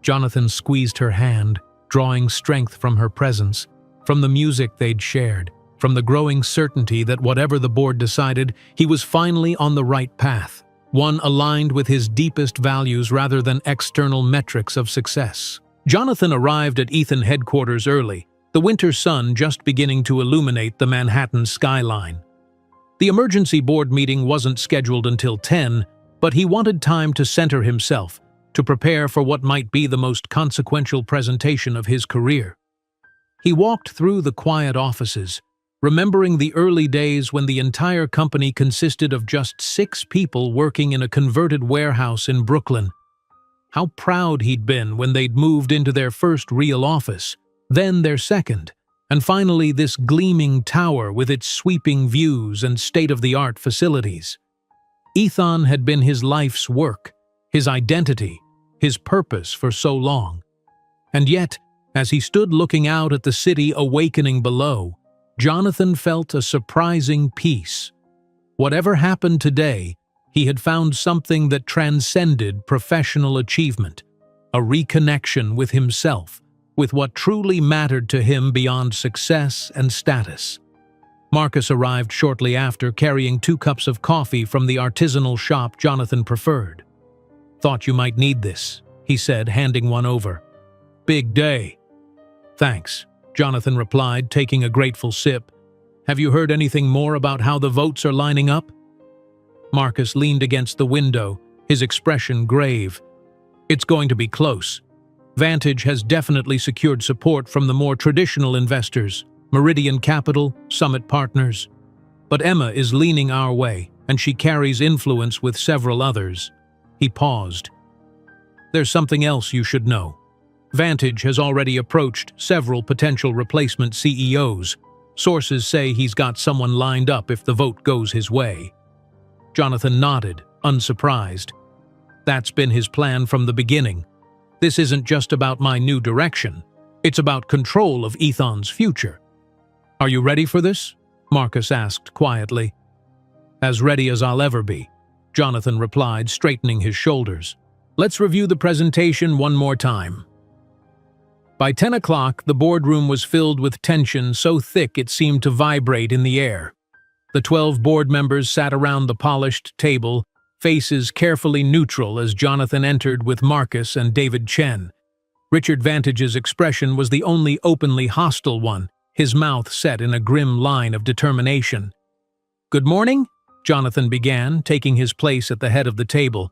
Jonathan squeezed her hand, drawing strength from her presence, from the music they'd shared, from the growing certainty that whatever the board decided, he was finally on the right path, one aligned with his deepest values rather than external metrics of success. Jonathan arrived at Ethan headquarters early, the winter sun just beginning to illuminate the Manhattan skyline. The emergency board meeting wasn't scheduled until 10, but he wanted time to center himself, to prepare for what might be the most consequential presentation of his career. He walked through the quiet offices, remembering the early days when the entire company consisted of just 6 people working in a converted warehouse in Brooklyn. How proud he'd been when they'd moved into their first real office, then their second, and finally this gleaming tower with its sweeping views and state-of-the-art facilities. Ethan had been his life's work, his identity, his purpose for so long. And yet, as he stood looking out at the city awakening below, Jonathan felt a surprising peace. Whatever happened today, he had found something that transcended professional achievement, a reconnection with himself, with what truly mattered to him beyond success and status. Marcus arrived shortly after, carrying 2 cups of coffee from the artisanal shop Jonathan preferred. Thought you might need this, he said, handing one over. Big day. Thanks, Jonathan replied, taking a grateful sip. Have you heard anything more about how the votes are lining up? Marcus leaned against the window, his expression grave. It's going to be close. Vantage has definitely secured support from the more traditional investors, Meridian Capital, Summit Partners. But Emma is leaning our way, and she carries influence with several others. He paused. There's something else you should know. Vantage has already approached several potential replacement CEOs. Sources say he's got someone lined up if the vote goes his way. Jonathan nodded, unsurprised. That's been his plan from the beginning. This isn't just about my new direction. It's about control of Ethan's future. Are you ready for this? Marcus asked quietly. As ready as I'll ever be, Jonathan replied, straightening his shoulders. Let's review the presentation one more time. By 10 o'clock, the boardroom was filled with tension so thick it seemed to vibrate in the air. The 12 board members sat around the polished table, faces carefully neutral as Jonathan entered with Marcus and David Chen. Richard Vantage's expression was the only openly hostile one, his mouth set in a grim line of determination. "Good morning," Jonathan began, taking his place at the head of the table.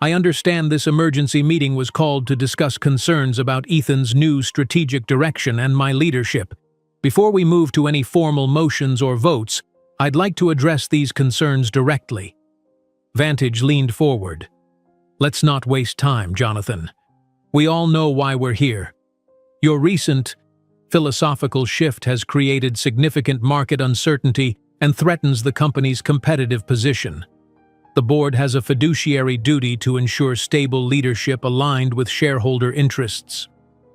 "I understand this emergency meeting was called to discuss concerns about Ethan's new strategic direction and my leadership. Before we move to any formal motions or votes, I'd like to address these concerns directly." Vantage leaned forward. "Let's not waste time, Jonathan. We all know why we're here. Your recent philosophical shift has created significant market uncertainty and threatens the company's competitive position. The board has a fiduciary duty to ensure stable leadership aligned with shareholder interests.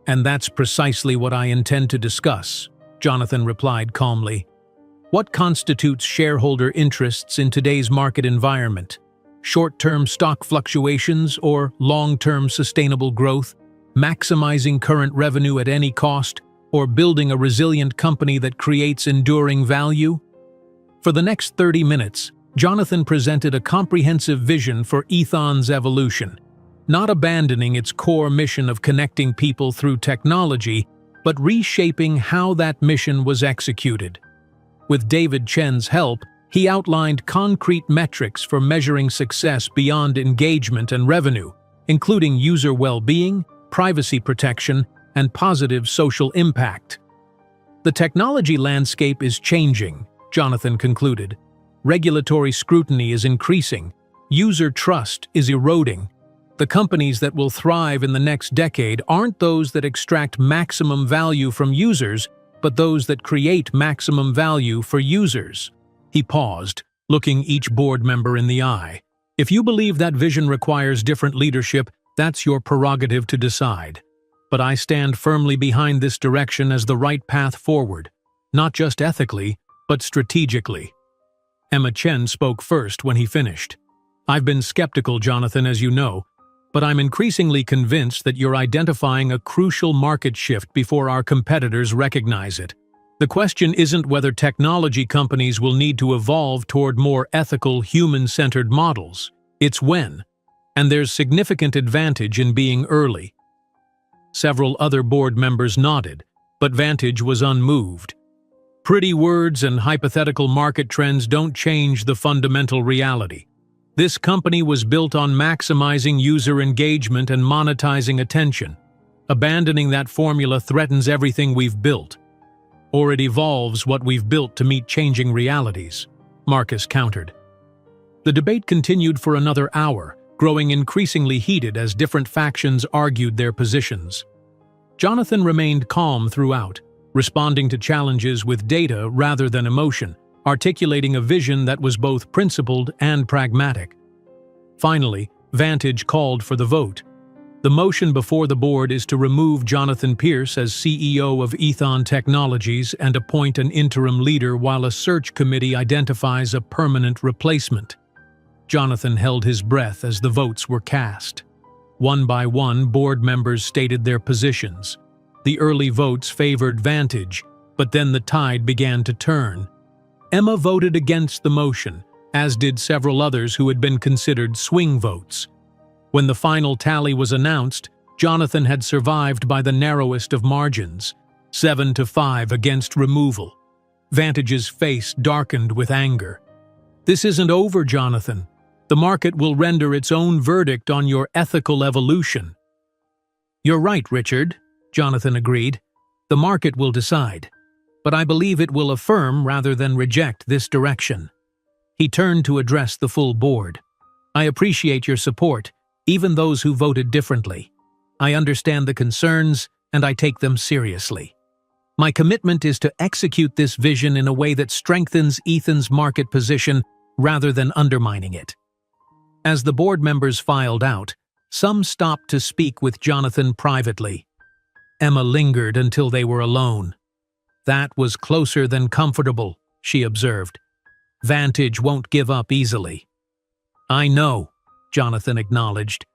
And that's precisely what I intend to discuss," Jonathan replied calmly. "What constitutes shareholder interests in today's market environment? Short-term stock fluctuations or long-term sustainable growth, maximizing current revenue at any cost, or building a resilient company that creates enduring value?" For the next 30 minutes, Jonathan presented a comprehensive vision for Ethan's evolution, not abandoning its core mission of connecting people through technology, but reshaping how that mission was executed. With David Chen's help, he outlined concrete metrics for measuring success beyond engagement and revenue, including user well-being, privacy protection, and positive social impact. "The technology landscape is changing," Jonathan concluded. "Regulatory scrutiny is increasing. User trust is eroding. The companies that will thrive in the next decade aren't those that extract maximum value from users, but those that create maximum value for users." He paused, looking each board member in the eye. "If you believe that vision requires different leadership, that's your prerogative to decide. But I stand firmly behind this direction as the right path forward, not just ethically, but strategically." Emma Chen spoke first when he finished. "I've been skeptical, Jonathan, as you know, but I'm increasingly convinced that you're identifying a crucial market shift before our competitors recognize it. The question isn't whether technology companies will need to evolve toward more ethical, human-centered models. It's when. And there's significant advantage in being early." Several other board members nodded, but Vantage was unmoved. "Pretty words and hypothetical market trends don't change the fundamental reality. This company was built on maximizing user engagement and monetizing attention. Abandoning that formula threatens everything we've built. Or it evolves what we've built to meet changing realities," Marcus countered. The debate continued for another hour, growing increasingly heated as different factions argued their positions. Jonathan remained calm throughout, responding to challenges with data rather than emotion, articulating a vision that was both principled and pragmatic. Finally, Vantage called for the vote. The motion before the board is to remove Jonathan Pierce as CEO of Ethan Technologies and appoint an interim leader while a search committee identifies a permanent replacement. Jonathan held his breath as the votes were cast. One by one, board members stated their positions. The early votes favored Vantage, but then the tide began to turn. Emma voted against the motion, as did several others who had been considered swing votes. When the final tally was announced, Jonathan had survived by the narrowest of margins, 7-5 against removal. Vantage's face darkened with anger. "This isn't over, Jonathan. The market will render its own verdict on your ethical evolution." "You're right, Richard," Jonathan agreed. "The market will decide. But I believe it will affirm rather than reject this direction." He turned to address the full board. "I appreciate your support, even those who voted differently. I understand the concerns, and I take them seriously. My commitment is to execute this vision in a way that strengthens Ethan's market position rather than undermining it." As the board members filed out, some stopped to speak with Jonathan privately. Emma lingered until they were alone. "That was closer than comfortable," she observed. "Vantage won't give up easily." "I know," Jonathan acknowledged,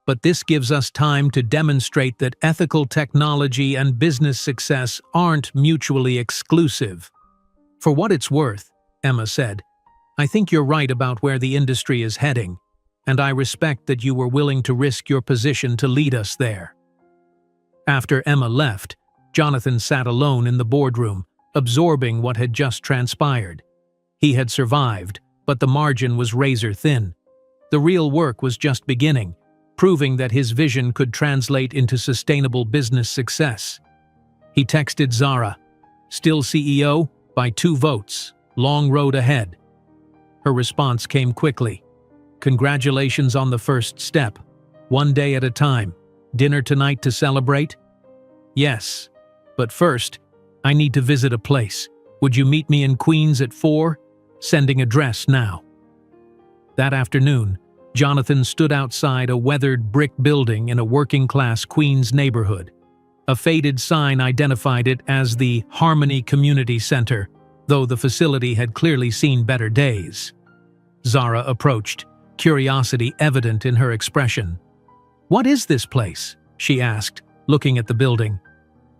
"but this gives us time to demonstrate that ethical technology and business success aren't mutually exclusive." "For what it's worth," Emma said, "I think you're right about where the industry is heading, and I respect that you were willing to risk your position to lead us there." After Emma left, Jonathan sat alone in the boardroom, absorbing what had just transpired. He had survived, but the margin was razor thin. The real work was just beginning, proving that his vision could translate into sustainable business success. He texted Zara, "Still CEO? By 2 votes. Long road ahead." Her response came quickly. "Congratulations on the first step. One day at a time. Dinner tonight to celebrate?" "Yes. But first, I need to visit a place. Would you meet me in Queens at 4? Sending address now." That afternoon, Jonathan stood outside a weathered brick building in a working-class Queens neighborhood. A faded sign identified it as the Harmony Community Center, though the facility had clearly seen better days. Zara approached, curiosity evident in her expression. "What is this place?" she asked, looking at the building.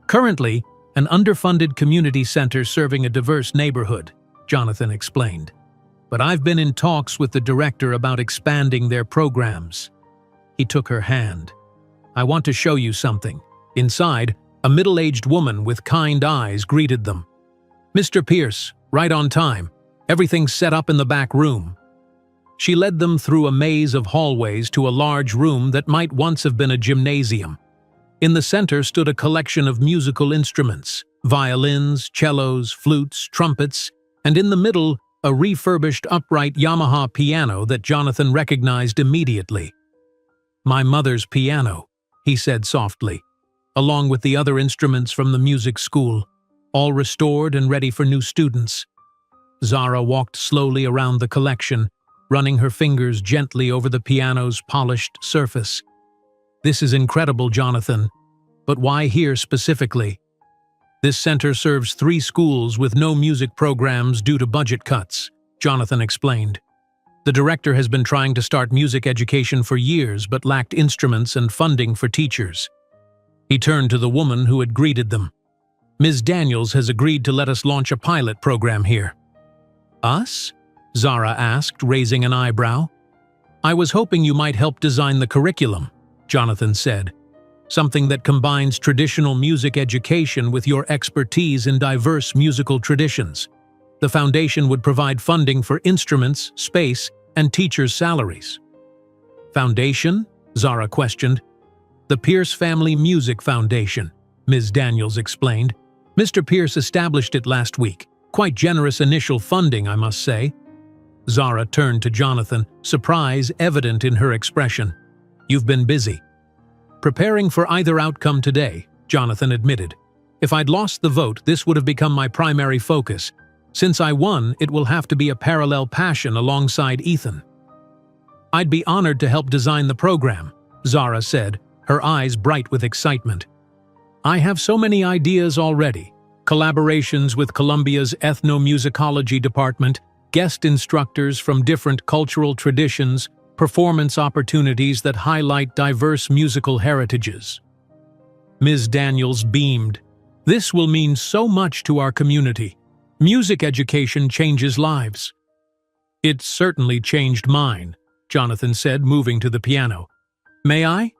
"Currently, an underfunded community center serving a diverse neighborhood," Jonathan explained. "But I've been in talks with the director about expanding their programs." He took her hand. "I want to show you something." Inside, a middle-aged woman with kind eyes greeted them. "Mr. Pierce, right on time. Everything's set up in the back room." She led them through a maze of hallways to a large room that might once have been a gymnasium. In the center stood a collection of musical instruments, violins, cellos, flutes, trumpets, and in the middle, a refurbished upright Yamaha piano that Jonathan recognized immediately. "My mother's piano," he said softly, "along with the other instruments from the music school, all restored and ready for new students." Zara walked slowly around the collection, running her fingers gently over the piano's polished surface. "This is incredible, Jonathan. But why here specifically?" "This center serves 3 schools with no music programs due to budget cuts," Jonathan explained. "The director has been trying to start music education for years but lacked instruments and funding for teachers." He turned to the woman who had greeted them. "Ms. Daniels has agreed to let us launch a pilot program here." "Us?" Zara asked, raising an eyebrow. "I was hoping you might help design the curriculum," Jonathan said. "Something that combines traditional music education with your expertise in diverse musical traditions. The foundation would provide funding for instruments, space, and teachers' salaries." "Foundation?" Zara questioned. "The Pierce Family Music Foundation," Ms. Daniels explained. "Mr. Pierce established it last week. Quite generous initial funding, I must say." Zara turned to Jonathan, surprise evident in her expression. "You've been busy." "Preparing for either outcome today," Jonathan admitted. "If I'd lost the vote, this would have become my primary focus. Since I won, it will have to be a parallel passion alongside Ethan." "I'd be honored to help design the program," Zara said, her eyes bright with excitement. "I have so many ideas already. Collaborations with Columbia's ethnomusicology department, guest instructors from different cultural traditions, performance opportunities that highlight diverse musical heritages." Ms. Daniels beamed. "This will mean so much to our community. Music education changes lives." "It certainly changed mine," Jonathan said, moving to the piano. "May I?"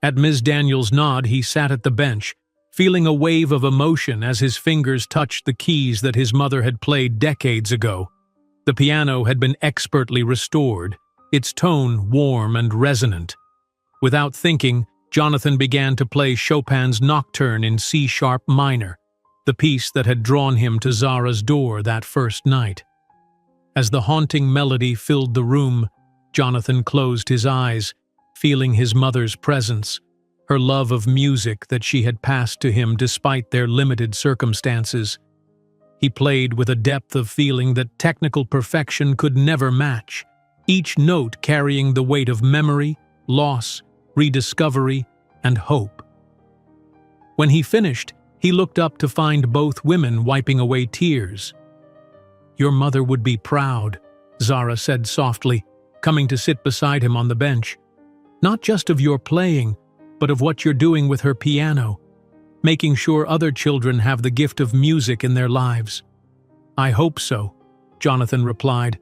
At Ms. Daniels' nod, he sat at the bench, feeling a wave of emotion as his fingers touched the keys that his mother had played decades ago. The piano had been expertly restored, its tone warm and resonant. Without thinking, Jonathan began to play Chopin's Nocturne in C-sharp minor, the piece that had drawn him to Zara's door that first night. As the haunting melody filled the room, Jonathan closed his eyes, feeling his mother's presence, her love of music that she had passed to him despite their limited circumstances. He played with a depth of feeling that technical perfection could never match, each note carrying the weight of memory, loss, rediscovery, and hope. When he finished, he looked up to find both women wiping away tears. "Your mother would be proud," Zara said softly, coming to sit beside him on the bench. "Not just of your playing, but of what you're doing with her piano, making sure other children have the gift of music in their lives." "I hope so," Jonathan replied.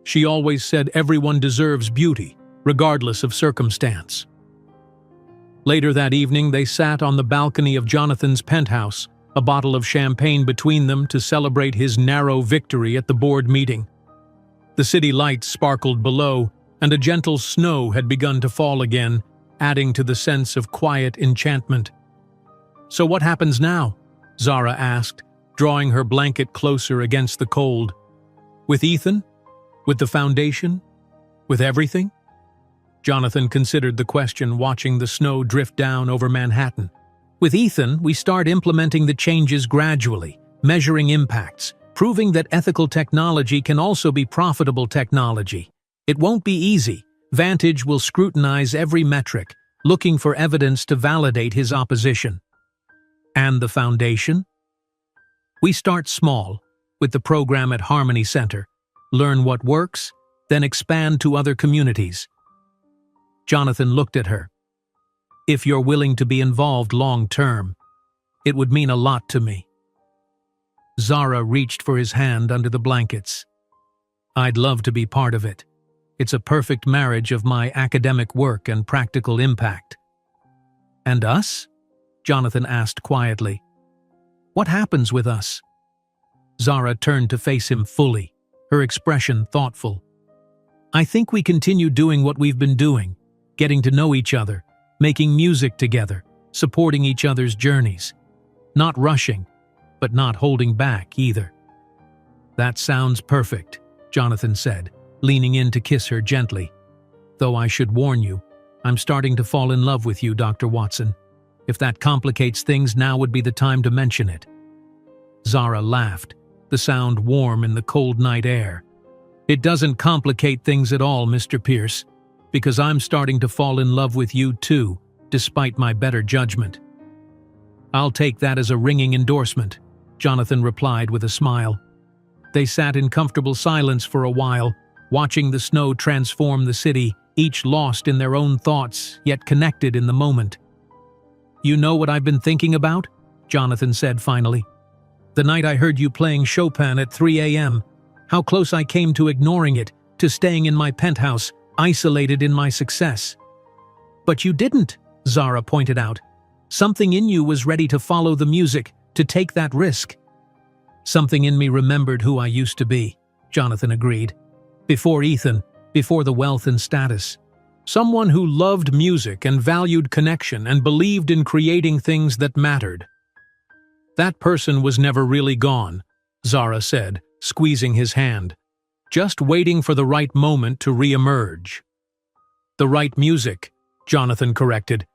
"She always said everyone deserves beauty, regardless of circumstance." Later that evening, they sat on the balcony of Jonathan's penthouse, a bottle of champagne between them to celebrate his narrow victory at the board meeting. The city lights sparkled below, and a gentle snow had begun to fall again, adding to the sense of quiet enchantment. "So what happens now?" Zara asked, drawing her blanket closer against the cold. "With Ethan? With the foundation? With everything?" Jonathan considered the question, watching the snow drift down over Manhattan. "With Ethan, we start implementing the changes gradually, measuring impacts, proving that ethical technology can also be profitable technology. It won't be easy. Vantage will scrutinize every metric, looking for evidence to validate his opposition." "And the foundation?" "We start small, with the program at Harmony Center, learn what works, then expand to other communities." Jonathan looked at her. "If you're willing to be involved long-term, it would mean a lot to me." Zara reached for his hand under the blankets. "I'd love to be part of it. It's a perfect marriage of my academic work and practical impact." "And us?" Jonathan asked quietly. "What happens with us?" Zara turned to face him fully, her expression thoughtful. "I think we continue doing what we've been doing, getting to know each other, making music together, supporting each other's journeys. Not rushing, but not holding back either." "That sounds perfect," Jonathan said, leaning in to kiss her gently. "Though I should warn you, I'm starting to fall in love with you, Dr. Watson. If that complicates things, now would be the time to mention it." Zara laughed, the sound warm in the cold night air. "It doesn't complicate things at all, Mr. Pierce, because I'm starting to fall in love with you too, despite my better judgment." "I'll take that as a ringing endorsement," Jonathan replied with a smile. They sat in comfortable silence for a while, watching the snow transform the city, each lost in their own thoughts, yet connected in the moment. "You know what I've been thinking about?" Jonathan said finally. "The night I heard you playing Chopin at 3 a.m., how close I came to ignoring it, to staying in my penthouse, isolated in my success." "But you didn't," Zara pointed out. "Something in you was ready to follow the music, to take that risk." "Something in me remembered who I used to be," Jonathan agreed. "Before Ethan, before the wealth and status. Someone who loved music and valued connection and believed in creating things that mattered." "That person was never really gone," Zara said, squeezing his hand. "Just waiting for the right moment to re-emerge." "The right music," Jonathan corrected,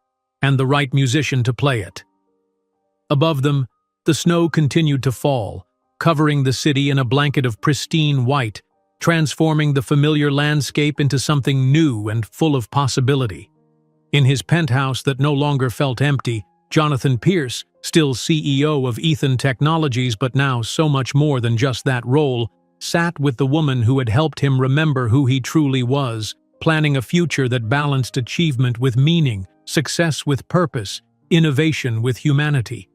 "and the right musician to play it." Above them, the snow continued to fall, covering the city in a blanket of pristine white, transforming the familiar landscape into something new and full of possibility. In his penthouse that no longer felt empty, Jonathan Pierce, still CEO of Ethan Technologies but now so much more than just that role, sat with the woman who had helped him remember who he truly was, planning a future that balanced achievement with meaning, success with purpose, innovation with humanity.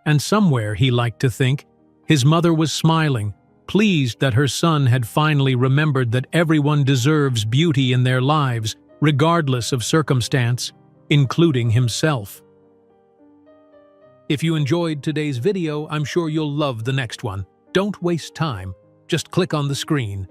And somewhere, he liked to think, his mother was smiling, pleased that her son had finally remembered that everyone deserves beauty in their lives, regardless of circumstance, including himself. If you enjoyed today's video, I'm sure you'll love the next one. Don't waste time. Just click on the screen.